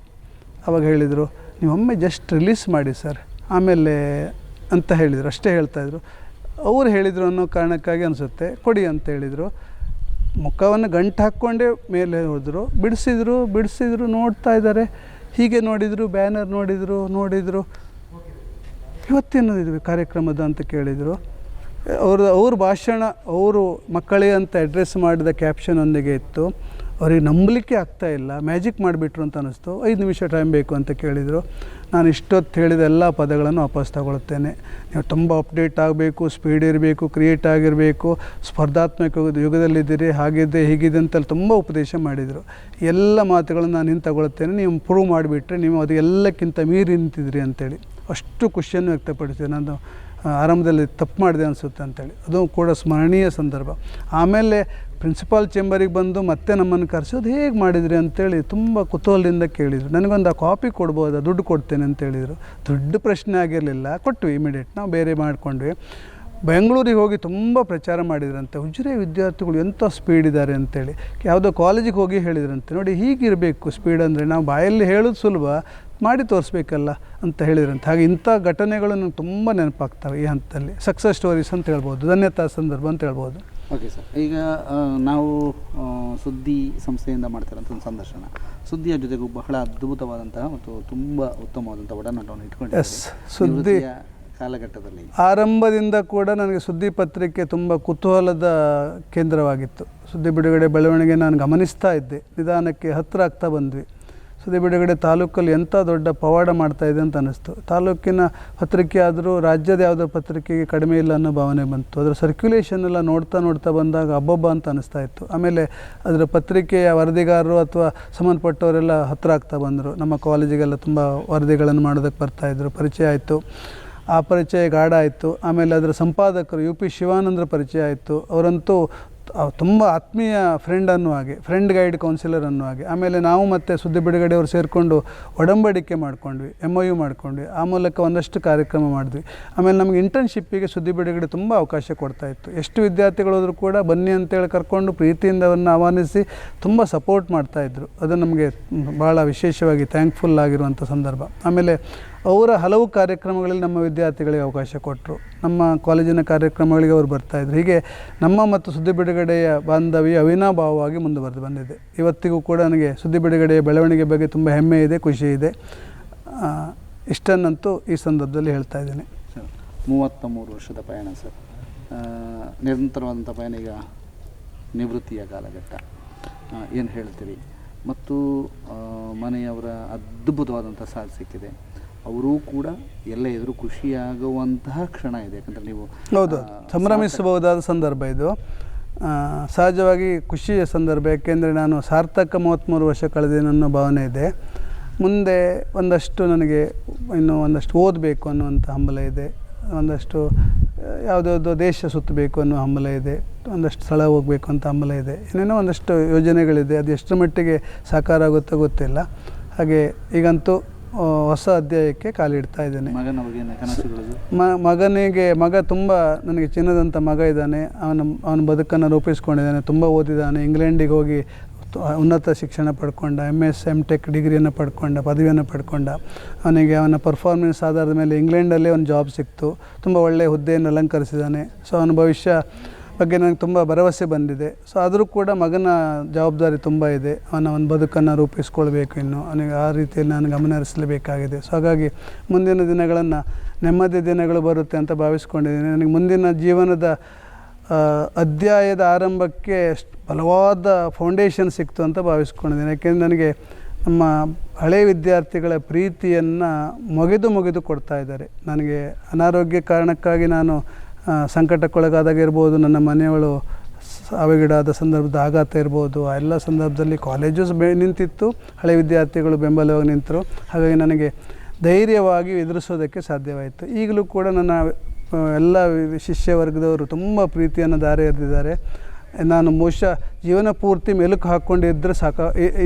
ಆವಾಗ ಹೇಳಿದರು, ನೀವು ಒಮ್ಮೆ ಜಸ್ಟ್ ರಿಲೀಸ್ ಮಾಡಿ ಸರ್, ಆಮೇಲೆ ಅಂತ ಹೇಳಿದರು, ಅಷ್ಟೇ ಹೇಳ್ತಾಯಿದ್ರು. ಅವ್ರು ಹೇಳಿದರು ಅನ್ನೋ ಕಾರಣಕ್ಕಾಗಿ ಅನಿಸುತ್ತೆ, ಕೊಡಿ ಅಂತ ಹೇಳಿದರು. ಮುಖವನ್ನು ಗಂಟು ಹಾಕ್ಕೊಂಡೇ ಮೇಲೆ ಹೋದರು, ಬಿಡಿಸಿದ್ರು ನೋಡ್ತಾ ಇದ್ದಾರೆ. ಹೀಗೆ ನೋಡಿದರು, ಬ್ಯಾನರ್ ನೋಡಿದರು. ಇವತ್ತೇನು ಇದು ಕಾರ್ಯಕ್ರಮದ ಅಂತ ಕೇಳಿದರು. ಅವ್ರ ಭಾಷಣ ಅವರು ಮಕ್ಕಳೇ ಅಂತ ಅಡ್ರೆಸ್ ಮಾಡಿದ ಕ್ಯಾಪ್ಷನೊಂದಿಗೆ ಇತ್ತು. ಅವ್ರಿಗೆ ನಂಬಲಿಕ್ಕೆ ಆಗ್ತಾಯಿಲ್ಲ, ಮ್ಯಾಜಿಕ್ ಮಾಡಿಬಿಟ್ರು ಅಂತ ಅನ್ನಿಸ್ತು. 5 ನಿಮಿಷ ಟೈಮ್ ಬೇಕು ಅಂತ ಕೇಳಿದರು. ನಾನು ಇಷ್ಟೊತ್ತು ಹೇಳಿದ ಎಲ್ಲ ಪದಗಳನ್ನು ವಾಪಸ್ ತಗೊಳ್ತೇನೆ. ನೀವು ತುಂಬ ಅಪ್ಡೇಟ್ ಆಗಬೇಕು, ಸ್ಪೀಡ್ ಇರಬೇಕು, ಕ್ರಿಯೇಟ್ ಆಗಿರಬೇಕು, ಸ್ಪರ್ಧಾತ್ಮಕ ಯುಗದಲ್ಲಿದ್ದೀರಿ, ಹಾಗಿದೆ ಹೀಗಿದೆ ಅಂತೆಲ್ಲ ತುಂಬ ಉಪದೇಶ ಮಾಡಿದರು. ಎಲ್ಲ ಮಾತುಗಳನ್ನು ನಾನು ಹಿಂದೆ ತಗೊಳ್ತೇನೆ, ನೀವು ಪ್ರೂವ್ ಮಾಡಿಬಿಟ್ರೆ ನೀವು ಅದು ಎಲ್ಲಕ್ಕಿಂತ ಮೀರಿ ನಿಂತಿದ್ರಿ ಅಂತೇಳಿ ಅಷ್ಟು ಖುಷಿಯನ್ನು ವ್ಯಕ್ತಪಡಿಸಿದೆ. ನಾನು ಆರಂಭದಲ್ಲಿ ತಪ್ಪು ಮಾಡಿದೆ ಅನಿಸುತ್ತೆ ಅಂತೇಳಿ, ಅದು ಕೂಡ ಸ್ಮರಣೀಯ ಸಂದರ್ಭ. ಆಮೇಲೆ ಪ್ರಿನ್ಸಿಪಾಲ್ ಚೇಂಬರಿಗೆ ಬಂದು ಮತ್ತೆ ನಮ್ಮನ್ನು ಕರೆಸೋದು ಹೇಗೆ ಮಾಡಿದ್ರಿ ಅಂತೇಳಿ ತುಂಬ ಕುತೂಹಲದಿಂದ ಕೇಳಿದರು. ನನಗೊಂದು ಕಾಪಿ ಕೊಡ್ಬೋದಾ, ದುಡ್ಡು ಕೊಡ್ತೇನೆ ಅಂತೇಳಿದರು. ದುಡ್ಡು ಪ್ರಶ್ನೆ ಆಗಿರಲಿಲ್ಲ, ಕೊಟ್ವಿ ಇಮಿಡಿಯೇಟ್. ನಾವು ಬೇರೆ ಮಾಡ್ಕೊಂಡ್ವಿ. ಬೆಂಗಳೂರಿಗೆ ಹೋಗಿ ತುಂಬ ಪ್ರಚಾರ ಮಾಡಿದ್ರಂತೆ, ಉಜಿರೆ ವಿದ್ಯಾರ್ಥಿಗಳು ಎಂಥ ಸ್ಪೀಡ್ ಇದ್ದಾರೆ ಅಂತೇಳಿ. ಯಾವುದೋ ಕಾಲೇಜಿಗೆ ಹೋಗಿ ಹೇಳಿದ್ರಂತೆ, ನೋಡಿ ಹೀಗಿರಬೇಕು ಸ್ಪೀಡ್ ಅಂದರೆ, ನಾವು ಬಾಯಲ್ಲಿ ಹೇಳೋದು ಸುಲಭ, ಮಾಡಿ ತೋರಿಸ್ಬೇಕಲ್ಲ ಅಂತ ಹೇಳಿದ್ರಂತೆ. ಹಾಗೆ ಇಂಥ ಘಟನೆಗಳು ನನಗೆ ತುಂಬ ನೆನಪಾಗ್ತವೆ ಈ ಹಂತದಲ್ಲಿ. ಸಕ್ಸಸ್ ಸ್ಟೋರೀಸ್ ಅಂತ ಹೇಳ್ಬೋದು, ಧನ್ಯತಾ ಸಂದರ್ಭ ಅಂತ ಹೇಳ್ಬೋದು. ಓಕೆ ಸರ್, ಈಗ ನಾವು ಸುದ್ದಿ ಸಂಸ್ಥೆಯಿಂದ ಮಾಡ್ತಿರೋಂಥ ಒಂದು ಸಂದರ್ಶನ, ಸುದ್ದಿಯ ಜೊತೆಗೂ ಬಹಳ ಅದ್ಭುತವಾದಂತಹ ಮತ್ತು ತುಂಬ ಉತ್ತಮವಾದಂಥ ಒಡನಾಟವನ್ನು ಇಟ್ಕೊಂಡಿದ್ದೀವಿ. ಸುದ್ದಿ ಕಾಲಘಟ್ಟದಲ್ಲಿ ಆರಂಭದಿಂದ ಕೂಡ ನನಗೆ ಸುದ್ದಿ ಪತ್ರಿಕೆ ತುಂಬ ಕುತೂಹಲದ ಕೇಂದ್ರವಾಗಿತ್ತು. ಸುದ್ದಿ ಬಿಡುಗಡೆ ಬೆಳವಣಿಗೆ ನಾನು ಗಮನಿಸ್ತಾ ಇದ್ದೆ. ನಿಧಾನಕ್ಕೆ ಹತ್ತಿರ ಆಗ್ತಾ ಬಂದ್ವಿ. ಸುದ್ದಿ ಬಿಡುಗಡೆ ತಾಲೂಕಲ್ಲಿ ಎಂಥ ದೊಡ್ಡ ಪವಾಡ ಮಾಡ್ತಾಯಿದೆ ಅಂತ ಅನ್ನಿಸ್ತು. ತಾಲೂಕಿನ ಪತ್ರಿಕೆ ಆದರೂ ರಾಜ್ಯದ ಯಾವುದೋ ಪತ್ರಿಕೆಗೆ ಕಡಿಮೆ ಇಲ್ಲ ಅನ್ನೋ ಭಾವನೆ ಬಂತು. ಅದರ ಸರ್ಕ್ಯುಲೇಷನ್ ಎಲ್ಲ ನೋಡ್ತಾ ಬಂದಾಗ ಅಬ್ಬಬ್ಬ ಅಂತ ಅನ್ನಿಸ್ತಾ ಇತ್ತು. ಆಮೇಲೆ ಅದರ ಪತ್ರಿಕೆಯ ವರದಿಗಾರರು ಅಥವಾ ಸಂಬಂಧಪಟ್ಟವರೆಲ್ಲ ಹತ್ತಿರ ಆಗ್ತಾ ಬಂದರು. ನಮ್ಮ ಕಾಲೇಜಿಗೆಲ್ಲ ತುಂಬ ವರದಿಗಳನ್ನು ಮಾಡೋದಕ್ಕೆ ಬರ್ತಾಯಿದ್ರು. ಪರಿಚಯ ಆಯಿತು. ಆ ಪರಿಚಯ ಗಾಢ ಆಯಿತು. ಆಮೇಲೆ ಅದರ ಸಂಪಾದಕರು UP ಶಿವಾನಂದ್ರ ಪರಿಚಯ ಆಯಿತು. ಅವರಂತೂ ತುಂಬ ಆತ್ಮೀಯ ಫ್ರೆಂಡ್ ಅನ್ನೋ ಹಾಗೆ, ಫ್ರೆಂಡ್ ಗೈಡ್ ಕೌನ್ಸಿಲರ್ ಅನ್ನೋ ಹಾಗೆ. ಆಮೇಲೆ ನಾವು ಮತ್ತು ಸುದ್ದಿ ಬಿಡುಗಡೆಯವರು ಸೇರಿಕೊಂಡು ಒಡಂಬಡಿಕೆ ಮಾಡ್ಕೊಂಡ್ವಿ, MOU ಮಾಡ್ಕೊಂಡ್ವಿ. ಆ ಮೂಲಕ ಒಂದಷ್ಟು ಕಾರ್ಯಕ್ರಮ ಮಾಡಿದ್ವಿ. ಆಮೇಲೆ ನಮಗೆ ಇಂಟರ್ನ್ಶಿಪ್ಪಿಗೆ ಸುದ್ದಿ ಬಿಡುಗಡೆ ತುಂಬ ಅವಕಾಶ ಕೊಡ್ತಾಯಿತ್ತು. ಎಷ್ಟು ವಿದ್ಯಾರ್ಥಿಗಳು ಹೋದರೂ ಕೂಡ ಬನ್ನಿ ಅಂತೇಳಿ ಕರ್ಕೊಂಡು ಪ್ರೀತಿಯಿಂದ ಅವರನ್ನು ಆಹ್ವಾನಿಸಿ ತುಂಬ ಸಪೋರ್ಟ್ ಮಾಡ್ತಾಯಿದ್ರು. ಅದು ನಮಗೆ ಭಾಳ ವಿಶೇಷವಾಗಿ ಥ್ಯಾಂಕ್ಫುಲ್ ಆಗಿರುವಂಥ ಸಂದರ್ಭ. ಆಮೇಲೆ ಅವರ ಹಲವು ಕಾರ್ಯಕ್ರಮಗಳಲ್ಲಿ ನಮ್ಮ ವಿದ್ಯಾರ್ಥಿಗಳಿಗೆ ಅವಕಾಶ ಕೊಟ್ಟರು. ನಮ್ಮ ಕಾಲೇಜಿನ ಕಾರ್ಯಕ್ರಮಗಳಿಗೆ ಅವರು ಬರ್ತಾಯಿದ್ರು. ಹೀಗೆ ನಮ್ಮ ಮತ್ತು ಸುದ್ದಿ ಬಿಡುಗಡೆಯ ಬಾಂಧವ್ಯ ಅವಿನಾಭಾವವಾಗಿ ಮುಂದುವರೆದು ಬಂದಿದೆ. ಇವತ್ತಿಗೂ ಕೂಡ ನನಗೆ ಸುದ್ದಿ ಬಿಡುಗಡೆಯ ಬೆಳವಣಿಗೆ ಬಗ್ಗೆ ತುಂಬ ಹೆಮ್ಮೆ ಇದೆ, ಖುಷಿ ಇದೆ. ಇಷ್ಟನ್ನಂತೂ ಈ ಸಂದರ್ಭದಲ್ಲಿ ಹೇಳ್ತಾ ಇದ್ದೀನಿ. ಸರ್, 33 ವರ್ಷದ ಪಯಣ ಸರ್, ನಿರಂತರವಾದಂಥ ಪಯಣ. ಈಗ ನಿವೃತ್ತಿಯ ಕಾಲಘಟ್ಟ, ಏನು ಹೇಳ್ತೀರಿ? ಮತ್ತು ಮನೆಯವರ ಅದ್ಭುತವಾದಂಥ ಸಾಥ್ ಸಿಕ್ಕಿದೆ. ಅವರೂ ಕೂಡ ಎಲ್ಲ ಎದುರು ಖುಷಿಯಾಗುವಂತಹ ಕ್ಷಣ ಇದೆ. ಯಾಕಂದರೆ ನೀವು ಹೌದು, ಸಂಭ್ರಮಿಸಬಹುದಾದ ಸಂದರ್ಭ ಇದು. ಸಹಜವಾಗಿ ಖುಷಿಯ ಸಂದರ್ಭ. ಯಾಕೆಂದರೆ ನಾನು ಸಾರ್ಥಕ 33 ವರ್ಷ ಕಳೆದೇನೋ ಅನ್ನೋ ಭಾವನೆ ಇದೆ. ಮುಂದೆ ಒಂದಷ್ಟು ನನಗೆ ಇನ್ನೂ ಒಂದಷ್ಟು ಓದಬೇಕು ಅನ್ನುವಂಥ ಹಂಬಲ ಇದೆ. ಒಂದಷ್ಟು ಯಾವುದಾವುದೋ ದೇಶ ಸುತ್ತಬೇಕು ಅನ್ನೋ ಹಂಬಲ ಇದೆ. ಒಂದಷ್ಟು ಸ್ಥಳ ಹೋಗಬೇಕು ಅಂತ ಹಂಬಲ ಇದೆ. ಇನ್ನೇನೋ ಒಂದಷ್ಟು ಯೋಜನೆಗಳಿದೆ. ಅದು ಎಷ್ಟರ ಮಟ್ಟಿಗೆ ಸಾಕಾರ ಆಗುತ್ತೋ ಗೊತ್ತಿಲ್ಲ. ಹಾಗೆ ಈಗಂತೂ ಹೊಸ ಅಧ್ಯಾಯಕ್ಕೆ ಕಾಲಿಡ್ತಾ ಇದ್ದೇನೆ. ಮಗ ತುಂಬ ನನಗೆ ಚಿನ್ನದಂಥ ಮಗ ಇದ್ದಾನೆ. ಅವನ ಬದುಕನ್ನು ರೂಪಿಸ್ಕೊಂಡಿದ್ದಾನೆ. ತುಂಬ ಓದಿದ್ದಾನೆ. ಇಂಗ್ಲೆಂಡಿಗೆ ಹೋಗಿ ಉನ್ನತ ಶಿಕ್ಷಣ ಪಡ್ಕೊಂಡ, MS MTech ಡಿಗ್ರಿಯನ್ನು ಪಡ್ಕೊಂಡ, ಪದವಿಯನ್ನು ಪಡ್ಕೊಂಡ. ಅವನಿಗೆ ಅವನ ಪರ್ಫಾರ್ಮೆನ್ಸ್ ಆಧಾರದ ಮೇಲೆ ಇಂಗ್ಲೆಂಡಲ್ಲೇ ಒಂದು ಜಾಬ್ ಸಿಕ್ತು. ತುಂಬ ಒಳ್ಳೆಯ ಹುದ್ದೆಯನ್ನು ಅಲಂಕರಿಸಿದ್ದಾನೆ. ಸೊ ಅವನ ಭವಿಷ್ಯ ಬಗ್ಗೆ ನನಗೆ ತುಂಬ ಭರವಸೆ ಬಂದಿದೆ. ಸೊ ಆದರೂ ಕೂಡ ಮಗನ ಜವಾಬ್ದಾರಿ ತುಂಬ ಇದೆ. ಅವನ ಬದುಕನ್ನು ರೂಪಿಸ್ಕೊಳ್ಬೇಕು. ಇನ್ನು ಅವನಿಗೆ ಆ ರೀತಿಯಲ್ಲಿ ನಾನು ಗಮನ ಹರಿಸಲೇಬೇಕಾಗಿದೆ. ಸೊ ಹಾಗಾಗಿ ಮುಂದಿನ ದಿನಗಳನ್ನು ನೆಮ್ಮದಿ ದಿನಗಳು ಬರುತ್ತೆ ಅಂತ ಭಾವಿಸ್ಕೊಂಡಿದ್ದೀನಿ. ನನಗೆ ಮುಂದಿನ ಜೀವನದ ಅಧ್ಯಾಯದ ಆರಂಭಕ್ಕೆ ಬಲವಾದ ಫೌಂಡೇಶನ್ ಸಿಕ್ತು ಅಂತ ಭಾವಿಸ್ಕೊಂಡಿದ್ದೀನಿ. ಯಾಕೆಂದರೆ ನನಗೆ ನಮ್ಮ ಹಳೆಯ ವಿದ್ಯಾರ್ಥಿಗಳ ಪ್ರೀತಿಯನ್ನು ಮುಗಿದು ಕೊಡ್ತಾ ಇದ್ದಾರೆ. ನನಗೆ ಅನಾರೋಗ್ಯ ಕಾರಣಕ್ಕಾಗಿ ನಾನು ಸಂಕಟಕ್ಕೊಳಗಾದಾಗಿರ್ಬೋದು, ನನ್ನ ಮನೆಯವಳು ಸಾವಿಗೀಡಾದ ಸಂದರ್ಭದ ಆಘಾತ ಇರ್ಬೋದು, ಆ ಎಲ್ಲ ಸಂದರ್ಭದಲ್ಲಿ ಕಾಲೇಜಸ್ ನಿಂತಿತ್ತು, ಹಳೆ ವಿದ್ಯಾರ್ಥಿಗಳು ಬೆಂಬಲವಾಗಿ ನಿಂತರು. ಹಾಗಾಗಿ ನನಗೆ ಧೈರ್ಯವಾಗಿ ಎದುರಿಸೋದಕ್ಕೆ ಸಾಧ್ಯವಾಯಿತು. ಈಗಲೂ ಕೂಡ ನನ್ನ ಎಲ್ಲ ಶಿಷ್ಯ ವರ್ಗದವರು ತುಂಬ ಪ್ರೀತಿಯನ್ನು ದಾರಿ ಎರೆದಿದ್ದಾರೆ. ನಾನು ಬಹುಶಃ ಜೀವನ ಪೂರ್ತಿ ಮೆಲುಕು ಹಾಕ್ಕೊಂಡಿದ್ದರೆ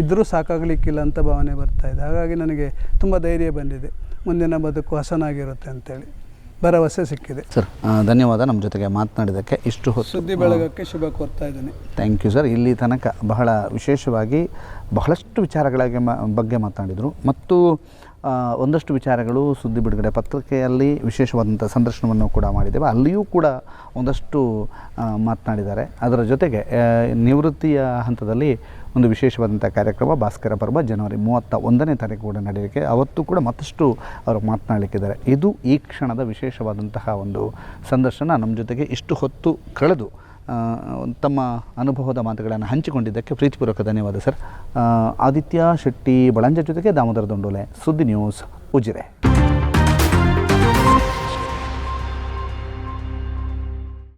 ಇದ್ದರೂ ಸಾಕಾಗಲಿಕ್ಕಿಲ್ಲ ಅಂತ ಭಾವನೆ ಬರ್ತಾಯಿದೆ. ಹಾಗಾಗಿ ನನಗೆ ತುಂಬ ಧೈರ್ಯ ಬಂದಿದೆ, ಮುಂದಿನ ಬದುಕು ಹಸನಾಗಿರುತ್ತೆ ಅಂತೇಳಿ ಭರವಸೆ ಸಿಕ್ಕಿದೆ. ಸರ್ ಧನ್ಯವಾದ ನಮ್ಮ ಜೊತೆಗೆ ಮಾತನಾಡಿದ್ದಕ್ಕೆ. ಇಷ್ಟು ಹೊತ್ತು ಸುದ್ದಿ ಬೆಳಗಕ್ಕೆ ಶುಭ ಕೋರ್ತಾ ಇದ್ದೀನಿ. Thank you sir. ಇಲ್ಲಿ ತನಕ ಬಹಳ ವಿಶೇಷವಾಗಿ ಬಹಳಷ್ಟು ವಿಚಾರಗಳಿಗೆ ಬಗ್ಗೆ ಮಾತನಾಡಿದರು ಮತ್ತು ಒಂದಷ್ಟು ವಿಚಾರಗಳು ಸುದ್ದಿ ಬಿಡುಗಡೆ ಪತ್ರಿಕೆಯಲ್ಲಿ ವಿಶೇಷವಾದಂಥ ಸಂದರ್ಶನವನ್ನು ಕೂಡ ಮಾಡಿದ್ದೇವೆ, ಅಲ್ಲಿಯೂ ಕೂಡ ಒಂದಷ್ಟು ಮಾತನಾಡಿದ್ದಾರೆ. ಅದರ ಜೊತೆಗೆ ನಿವೃತ್ತಿಯ ಹಂತದಲ್ಲಿ ಒಂದು ವಿಶೇಷವಾದಂಥ ಕಾರ್ಯಕ್ರಮ ಭಾಸ್ಕರ ಪರ್ವ ಜನವರಿ 31ನೇ ತಾರೀಕು ಕೂಡ ನಡೆಯಲಿಕ್ಕೆ, ಅವತ್ತು ಕೂಡ ಮತ್ತಷ್ಟು ಅವರು ಮಾತನಾಡಲಿಕ್ಕಿದ್ದಾರೆ. ಇದು ಈ ಕ್ಷಣದ ವಿಶೇಷವಾದಂತಹ ಒಂದು ಸಂದರ್ಶನ. ನಮ್ಮ ಜೊತೆಗೆ ಇಷ್ಟು ಹೊತ್ತು ಕಳೆದು ತಮ್ಮ ಅನುಭವದ ಮಾತುಗಳನ್ನು ಹಂಚಿಕೊಂಡಿದ್ದಕ್ಕೆ ಪ್ರೀತಿಪೂರ್ವಕ ಧನ್ಯವಾದ ಸರ್. ಆದಿತ್ಯ ಶೆಟ್ಟಿ ಬಳಂಜ ಜೊತೆಗೆ ದಾಮೋದರ ದೊಂಡೋಲೆ, ಸುದ್ದಿ ನ್ಯೂಸ್, ಉಜಿರೆ.